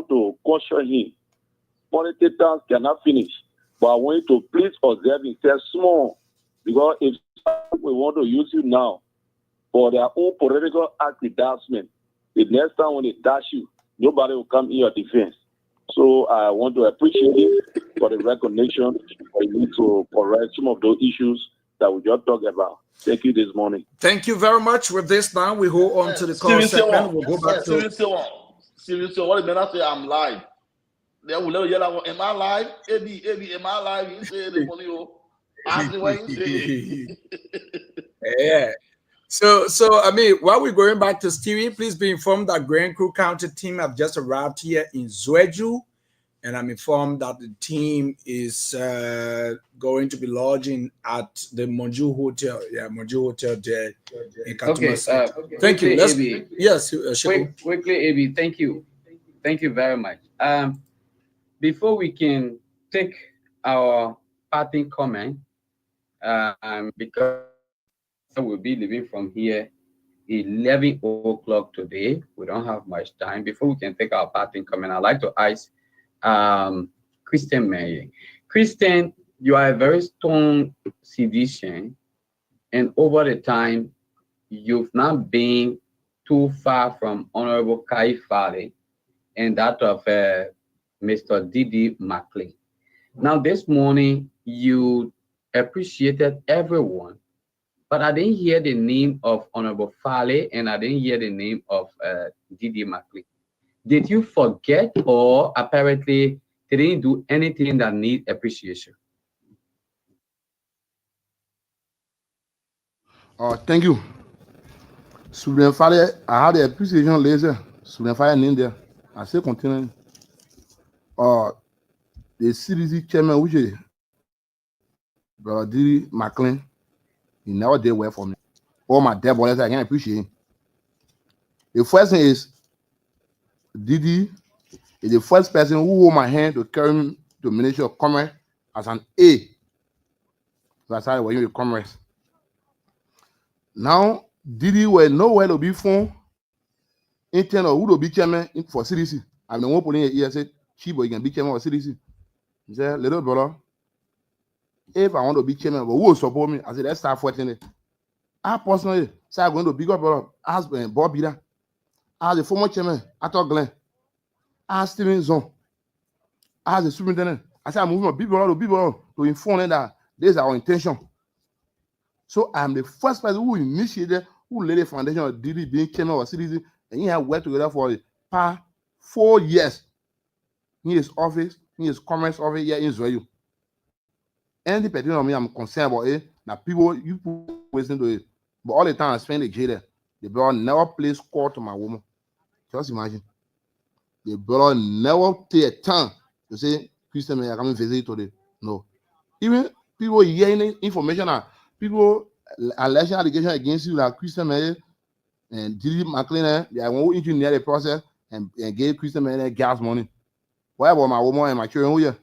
to caution him. Politicians cannot finish, but I want you to please observe himself small, because if we want to use you now for their own political advancement, the next time when they dash you, nobody will come in your defense. So I want to appreciate him for the recognition. We need to correct some of those issues that we just talked about. Thank you this morning. Thank you very much. With this now, we hold on to the call segment. We'll go back to... Seriously, what the man say? I'm live. They will let you yell, am I live? AB, am I live? You say the money, ask me what you say. Yeah. So I mean, while we're going back to Stevie, please be informed that Grand Crew County team have just arrived here in Zweju, and I'm informed that the team is going to be lodging at the Monju Hotel. Yeah, Monju Hotel there in Katuma City. Thank you. Yes, quickly, AB. Thank you very much. Before we can take our parting comment, because we'll be leaving from here 11 o'clock today. We don't have much time. Before we can take our parting comment, I'd like to ask Christian Mayer. Christian, you are a very strong citizen, and over the time, you've not been too far from Honorable Kai Fale and that of Mr. Didi McLean. Now, this morning, you appreciated everyone, but I didn't hear the name of Honorable Fale, and I didn't hear the name of Didi McLean. Did you forget, or apparently they didn't do anything that need appreciation? Thank you. Souvenir Fale, I had the appreciation laser. Souvenir Fale in there. I say continue. The CDC chairman, which is Brother Didi McLean, he never did well for me. All my dead boys, I can appreciate him. The first thing is Didi is the first person who hold my hand to carry me to Ministry of Commerce as an A. So I started working with Commerce. Now, Didi were nowhere to be found in terms of who to be chairman for CDC. I'm the one putting it here, said, Chibo, you can be chairman for CDC. He said, little brother, if I want to be chairman, but who will support me? I said, let's start fighting it. I personally said, I'm going to big up brother, ask Bob Bida, ask the former chairman, Arthur Glenn, ask Steven Zon, ask the superintendent. I said, I'm moving from big brother to inform them that this is our intention. So I'm the first person who initiated, who laid the foundation of Didi being chairman of CDC, and he had worked together for the past 4 years. In his office, in his Commerce office here in Israel. Any particular of me, I'm concerned about it. Now people listen to it. But all the time I spend the jail there, the brother never plays call to my woman. Just imagine. The brother never take a time to say, Christian, I come and visit you today. No. Even people hearing information, people election allegation against you, like Christian Mayer and Diddy McLean, they won't engineer the process and gave Christian Mayer gas money. Why about my woman and my children here?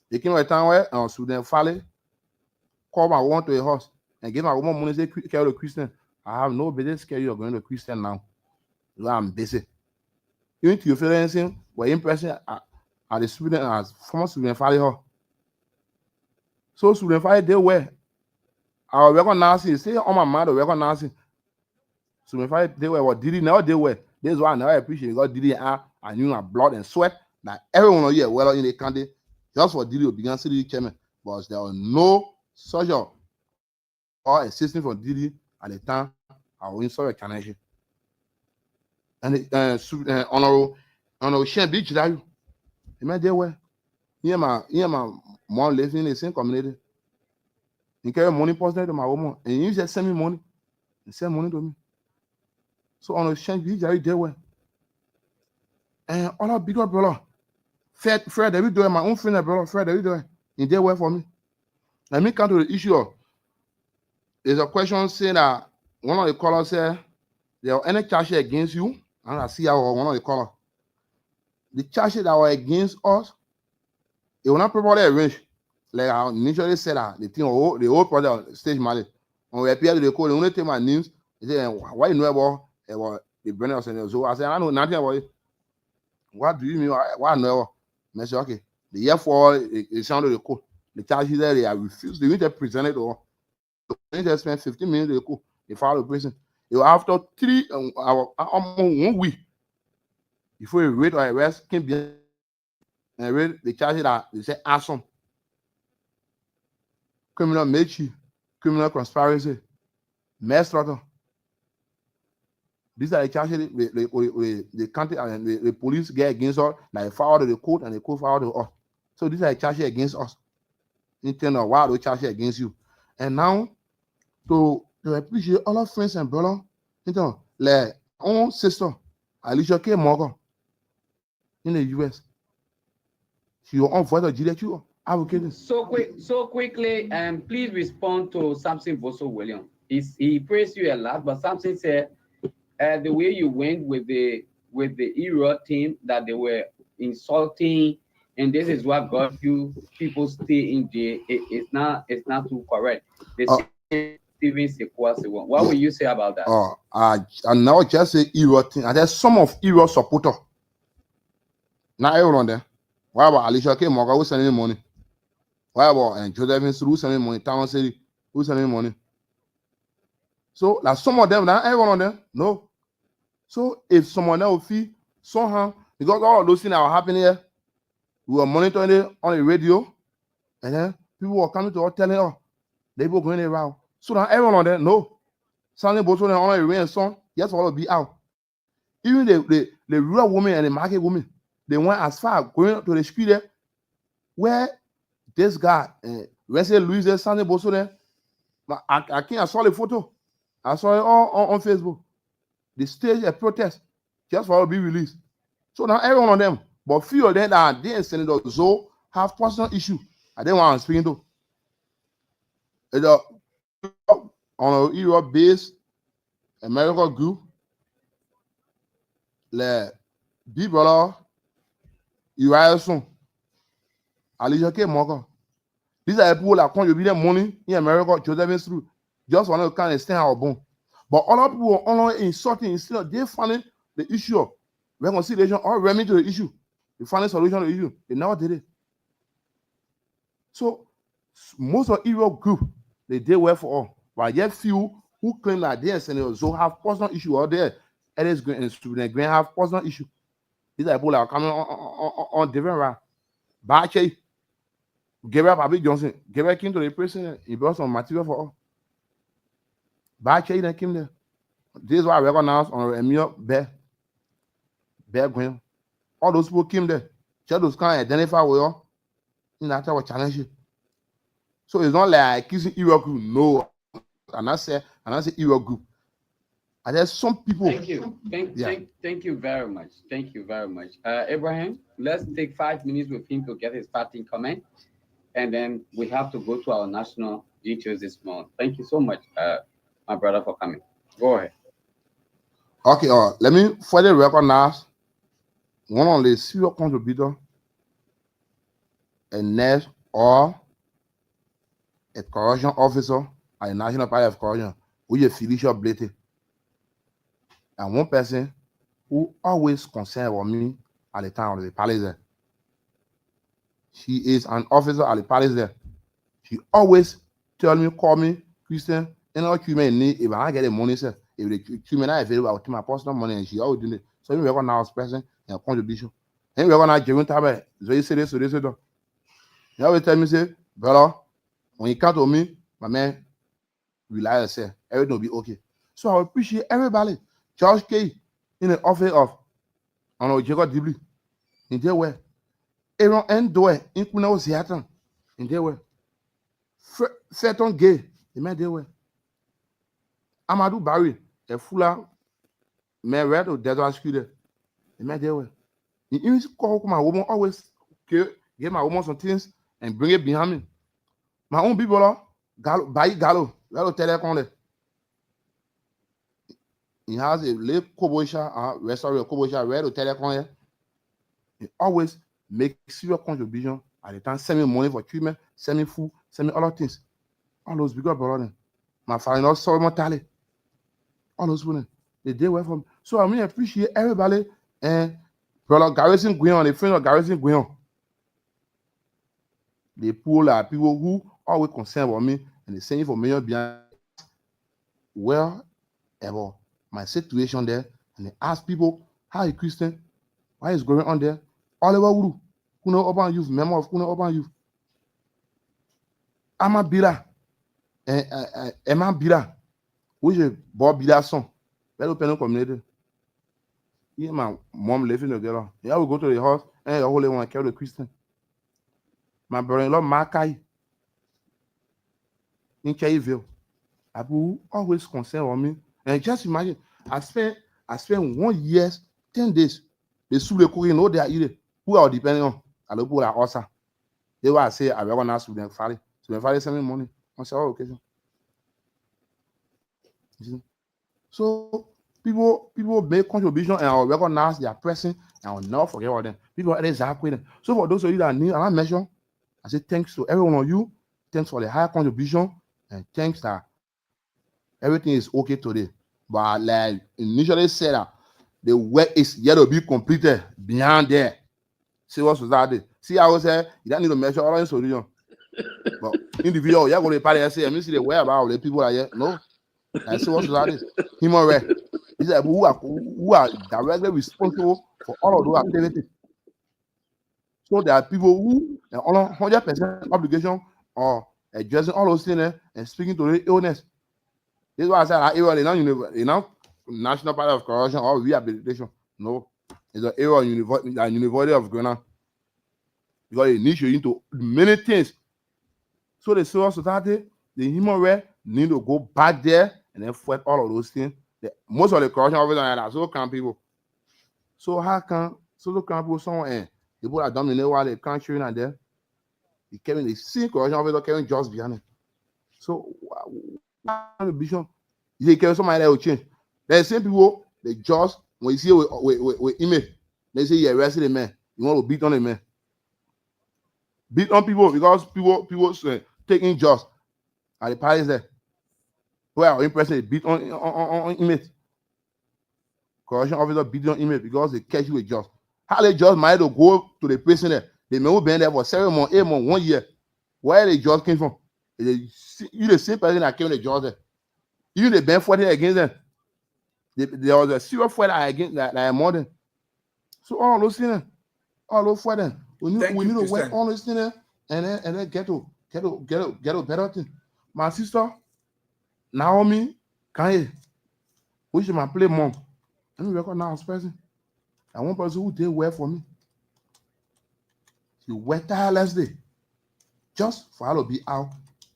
They came at a time where Sudan Valley called my woman to a house and gave my woman money, say, carry the Christian. I have no business carry you going to Christian now. I'm busy. You need to feel anything, we're impressing at the student as former Sudan Valley. So Sudan Valley, they were. I recognize, say on my mind, I recognize. So if they were what did it now, they were. This is why I never appreciate God did it. I knew my blood and sweat. That everyone of you well in the country just for Diddy began city chairman, but there was no such or assistance for Diddy at the time. I was in sorry connection. And honorable Shen Beach that you imagine they were. My mom lives in the same community. You carry money personally to my woman, and you just send me money and send money to me. So on a change, we just there were. And all our bigger brother, Fred, that we doing my own friend, brother, Fred, that we doing in there were for me. Let me come to the issue of there's a question saying that one of the callers said there are any charges against you, and I see how one of the callers. The charges that were against us, it will not properly arranged. Like I initially said that the whole project stage money. When we appear to the code, the only thing my news is why you know about the brand of Senator. So I said, I know nothing about it. What do you mean? Why no? I said, okay. The year for it sounded the code. The charges there, they refused. They need to present it or they need to spend 15 minutes to code. They filed the prison. After 3 almost 1 week before a raid or arrest came behind and read the charges that they said arson, criminal mechi, criminal conspiracy, manslaughter. These are the charges the county and the police get against us. Like filed to the court and the court filed to us. So these are the charges against us. In terms of why those charges against you. And now to appreciate all our friends and brothers, you know, like own sister, Alicia K. Morgan in the US. She was on voice of GDQ advocating. So quickly, please respond to Samson Bosso William. He praised you a lot, but Samson said the way you went with the ERO team that they were insulting, and this is what got you people stay in jail. It's not too correct. Steven Sekwasi one. What will you say about that? I now just say ERO team, and there's some of ERO supporter. Not everyone there. Why about Alicia K. Morgan who sending money? Why about Joseph who sending money? Town City who sending money? So like some of them, not everyone on them, no. So if someone else feel somehow, because all of those things that were happening here, we were monitoring it on the radio, and then people were coming to us telling us they were going around. So now everyone on them, no. Something both of them on the rain song, yes, all will be out. Even the rural women and the market women, they went as far going to the street there, where this guy, Wesley Louis, Sunday Bosso there, I saw the photo. I saw it on Facebook. They staged a protest just for it to be released. So now everyone on them, but few of them that they and Senator Zoe have personal issue. I didn't want to speak to. On a Europe-based American group, le big brother, Uriah Alicia K. Morgan. These are the people that contribute their money in America, Joseph through. Just want to kind of stand our bone. But other people are only insulting instead of they finding the issue of reconciliation or remedy to the issue. They find a solution to the issue. They never did it. So most of Europe group, they did well for all. But yet few who claim that they and Senator Zoe have personal issue out there. Ellis Green and Student Green have personal issue. These are people that are coming on different route. Bache, Gabriel Papi Johnson, Gabriel came to the president, he brought some material for all. Bache then came there. This is why I recognize on Emil Bear Green. All those people came there. Just those kind of identify with all. In that type of challenge. So it's not like kissing Europe group. No. And I say Europe group. And there's some people. Thank you. Thank you very much. Thank you very much. Abraham, let's take 5 minutes with him to get his parting comment. And then we have to go to our national details this morning. Thank you so much, my brother, for coming. Go ahead. Okay, let me further recognize one of the serious contributors, a nurse or a correction officer at the National Party of Correction, which is Felicia Blate. And one person who always concerned about me at the time of the palace there. She is an officer at the palace there. She always tell me, call me, Christian, and all human need if I get the money, sir. If the human are available, I'll take my personal money, and she always do it. So you recognize person and contribution. And you recognize Jerome Tabe. So you say this, so this, so that. You always tell me, say, brother, when you come to me, my man, rely on yourself. Everything will be okay. So I appreciate everybody. George K in the office of Jacob Dibley. In there way. Aaron Ndoe in Kuna Oziatan. In there way. Feton Gay. In there way. Amadou Barry. A fuller man red or desert school. In there way. In English call my woman always give my woman some things and bring it behind me. My own people, Gallo, Telecom. He has a little Kobosha, restaurant Kobosha, red or Telecom. He always make serious contribution at the time, send me money for treatment, send me food, send me other things. All those bigger brother. My father not saw mortality. All those women, they did well for me. So I mean, appreciate everybody and brother Garrison Guion, the friend of Garrison Guion. They pull out people who always concerned about me and they send information behind well about my situation there, and they ask people how you Christian, why is going on there? All over Uru, Kuno Urban Youth, member of Kuno Urban Youth. Ama Bila, Emma Bila, which is Bob Bila son, very open community. Yeah, my mom living together. Yeah, we go to the house and the whole one carry the Christian. My brother-in-law Makai in Kaiville. Abu always concerned on me. And just imagine, I spent 1 year, 10 days. They sue the cooking, know they are eating. Who are depending on? I look like Osa. They were say I recognize with them family. So my father send me money. I say, oh, okay. So people make contribution and I'll recognize their person and I'll never forget about them. People are exactly them. So for those of you that need another measure, I say thanks to every one of you. Thanks for the higher contribution and thanks that everything is okay today. But like initially said that the work is yet to be completed beyond there. See what society. See, I was say you don't need to measure all in solution. But individual, you're going to party and say, I mean, see the way about the people are here. No, I see what society. Human right. These are who are directly responsible for all of those activities. So there are people who are 100% obligation or addressing all those things and speaking to the illness. This is why I said they now National Party of Corruption or Rehabilitation. No, it's an area University of Ghana. Because it needs you into many things. So the civil society, the human right need to go back there and then fight all of those things. Most of the corruption officers are so can people. So how can so can people someone and the people that dominate while the country and there? The same corruption officer carrying just behind it. So ambition, they carry somebody that will change. The same people, they just when you see with image, they say you arrested a man, you want to beat on a man. Beat on people because people taking jobs at the parties there. Well, impressive, beat on image. Corruption officer beat on image because they catch you with jobs. How they just might to go to the prison there. They may have been there for 7 months, 8 months, 1 year. Where the jobs came from? You the same person that came with the jobs there. Even the been fighting against them. There was a serious fight against that modern. So all those things, all those fighting. We need to work all those things and then get to better thing. My sister Naomi Kanye, which is my play mom. Let me recognize person. And one person who did well for me. She worked tirelessly just for her to be out.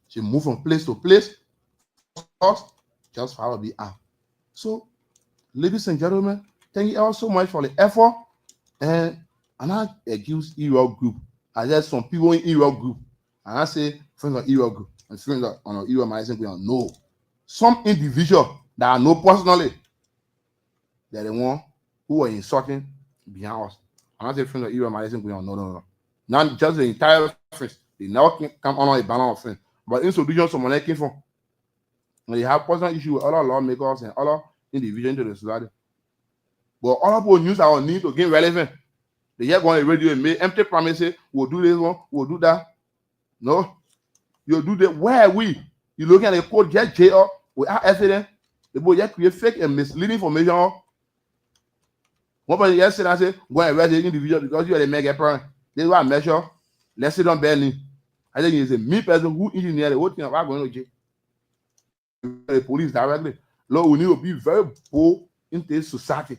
She moved from place to place just for her to be out. So, ladies and gentlemen, thank you all so much for the effort. And I accuse E-Rock Group. I said some people in E-Rock Group. And I say friends of E-Rock Group. and friends that on EU organization we don't know. Some individual that I know personally, they're the one who are insulting behind us. I'm not saying friends of EU organization we don't know, no. Not just the entire friends. They now come on a balance of friends. But institutions someone came from. When they have personal issue with other lawmakers and other individuals into the society. But other people use our need to gain relevant. They just go on the radio and make empty promises. We'll do this one, we'll do that. No. You do that. Where are we? You looking at the court just jail without evidence. The boy just create fake and misleading information. One person just said and say, go and arrest the individual because you are the mega parent. This is what I measure. Let's sit on Berlin. I think it's a me person who engineer the whole thing about going to jail. The police directly. Lord, we need to be very bold in this society.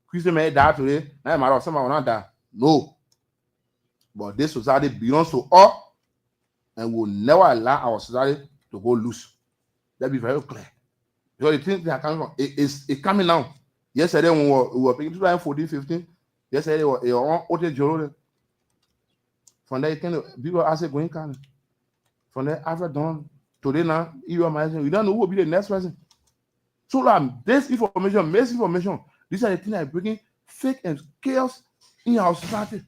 Christian may die today. Now, matter of someone will not die. No. But this society belongs to all, and will never allow our society to go loose. That be very clear. Because the things that are coming from it's coming now. Yesterday, when we were picking 2014, 15, yesterday, we were on Ote Joro. From there, people are saying, going can. From there, after done, today now, you imagine, we don't know who will be the next person. So, this information, misinformation, these are the things that are bringing fake and chaos in our society.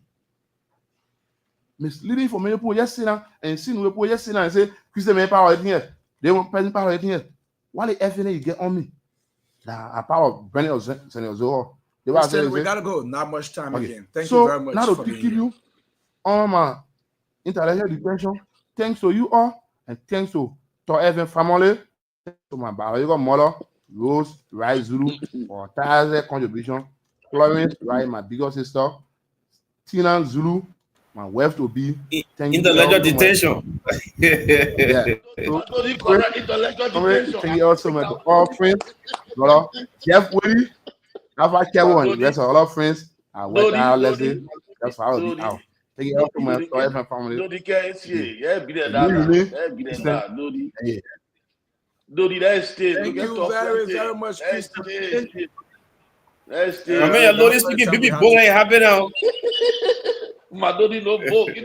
Misleading information, people just sit down and see people just sit down and say, Christian may power here. They want present power here. What the evidence you get on me? That power of Brennan or Senator. We gotta go. Not much time again. Thank you very much. Now to keep you on my intellectual depression, thanks to you all, and thanks to Evan family, to my biological mother, Rose, Rai Zulu, for tireless contribution. Florence, Rai, my bigger sister, Tina Zulu, my wife to be. Thank you all so detention. Yeah. Thank you all so much to all friends, brother. Jeff Willie, Alpha Kevin, and the rest of all our friends. I went out, Leslie. That's how I'll be out. Thank you all so much to every family. Thank you very, very much, Christian. I mean, your Lord is speaking, baby, boy, ain't happy now. Madodi no vote.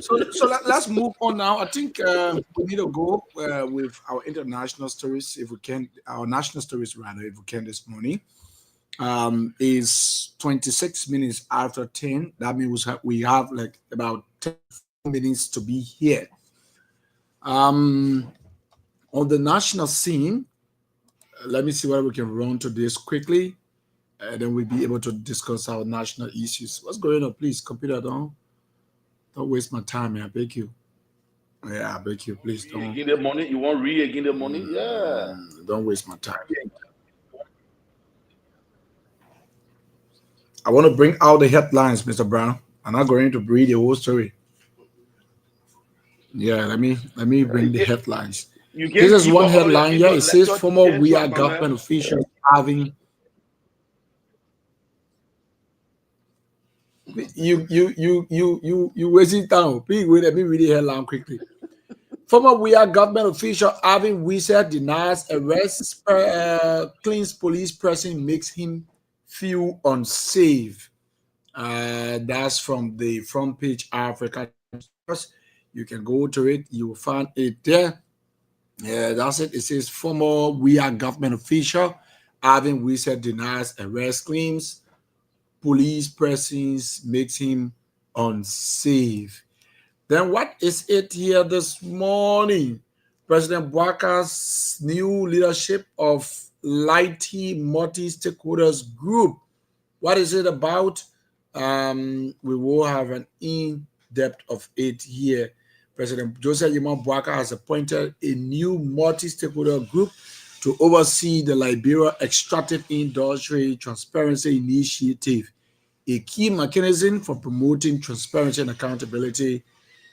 So let's move on now. I think we need to go with our international stories, if we can. Our national stories, rather, if we can, this morning. Is 26 minutes after 10. That means we have like about 10 minutes to be here. On the national scene, let me see whether we can run to this quickly, and then we'll be able to discuss our national issues. What's going on? Please, computer, don't waste my time, man. I beg you. Yeah, I beg you. Please don't. Give the money. You want read again the money? Yeah. Don't waste my time. I want to bring out the headlines, Mr. Brown. I'm not going to read the whole story. Yeah, let me bring the headlines. This is one headline here. It says former We Are government officials having you wasting time. Please wait, let me read the headline quickly. Former We Are government official having Wizard denies arrest, cleans police person makes him feel unsafe. That's from the front page Africa. You can go to it, you will find it there. Yeah, that's it. It says former We Are government official having Wizard denies arrest claims, police presence makes him unsafe. Then what is it here this morning? President Bwaka's new leadership of Lighty multi-stakeholders group. What is it about? We will have an in-depth of it here. President Joseph Yimon Bwaka has appointed a new multi-stakeholder group to oversee the Liberia Extractive Industry Transparency Initiative, a key mechanism for promoting transparency and accountability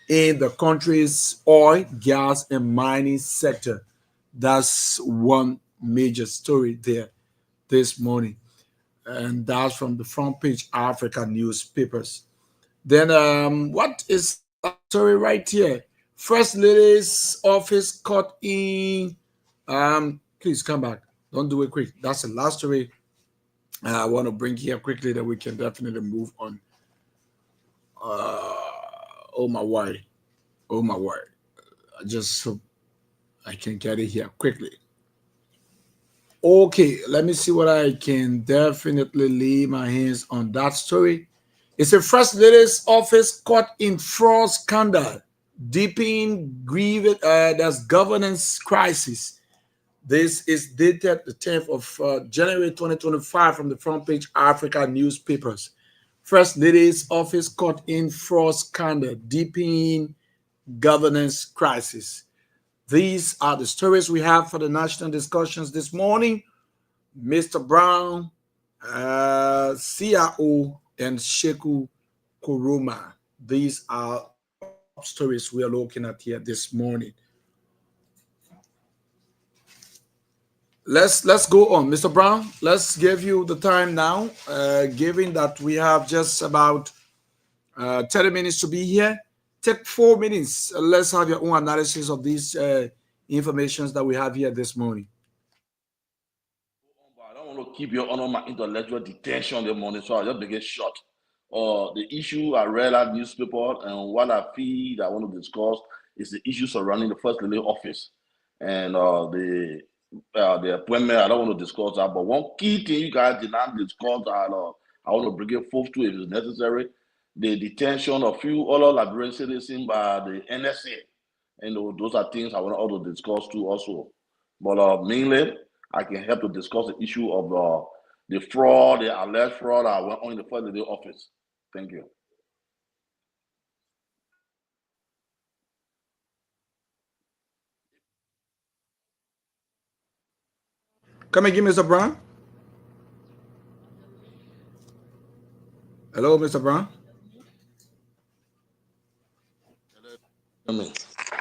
in the country's oil, gas, and mining sector. That's one major story there this morning. And that's from the front page Africa newspapers. Then what is that story right here? First Lady's office caught in please come back. Don't do it quick. That's the last story I want to bring here quickly that we can definitely move on. Oh my word. Oh my word. I just hope I can get it here quickly. Okay, let me see what I can definitely lay my hands on that story. It's a First Lady's office caught in fraud scandal, deepening grieved that's governance crisis. This is dated the 10th of January 2025 from the front page Africa newspapers. First Lady's office caught in fraud scandal, deepening governance crisis. These are the stories we have for the national discussions this morning. Mr. Brown, CIO, and Sheku Kuruma. These are the top stories we are looking at here this morning. Let's go on, Mr. Brown. Let's give you the time now. Given that we have just about 30 minutes to be here, take 4 minutes. Let's have your own analysis of these informations that we have here this morning. I don't want to keep you on my intellectual detention this morning, so I'll just make it short. The issue I read that newspaper and what I feel I want to discuss is the issue surrounding the First Lady office and the appointment. I don't want to discuss that, but one key thing you guys did not discuss that I want to bring it forth to if it's necessary: the detention of few other Liberian citizens by the NSA. And those are things I want to also discuss too also. But mainly, I can help to discuss the issue of the fraud, the alleged fraud that went on in the First Lady office. Thank you. Come again, Mr. Brown. Hello, Mr. Brown.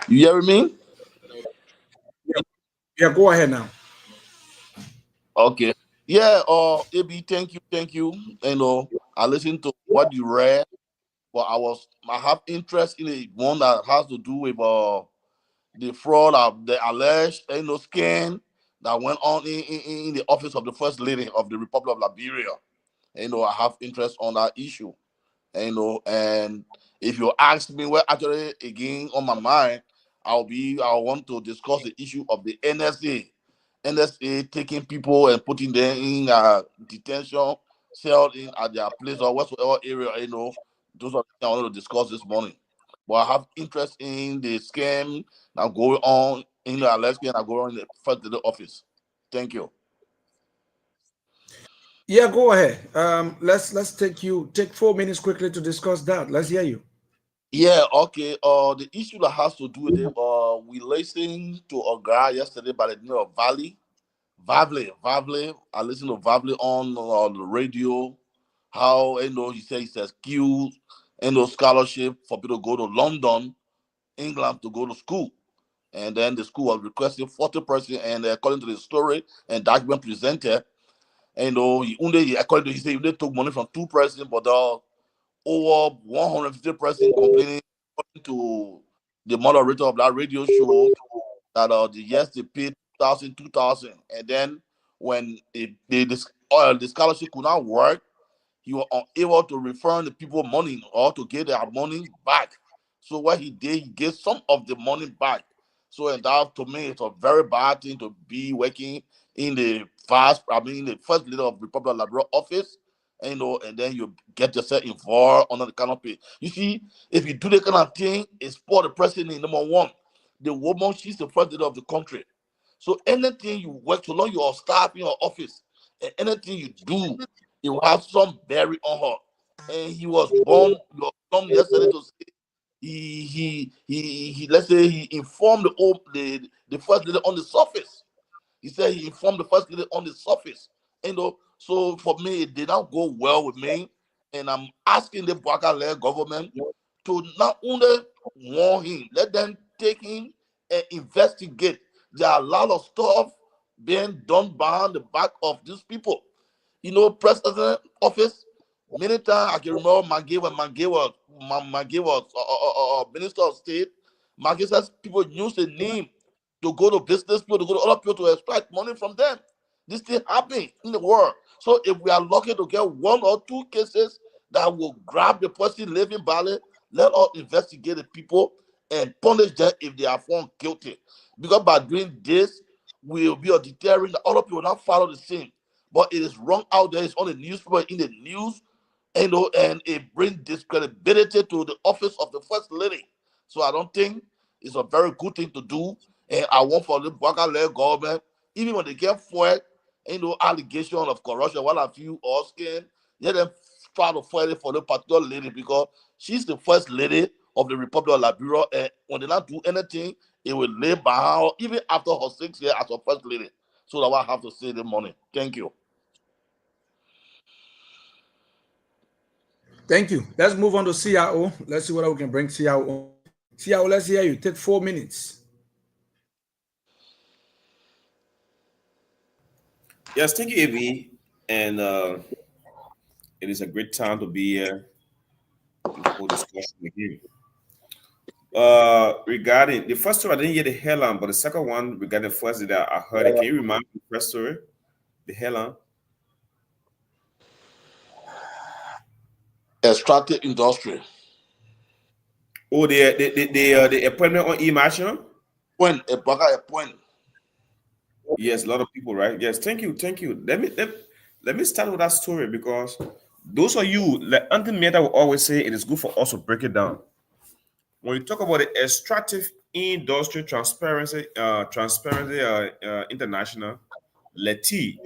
You hear me? Yeah, go ahead now. Okay. Yeah, AB, thank you. I listened to what you read, but I have interest in the one that has to do with the fraud of the alleged scam that went on in the office of the First Lady of the Republic of Liberia. I have interest on that issue. And if you ask me what actually again on my mind, I want to discuss the issue of the NSA taking people and putting them in detention cell in at their place or whatsoever area. Those are the things I want to discuss this morning. But I have interest in the scam that going on in the alleged scam that going on in the First Lady office. Thank you. Yeah, go ahead. Let's take 4 minutes quickly to discuss that. Let's hear you. Yeah, okay. The issue that has to do with it, we listened to a guy yesterday by the name of Vavle. I listened to Vavle on the radio. How he says Q scholarship for people to go to London, England to go to school. And then the school was requesting 40%, and according to the story and document presented, according to he said they took money from 2%, but over 150% complaining to the moderator of that radio show that they paid 2,000, and then when the scholarship could not work, he was unable to refund the people money or to get their money back. So what he did, he gave some of the money back. So and that to me, it's a very bad thing to be working in the in the First Lady of Republic of Liberia office, and then you get yourself involved under the canopy. You see, if you do the kind of thing, it's for the president, number one. The woman, she's the First Lady of the country. So anything you work, so long you are staff in your office, and anything you do, it will have some bearing on her. And he was born yesterday to say he let's say he informed the First Lady on the surface. He said he informed the First Lady on the surface. So for me, it did not go well with me. And I'm asking the Bwaka government to not only warn him, let them take him and investigate. There are a lot of stuff being done behind the back of these people. President office, many times I can remember Maggie when Maggie was Minister of State. Maggie says people use the name to go to business people, to go to other people to extract money from them. This thing happen in the world. So if we are lucky to get one or two cases that will grab the person living badly. Let us investigate the people and punish them if they are found guilty. Because by doing this, we will be a deterrent that other people will not follow the same. But it is wrong out there. It's on the newspaper, in the news, and it brings discredibility to the office of the first lady. So I don't think it's a very good thing to do. And I want for the Baka-led government, even when they get foiled, allegation of corruption, what have you, or skin, let them try to foil it for the particular lady because she's the first lady of the Republic of Liberia. And when they not do anything, it will lay by her even after her 6 years as a first lady. So that's what I have to say this morning. Thank you. Thank you. Let's move on to CIO. Let's see what we can bring CIO on. CIO, let's hear you. Take 4 minutes. Yes, thank you, AB. And it is a great time to be here in full discussion with you. Regarding the first story, I didn't hear the headline, but the second one regarding the first that I heard it. Can you remind me the first story? The headline? Extractive industry. Oh, the appointment on e-machine? When a Baka appointment. Yes, a lot of people, right? Yes, thank you. Let me start with that story because those of you, like Auntie Meta will always say, it is good for us to break it down. When you talk about the extractive industry transparency, international, LETI.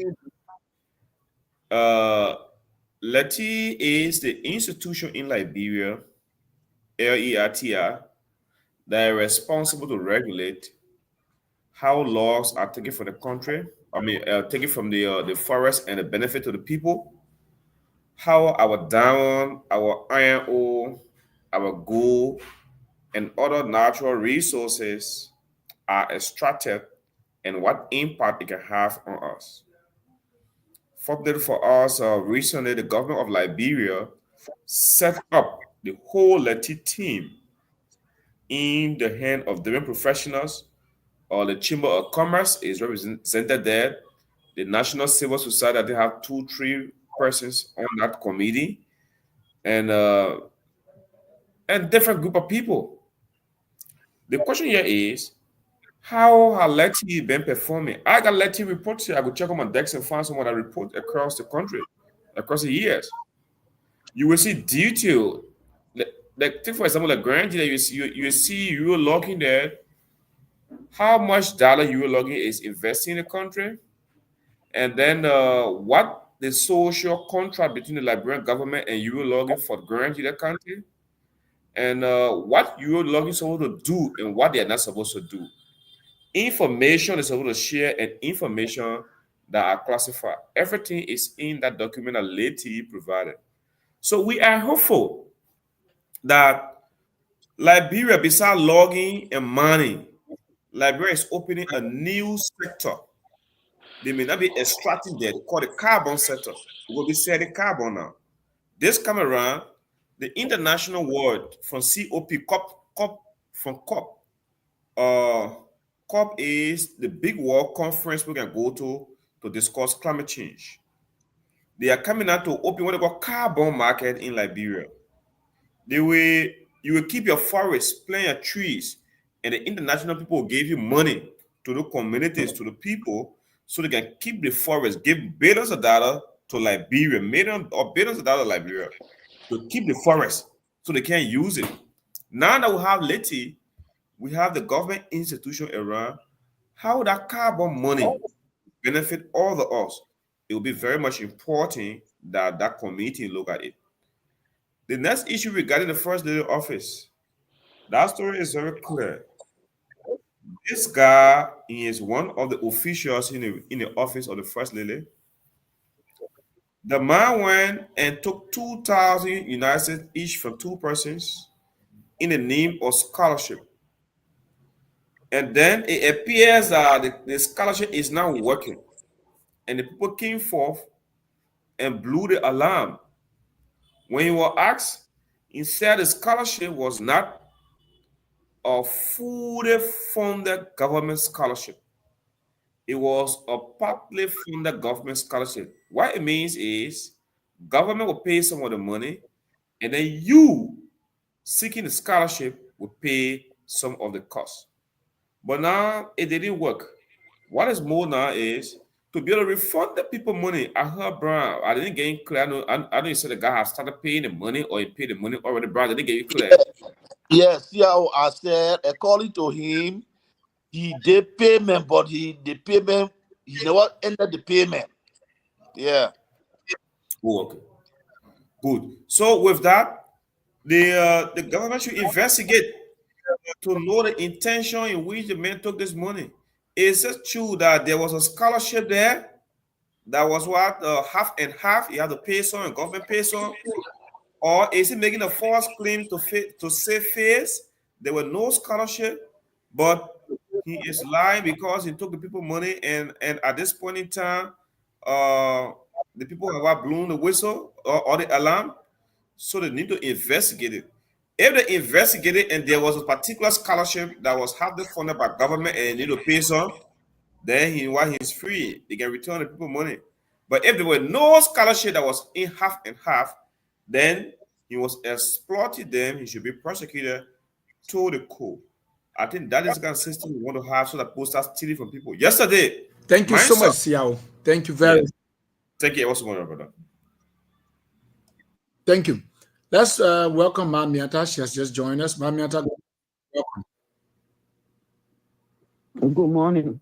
LETI is the institution in Liberia, LERTI, that is responsible to regulate how laws are taken from the country. Taken from the forest and the benefit to the people. How our diamond, our iron ore, our gold, and other natural resources are extracted and what impact it can have on us. Fortunately for us, recently the government of Liberia set up the whole LETI team in the hand of different professionals, or the Chamber of Commerce is represented there. The National Civil Society, they have 2-3 persons on that committee, and different group of people. The question here is, how has LETI been performing? I got LETI reports here. I could check on my decks and find someone that report across the country, across the years. You will see detail. Like take for example, like Grand that you see you are logging there. How much dollar you are logging is investing in the country, and then what the social contract between the Liberian government and you are logging for Grand country, and what you are logging supposed to do and what they are not supposed to do. Information is supposed to share and information that are classified. Everything is in that document that LETI provided. So we are hopeful that Liberia, besides logging and mining, Liberia is opening a new sector. They may not be extracting there. They call it carbon sector. We will be selling carbon now. This come around, the international world from COP. COP is the big world conference we can go to discuss climate change. They are coming out to open what they call carbon market in Liberia. You will keep your forests, plant your trees, and the international people will give you money to the communities, to the people, so they can keep the forest, give billions of dollars to Liberia, billions of dollars to Liberia, to keep the forest so they can use it. Now that we have LETI, we have the government institution around, how that carbon money benefit all of us. It will be very much important that that committee look at it. The next issue regarding the first lady office, that story is very clear. This guy is one of the officials in the office of the first lady. The man went and took 2,000 United States each from 2 persons in the name of scholarship. And then it appears that the scholarship is not working. And the people came forth and blew the alarm. When he was asked, he said the scholarship was not a fully funded government scholarship. It was a partly funded government scholarship. What it means is government will pay some of the money, and then you seeking a scholarship will pay some of the cost. But now it didn't work. What is more now is to be able to refund the people money. I heard, bro, I didn't get it clear. I know you said the guy has started paying the money or he paid the money already, bro. I didn't get it clear. Yes, yeah, I said, according to him, he did payment, but he never ended the payment. Yeah. Oh, okay. Good. So with that, the government should investigate to know the intention in which the man took this money. Is it true that there was a scholarship there that was what half and half? You have to pay some and government pay some, or is he making a false claim to save face? There were no scholarship, but he is lying because he took the people money, and at this point in time, the people have blown the whistle or the alarm, so they need to investigate it. If they investigate it and there was a particular scholarship that was half funded by government and they need to pay some, then while he's free, they can return the people money. But if there were no scholarship that was in half and half, then he was exploiting them. He should be prosecuted to the court. I think that is the kind of system we want to have so that people start stealing from people. Yesterday, Thank you so much, Siao. Thank you very much. Thank you. What's going on, brother? Thank you. Let's welcome Mamiata. She has just joined us. Mamiata, welcome. Good morning.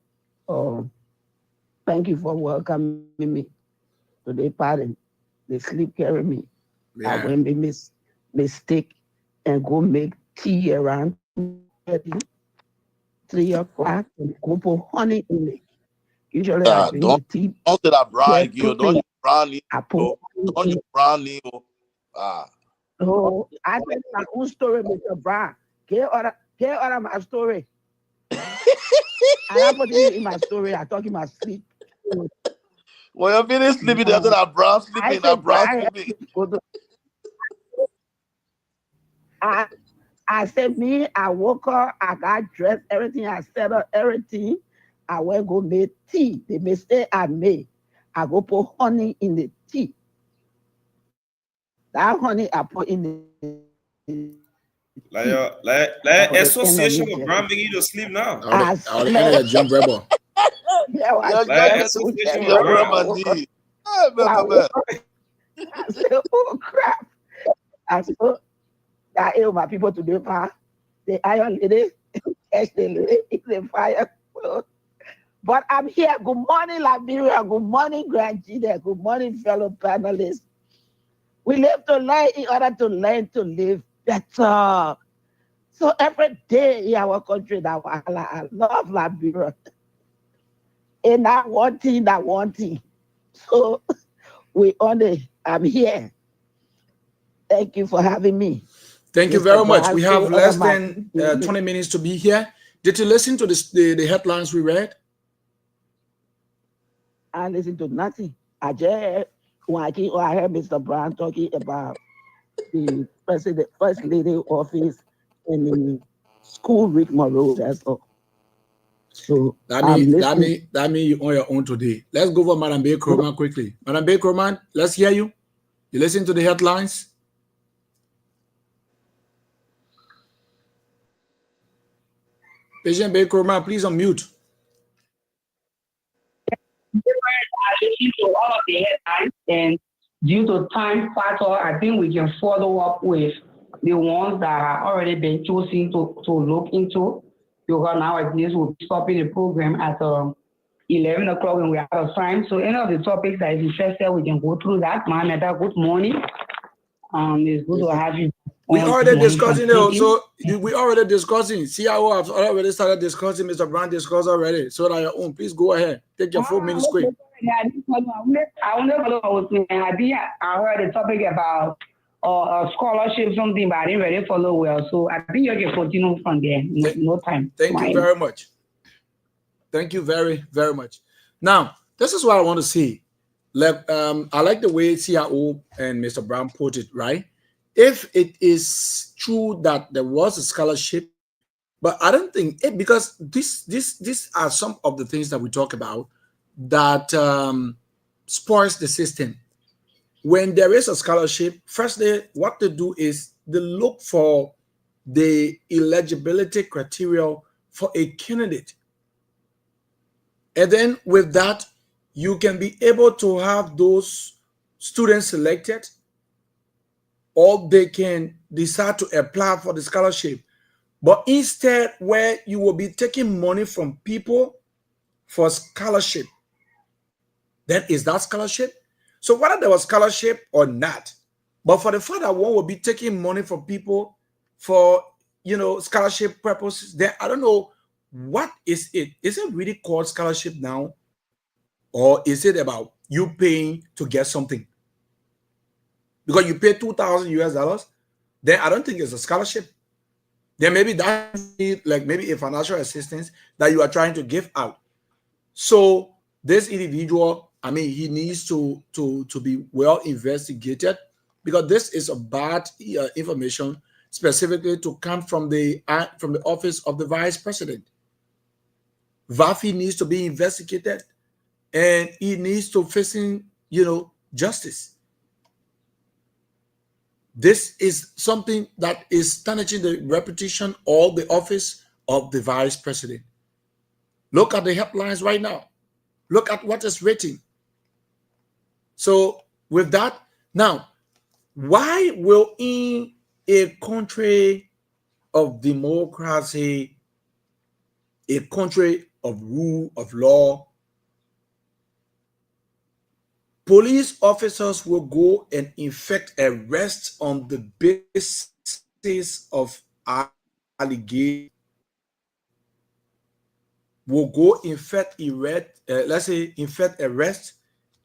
Thank you for welcoming me to the party. They sleep carry me. Yeah. I went be mistake and go make tea around 3 o'clock and go put honey in it. Usually I drink the tea. Don't say that brand, you don't use brand I put don't use brand name. Oh, I tell my own story, Mr. Brown. Get out of my story. I put it in my story. I talk in my sleep. When you're finished sleeping, there's that brown sleeping, that brown sleeping. I said, me, I woke up, I got dressed, everything, I set up everything. I went go make tea. The mistake I made, I go put honey in the tea. That honey I put in the like association with brand making you to sleep now. I'll end at John Brebo. I said, oh crap. I said, I my people to do fire. The iron lady, catch the lady in the fire. But I'm here. Good morning, Liberia. Good morning, Grand Gita. Good morning, fellow panelists. We live to learn in order to learn to live better. So every day in our country, I love Liberia. And not one thing. So I'm here. Thank you for having me. Thank you very much. We have less than 20 minutes to be here. Did you listen to the headlines we read? I listened to nothing. I just when I heard Mr. Brown talking about the first lady office in the school rigmarole. That's all. So that mean you on your own today. Let's go for Madam Bay Kroman quickly. Madam Bay Kroman, let's hear you. You listen to the headlines. Patient Bay Kroman, please unmute. Listening to all of the headlines, and due to time factor, I think we can follow up with the ones that have already been chosen to look into. Because nowadays we'll be stopping the program at 11 o'clock when we have a time. So any of the topics that is interested, we can go through that. Mohammed, good morning. It's good to have you. We already discussing it. So we already discussing. CIO have already started discussing. Mr. Brown discussed already. So that your own. Please go ahead. Take your 4 minutes quick. I heard the topic about scholarship, something, but I didn't really follow well. So I think you can continue from there. No time. Thank you very much. Thank you very, very much. Now, this is what I want to see. I like the way CIO and Mr. Brown put it, right? If it is true that there was a scholarship, but I don't think it, because these are some of the things that we talk about that spoils the system. when there is a scholarship, firstly, what they do is they look for the eligibility criteria for a candidate. And then with that, you can be able to have those students selected, or they can decide to apply for the scholarship. But instead, where you will be taking money from people for scholarship, then is that scholarship? So whether there was scholarship or not, but for the fact that one will be taking money from people for scholarship purposes, then I don't know what is it. Is it really called scholarship now, or is it about you paying to get something? Because you pay $2,000, then I don't think it's a scholarship. Then maybe that's like maybe a financial assistance that you are trying to give out. So this individual, I mean, he needs to be well investigated, because this is a bad information, specifically to come from the office of the vice president. Vafi needs to be investigated, and he needs to facing justice. This is something that is tarnishing the reputation of the office of the vice president. Look at the headlines right now. Look at what is written. So with that, now, why will in a country of democracy, a country of rule of law, police officers will go and effect arrests on the basis of allegation? Will go effect arrest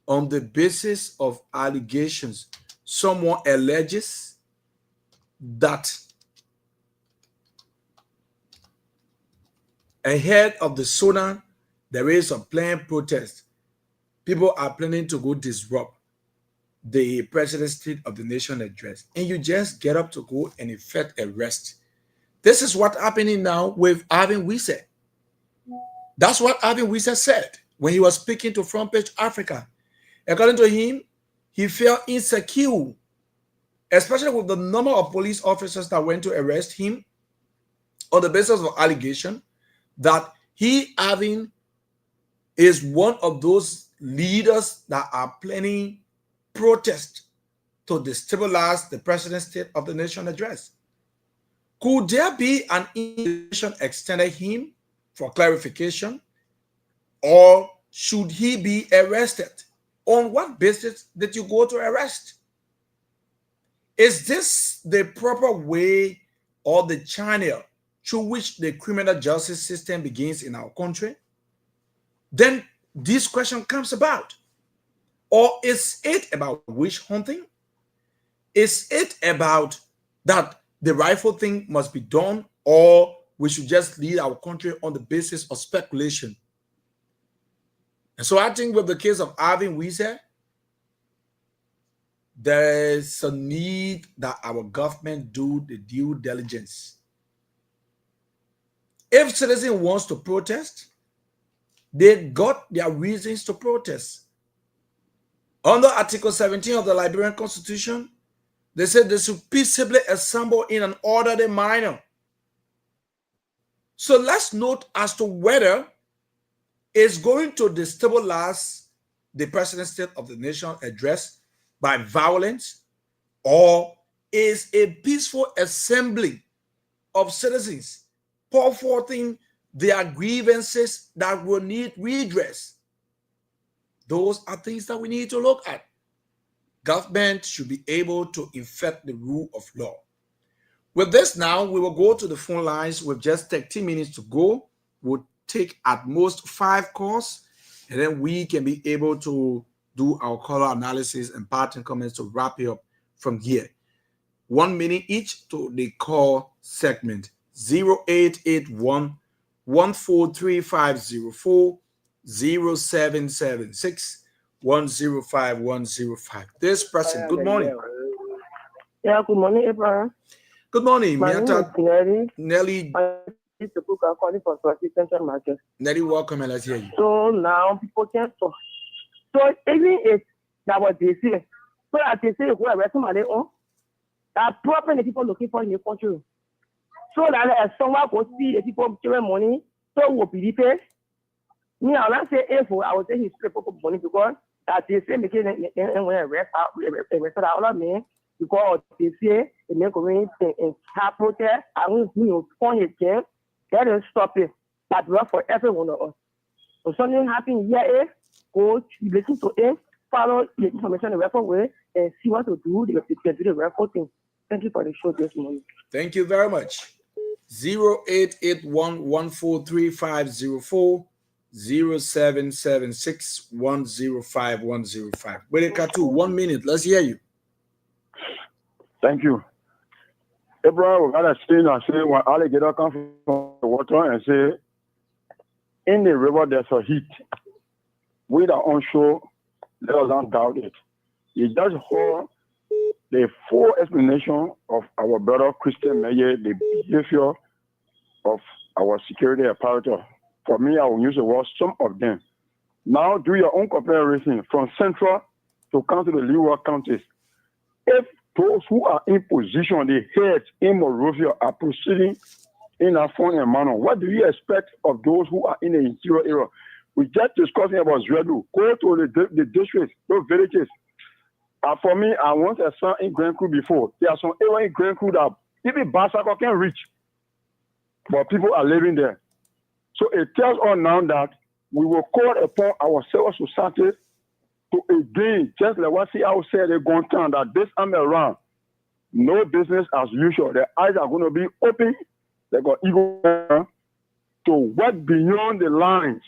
on the basis of allegations. Someone alleges that ahead of the SONA, there is a planned protest. People are planning to go disrupt the President's State of the Nation address, and you just get up to go and effect arrest. This is what's happening now with Arvin Wise. That's what Arvin Wise said when he was speaking to Front Page Africa. According to him, he felt insecure, especially with the number of police officers that went to arrest him on the basis of allegation that he, Arvin, is one of those leaders that are planning protest to destabilize the President's State of the Nation address. Could there be an invitation extended him for clarification, or should he be arrested? On what basis did you go to arrest? Is this the proper way or the channel through which the criminal justice system begins in our country? Then this question comes about. Or is it about witch hunting? Is it about that the rightful thing must be done, or we should just lead our country on the basis of speculation? And so I think with the case of Arvin Wise, there is a need that our government do the due diligence. If citizen wants to protest, they got their reasons to protest. Under Article 17 of the Liberian Constitution, they said they should peaceably assemble in an orderly manner. So let's note as to whether it's going to destabilize the President's State of the Nation address by violence, or is a peaceful assembly of citizens pour forthing their grievances that will need redress. Those are things that we need to look at. Government should be able to effect the rule of law. With this now, we will go to the phone lines with just 30 minutes to go. We'll take at most 5 calls, and then we can be able to do our caller analysis and parting comments to wrap it up from here. 1 minute each to the call segment. 0881 143504 0776 105 This person, good morning. Yeah, good morning, Abraham. Good morning, my name is Nelly. Nelly. Calling for Central Market. Nelly, welcome, and let's hear you. So now people can talk. So even if that was this year, So that they say go arrest somebody on. That problem the people looking for in the country. So that someone go see the people giving money, so will be paid. Me, I will say info, I will say his people money because that they say making and when arrest all of me because they say the men going in have protest, I won't phone again. That is stop it. That work for every one of us. If something happens here, go to listen to it, follow the information the record way, and see what to do. They can do the record thing. Thank you for the show this morning. Thank you very much. 0881-143-504, 0776-105-105. Wait, Katu, 1 minute. Let's hear you. Thank you. Abraham, we got a scene and say when alligator come from the water and say, in the river there's a heat. We that onshore, let us not doubt it. You just heard the full explanation of our brother Christian Mayer, the behavior of our security apparatus. For me, I will use the word some of them. Now do your own comparison from Central to come to the Leeward counties. If those who are in position, the heads in Monrovia, are proceeding in a fun and manner, what do you expect of those who are in the interior area? We just discussing about Zwedu. Go to the districts, those villages. For me, I want a son in Grand Crew before. There are some area in Grand Crew that even Basako can reach, but people are living there. So it tells us now that we will call upon our civil society to again, just like what I said, they're going to that this time around, no business as usual. The eyes are going to be open. They got ego to work beyond the lines.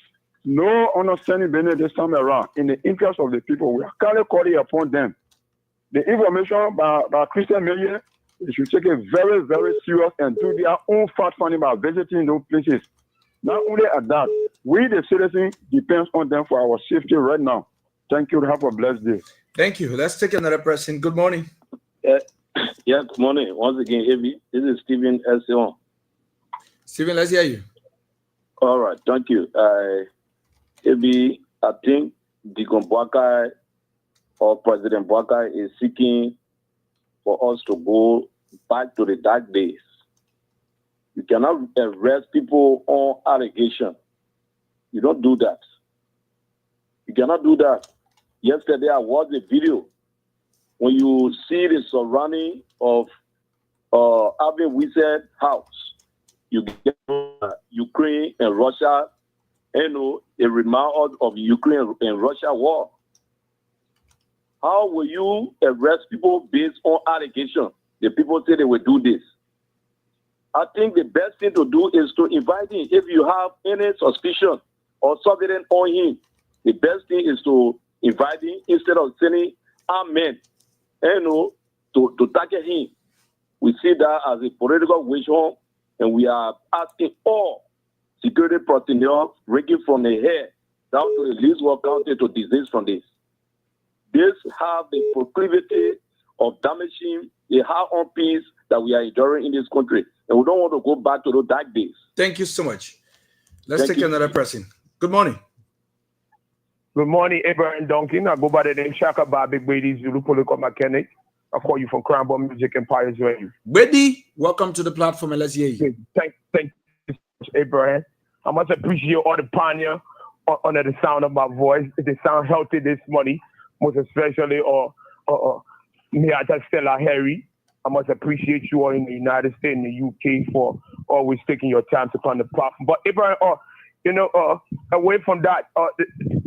No understanding business this time around. In the interest of the people, we are currently calling upon them. The information by Christian Mayer, they should take it very, very serious and do their own fact finding by visiting those places. Not only at that, we the citizens depends on them for our safety right now. Thank you. Have a blessed day. Thank you. Let's take another person. Good morning. Yeah, good morning. Once again, Evie, this is Stephen S. Stephen, let's hear you. All right, thank you. Evie, I think Deacon Boakai or President Boakai is seeking for us to go back to the dark days. You cannot arrest people on allegation. You don't do that. You cannot do that. Yesterday, I watched a video. When you see the surrounding of Abe Wizard house, you get Ukraine and Russia, a reminder of Ukraine and Russia war. How will you arrest people based on allegation? The people say they will do this. I think the best thing to do is to invite him. If you have any suspicion or something on him, the best thing is to invite him instead of sending armed men, to target him. We see that as a political witch hunt, and we are asking all security personnel, ranging from the head down to the least work county, to desist from this. This have the proclivity of damaging the hard-earned peace that we are enduring in this country, and we don't want to go back to those dark days. Thank you so much. Let's take another person. Good morning. Good morning, Abraham Duncan. I go by the name Shaka Bobby Brady Zulu Political Mechanic. I call you from Crown Ball Music Empire Israel. Brady, welcome to the platform and let's hear you. Thank you, Abraham. I must appreciate all the pioneer under the sound of my voice. They sound healthy this morning, most especially Miata Stella Harry. I must appreciate you all in the United States and the UK for always taking your time to come to the platform. But Abraham, away from that,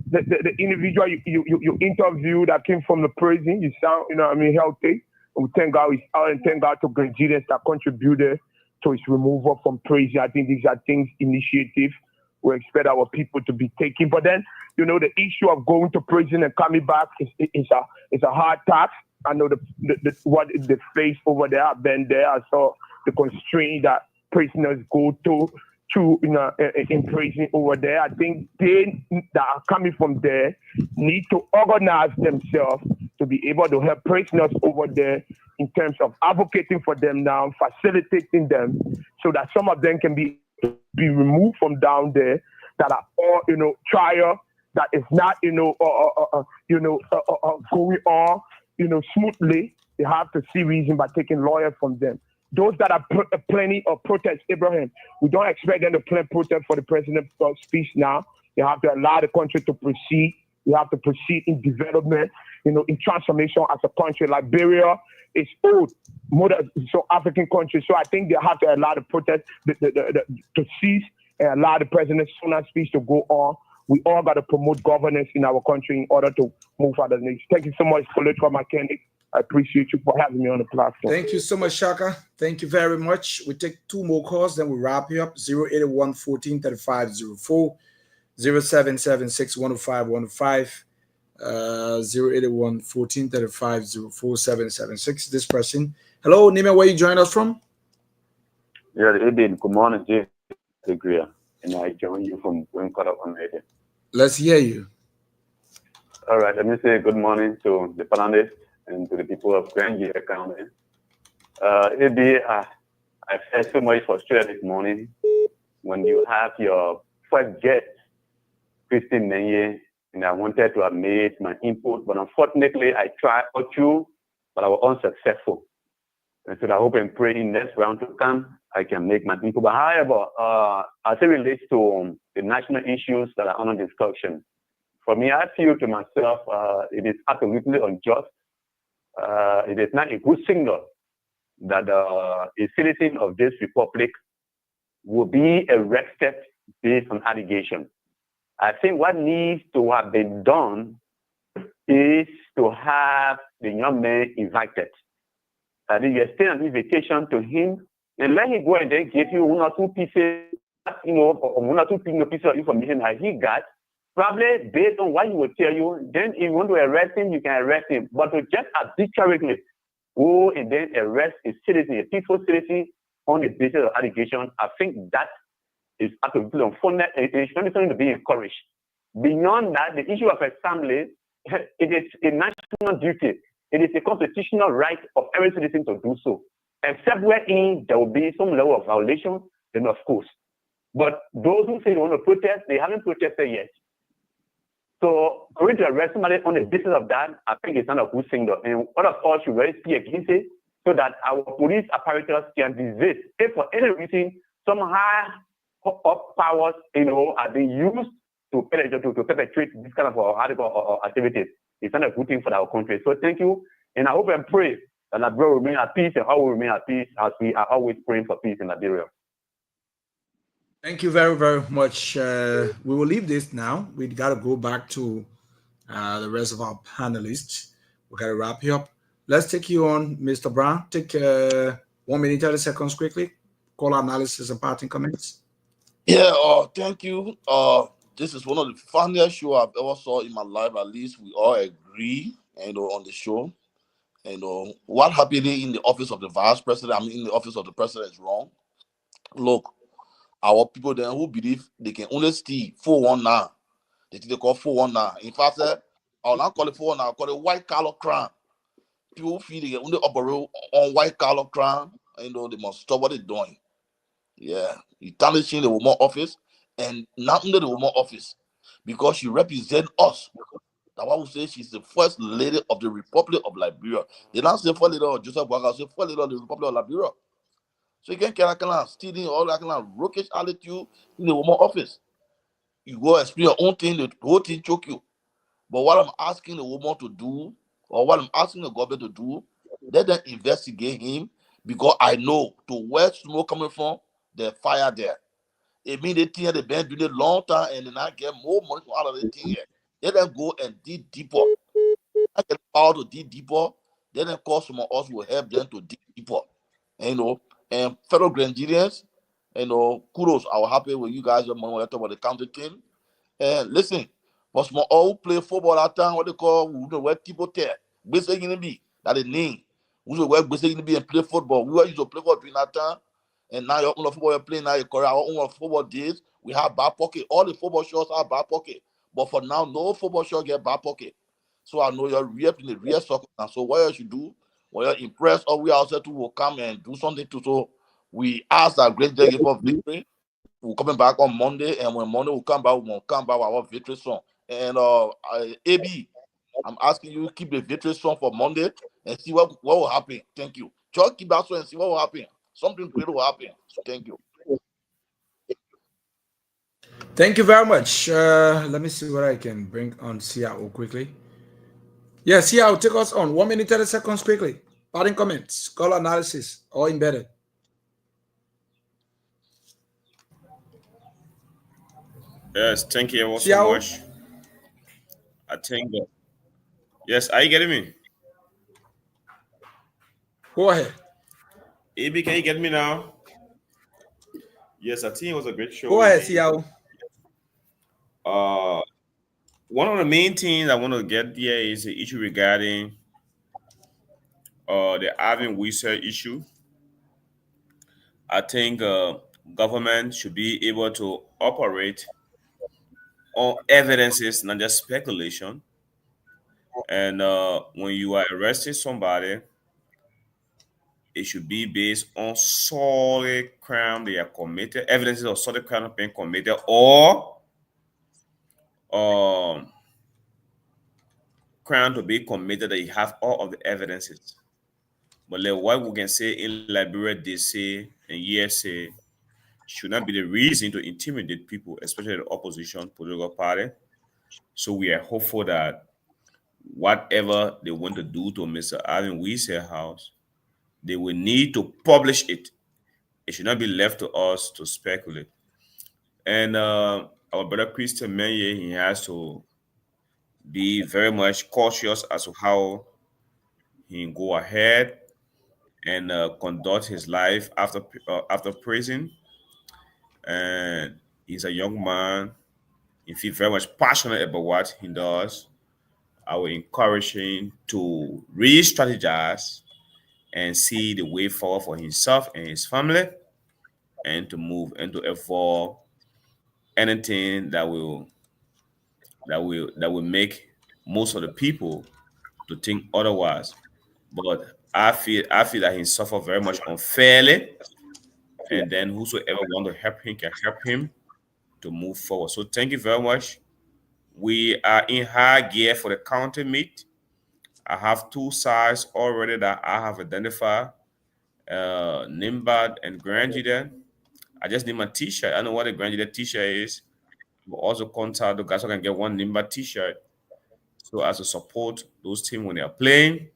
the individual you interviewed that came from the prison, you sound, healthy. And we thank God he's out and thank God to Grenadiers that contributed to his removal from prison. I think these are things, initiative we expect our people to be taking. But then, the issue of going to prison and coming back is a hard task. I know what they face over there. I've been there. I saw the constraint that prisoners go to in prison over there. I think they that are coming from there need to organize themselves to be able to help prisoners over there in terms of advocating for them now, facilitating them so that some of them can be removed from down there that are all trial that is not going on smoothly, they have to see reason by taking lawyers from them. Those that are planning a protest, Abraham, we don't expect them to plan protest for the president's speech now. They have to allow the country to proceed. We have to proceed in development, in transformation as a country. Liberia is old, so African country. So I think they have to allow the protest to cease and allow the president's speech to go on. We all got to promote governance in our country in order to move further. Thank you so much, political mechanic. I appreciate you for having me on the platform. Thank you so much, Shaka. Thank you very much. We take 2 more calls, then we wrap you up. 081 14 35 04, 0776 105 105, 081 14 35 04 776. This person. Hello, Nima, where you join us from? Yeah, good morning, Jay. And I join you from Winkota on radio. Let's hear you. All right, let me say good morning to the panelists and to the people of Grand County. I felt so much frustrated this morning when you have your first guest, Christine Menye, and I wanted to have made my input, but unfortunately I tried all through, but I was unsuccessful. And so I hope and pray in next round to come, I can make my input. But however, as it relates to the national issues that are under discussion, for me, I feel to myself, it is absolutely unjust. It is not a good signal that a citizen of this republic will be arrested based on allegation. I think what needs to have been done is to have the young man invited. I think you extend an invitation to him and let him go and then give you 1 or 2 pieces, or 1 or 2 pieces of information that he got. Probably based on what he will tell you, then if you want to arrest him, you can arrest him. But to just arbitrarily go and then arrest a citizen, a peaceful citizen, on the basis of allegation, I think that is absolutely unfortunate. It is not something to be encouraged. Beyond that, the issue of assembly, it is a national duty. It is a constitutional right of every citizen to do so. Except wherein there will be some level of violation, then of course. But those who say they want to protest, they haven't protested yet. So going to arrest somebody on the basis of that, I think it's not a good signal. And all of us should really speak against it so that our police apparatus can desist. If for any reason some high up powers, are being used to perpetrate this kind of activities, it's not a good thing for our country. So thank you, and I hope and pray that Liberia will remain at peace and all will remain at peace as we are always praying for peace in Liberia. Thank you very, very much. We will leave this now. We got to go back to the rest of our panelists. We got to wrap you up. Let's take you on, Mr. Brown. Take 1 minute, 30 seconds quickly. Call analysis and parting comments. Yeah, thank you. This is one of the funniest shows I've ever saw in my life. At least we all agree, on the show. What happened in the office of the vice president, in the office of the president is wrong. Look, our people then who believe they can only steal 419. They call 419. In fact, I'll not call it 419, I'll call it white collar crime. People feel they can only operate on white collar crime, they must stop what they're doing. Yeah, you tarnishing the woman office, and not only the woman office, because she represents us. That's why we say she's the first lady of the Republic of Liberia. They don't say first lady of Joseph Boaga, say first lady of the Republic of Liberia. So you can't get that kind of stealing, all that kind of rockish attitude in the woman office. You go explain your own thing, the whole thing choke you. But what I'm asking the woman to do, or what I'm asking the government to do, let them investigate him, because I know to where smoke coming from, there's fire there. It means they think they've been doing it a long time and they not get more money out of the thing here. Let them go and dig deeper. I get power to dig deeper. Then of course some of us will help them to dig deeper. And fellow Grandians, kudos. I was happy with you guys when we talk about the county team. And listen, for some all play football at time, what they call where people tear. Basically gonna be that is name. We will work basically be and play football. We were used to play football during that time. And now your own football you're playing now, you correct our own football days. We have back pocket. All the football shots are back pocket. But for now, no football shot get back pocket. So I know you're real in the real soccer. And so what you should do, when you're impressed, or we also too will come and do something to. So we ask our great day for victory. We're coming back on Monday, and when Monday will come back with our victory song. And AB, I'm asking you keep the victory song for Monday and see what will happen. Thank you. Just keep that song and see what will happen. Something great will happen. Thank you. Thank you very much. Let me see what I can bring on CIO quickly. Yeah, CIO, take us on 1 minute 30 seconds quickly. Parting comments, call analysis, or embedded. Yes, thank you ever so CIO, much. I think that, yes, are you getting me? go ahead. AB, can you get me now? Yes, I think it was a great show, Go ahead, AB. CIO. One of the main things I want to get there is the issue regarding the Ivan Weezer issue. I think government should be able to operate on evidences, not just speculation. And when you are arresting somebody, it should be based on solid crime they are committed, evidences of solid crime being committed, or um, crime to be committed that you have all of the evidences. But like what we can say in Liberia, they say, and USA should not be the reason to intimidate people, especially the opposition political party. So we are hopeful that whatever they want to do to Mr. Alvin Weezer house, they will need to publish it. It should not be left to us to speculate. And our brother Christian Menye, he has to be very much cautious as to how he go ahead and conduct his life after prison. And he's a young man. He feels very much passionate about what he does. I will encourage him to re-strategize and see the way forward for himself and his family, and to move and to evolve anything that will make most of the people to think otherwise. But I feel that he suffered very much unfairly, and then whosoever want to help him can help him to move forward. So thank you very much. We are in high gear for the county meet. I have two sides already that I have identified, Nimbad and Grand Judah. I just need my t-shirt. I know what a Grand Judah t-shirt is. We'll also contact the guys who can get one Nimbad t-shirt so as to support those teams when they are playing.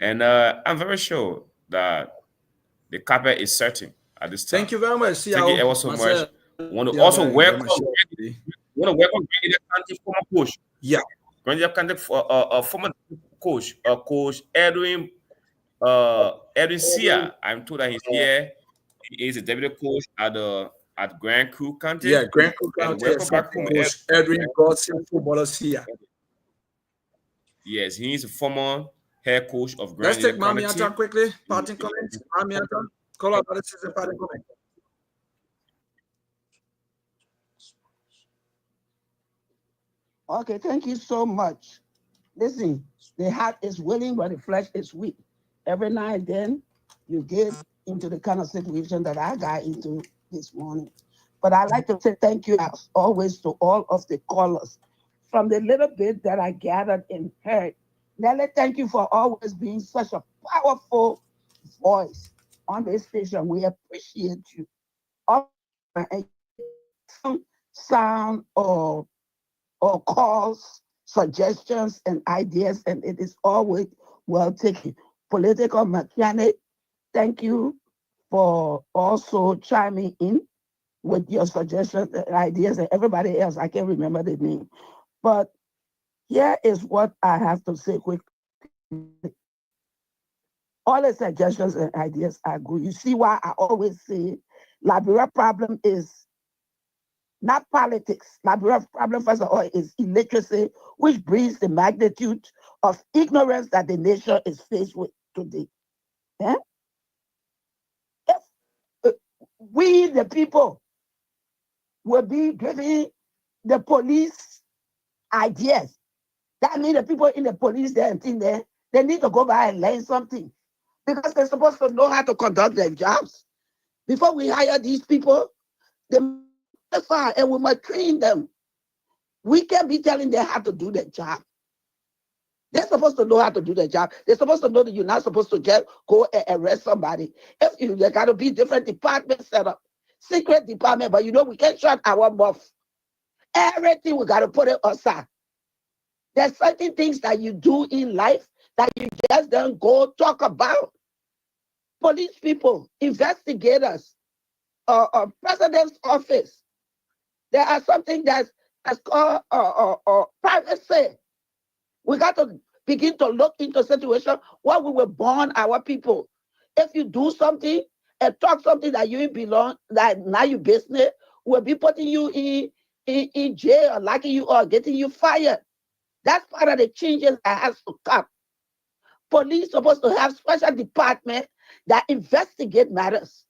And I'm very sure that the carpet is setting at this time. Thank you very much, Thank you CIO. ever so much. Marcel, Want to also welcome Yabang, Grandia County former coach. Yeah. Grandia County former coach, Coach Edwin Sia. I'm told that he's here. He is a deputy coach at Grand Crew County. Yeah, Grand Cook And County welcome back home, Coach Edwin Godson, footballers here. Yes, he is a former head coach of Let's Grand take County Mamiata team. quickly. Parting comments. Mamiata, call out analysis and parting comment. Okay, thank you so much. Listen, the heart is willing, but the flesh is weak. Every now and then, you get into the kind of situation that I got into this morning. But I'd like to say thank you as always to all of the callers. From the little bit that I gathered and heard, Nelly, thank you for always being such a powerful voice on this station. We appreciate you. Sound or calls, suggestions, and ideas, and it is always well taken. Political mechanic, thank you for also chiming in with your suggestions and ideas, and everybody else, I can't remember the name. But here is what I have to say quickly. All the suggestions and ideas are good. You see why I always say Liberia problem is not politics. Liberia's problem, first of all, is illiteracy, which brings the magnitude of ignorance that the nation is faced with today. Eh? If we, the people, will be giving the police ideas, that means the people in the police there and thing there, they need to go by and learn something because they're supposed to know how to conduct their jobs. Before we hire these people, they must fire and we must train them. We can't be telling them how to do their job. They're supposed to know how to do their job. They're supposed to know that you're not supposed to just go and arrest somebody. If you, there got to be different departments set up, secret department, but we can't shut our mouth. Everything we got to put it aside. There's certain things that you do in life that you just don't go talk about. Police people, investigators, president's office. There are something that's called privacy. We got to begin to look into a situation where we will bond our people. If you do something and talk something that you belong, that now you business, we'll be putting you in jail, locking you or getting you fired. That's part of the changes that has to come. Police supposed to have special department that investigate matters.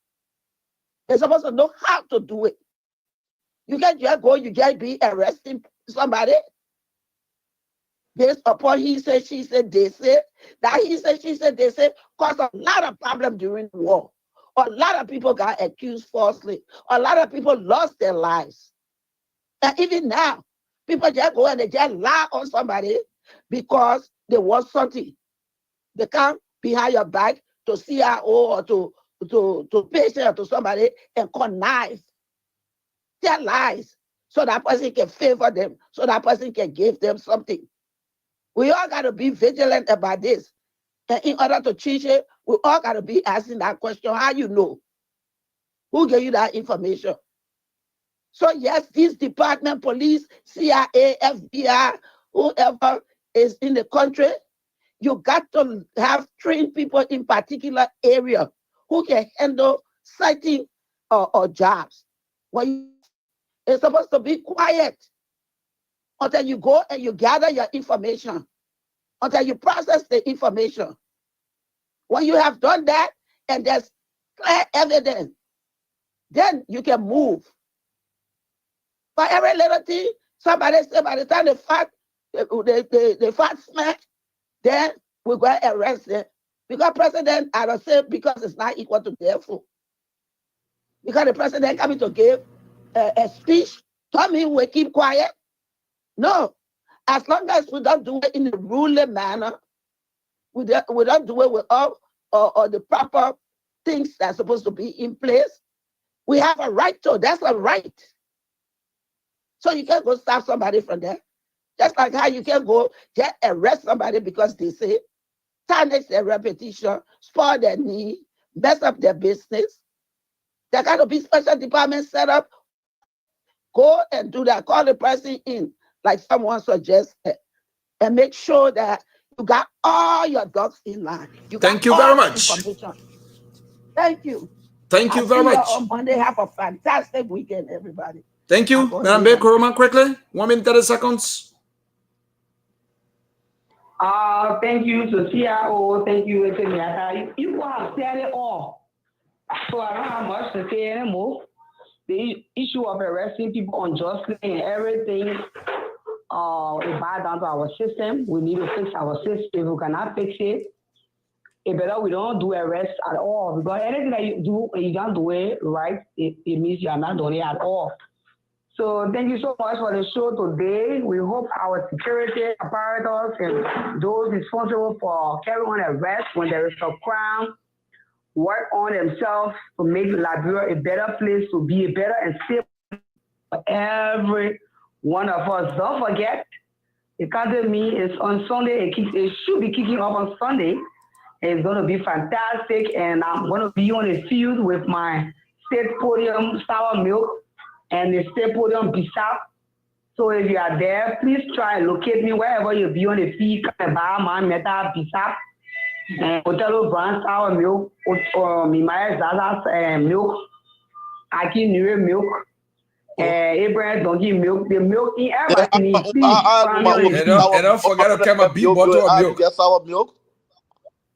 They're supposed to know how to do it. You can't just go, you just be arresting somebody based upon he said, she said, they said. That he said, she said, they said caused a lot of problems during the war. A lot of people got accused falsely. A lot of people lost their lives. And even now, people just go and they just lie on somebody because they want something. They come behind your back to CIO or to patient or to somebody and connive their lies so that person can favor them, so that person can give them something. We all got to be vigilant about this. And in order to change it, we all got to be asking that question, how you know? Who gave you that information? So yes, this department, police, CIA, FBI, whoever is in the country, you got to have trained people in particular area who can handle certain or jobs. It's supposed to be quiet until you go and you gather your information, until you process the information. When you have done that and there's clear evidence, then you can move. For every little thing, somebody say by the time the fact smack, then we're going to arrest them. Because president, I don't say because it's not equal to therefore. Because the president coming to give a speech, tell me we keep quiet. No, as long as we don't do it in a ruling manner, we don't do it with all or the proper things that's supposed to be in place, we have a right to. That's a right. So you can't go stop somebody from there. Just like how you can go just arrest somebody because they say, tarnish their reputation, spoil their knee, mess up their business. There got to be special departments set up. Go and do that. Call the person in, like someone suggested, and make sure that you got all your ducks in line. Thank you very much. Thank you. Thank you very much. On Monday, have a fantastic weekend, everybody. Thank you. Madam Baker, Roman, quickly. 1 minute, 30 seconds. Thank you to CIO. Thank you, Etienne. You have said it all. So I don't have much to say anymore. The issue of arresting people unjustly and everything is bad down to our system. We need to fix our system. If we cannot fix it, it's better we don't do arrests at all. Because anything that you do and you don't do it right, it means you are not doing it at all. So thank you so much for the show today. We hope our security apparatus and those responsible for carrying on arrests when there is a crime work on themselves to make Liberia a better place to be, a better and safe for every one of us. Don't forget, the academy is on Sunday. It should be kicking off on Sunday. It's going to be fantastic, and I'm going to be on the field with my state podium sour milk and the state podium bisap. So if you are there, please try and locate me wherever you be on the field. Come and buy my meta bisap and Othello brown sour milk, or Mimaya Zaza's milk, Aki Nure milk, Abraham Donkey milk, the milk in everything. And don't forget to come a big bottle of milk. Get sour milk.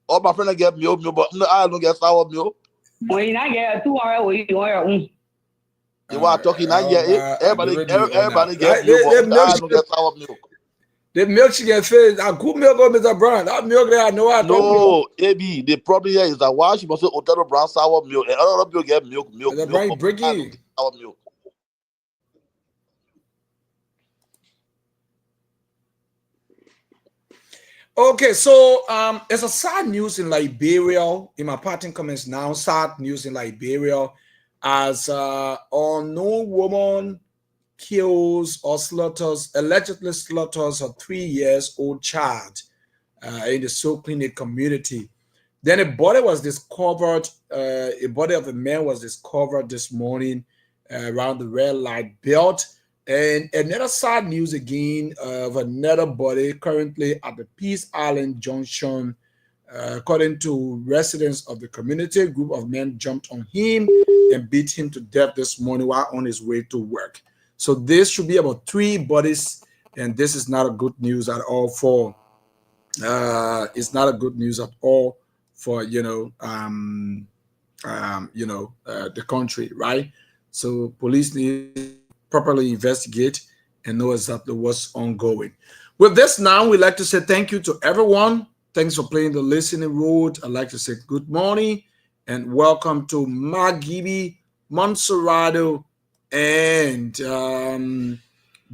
All my friends get milk, but no, I don't get sour milk. When I get 2 hours, you are talking not yet. Everybody get milk, but I don't get sour milk. The milk she get fed. A good milk on Mr. Brown. That milk there, I know I don't. No, AB. The problem here is that why she must say Othello brown sour milk and other people get milk. The brain breaking. Sour milk. Okay, so there's a sad news in Liberia. In my parting comments now, sad news in Liberia as unknown woman kills or allegedly slaughters a 3-year-old child in the Soul Clinic community. Then a body was discovered, a body of a man was discovered this morning around the red light belt. And another sad news again of another body currently at the Peace Island Junction. According to residents of the community, a group of men jumped on him and beat him to death this morning while on his way to work. So this should be about 3 bodies, and this is not a good news at all for. It's not a good news at all for the country, right? So police need to properly investigate and know exactly what's ongoing. With this now, we'd like to say thank you to everyone. Thanks for playing the listening role. I'd like to say good morning and welcome to Magibi, Monserrado, and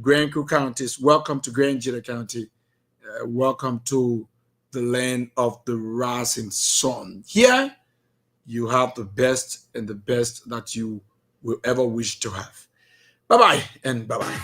Grand Crew counties. Welcome to Grand Jita County. Welcome to the land of the rising sun. Here, you have the best and the best that you will ever wish to have. Bye-bye and bye-bye.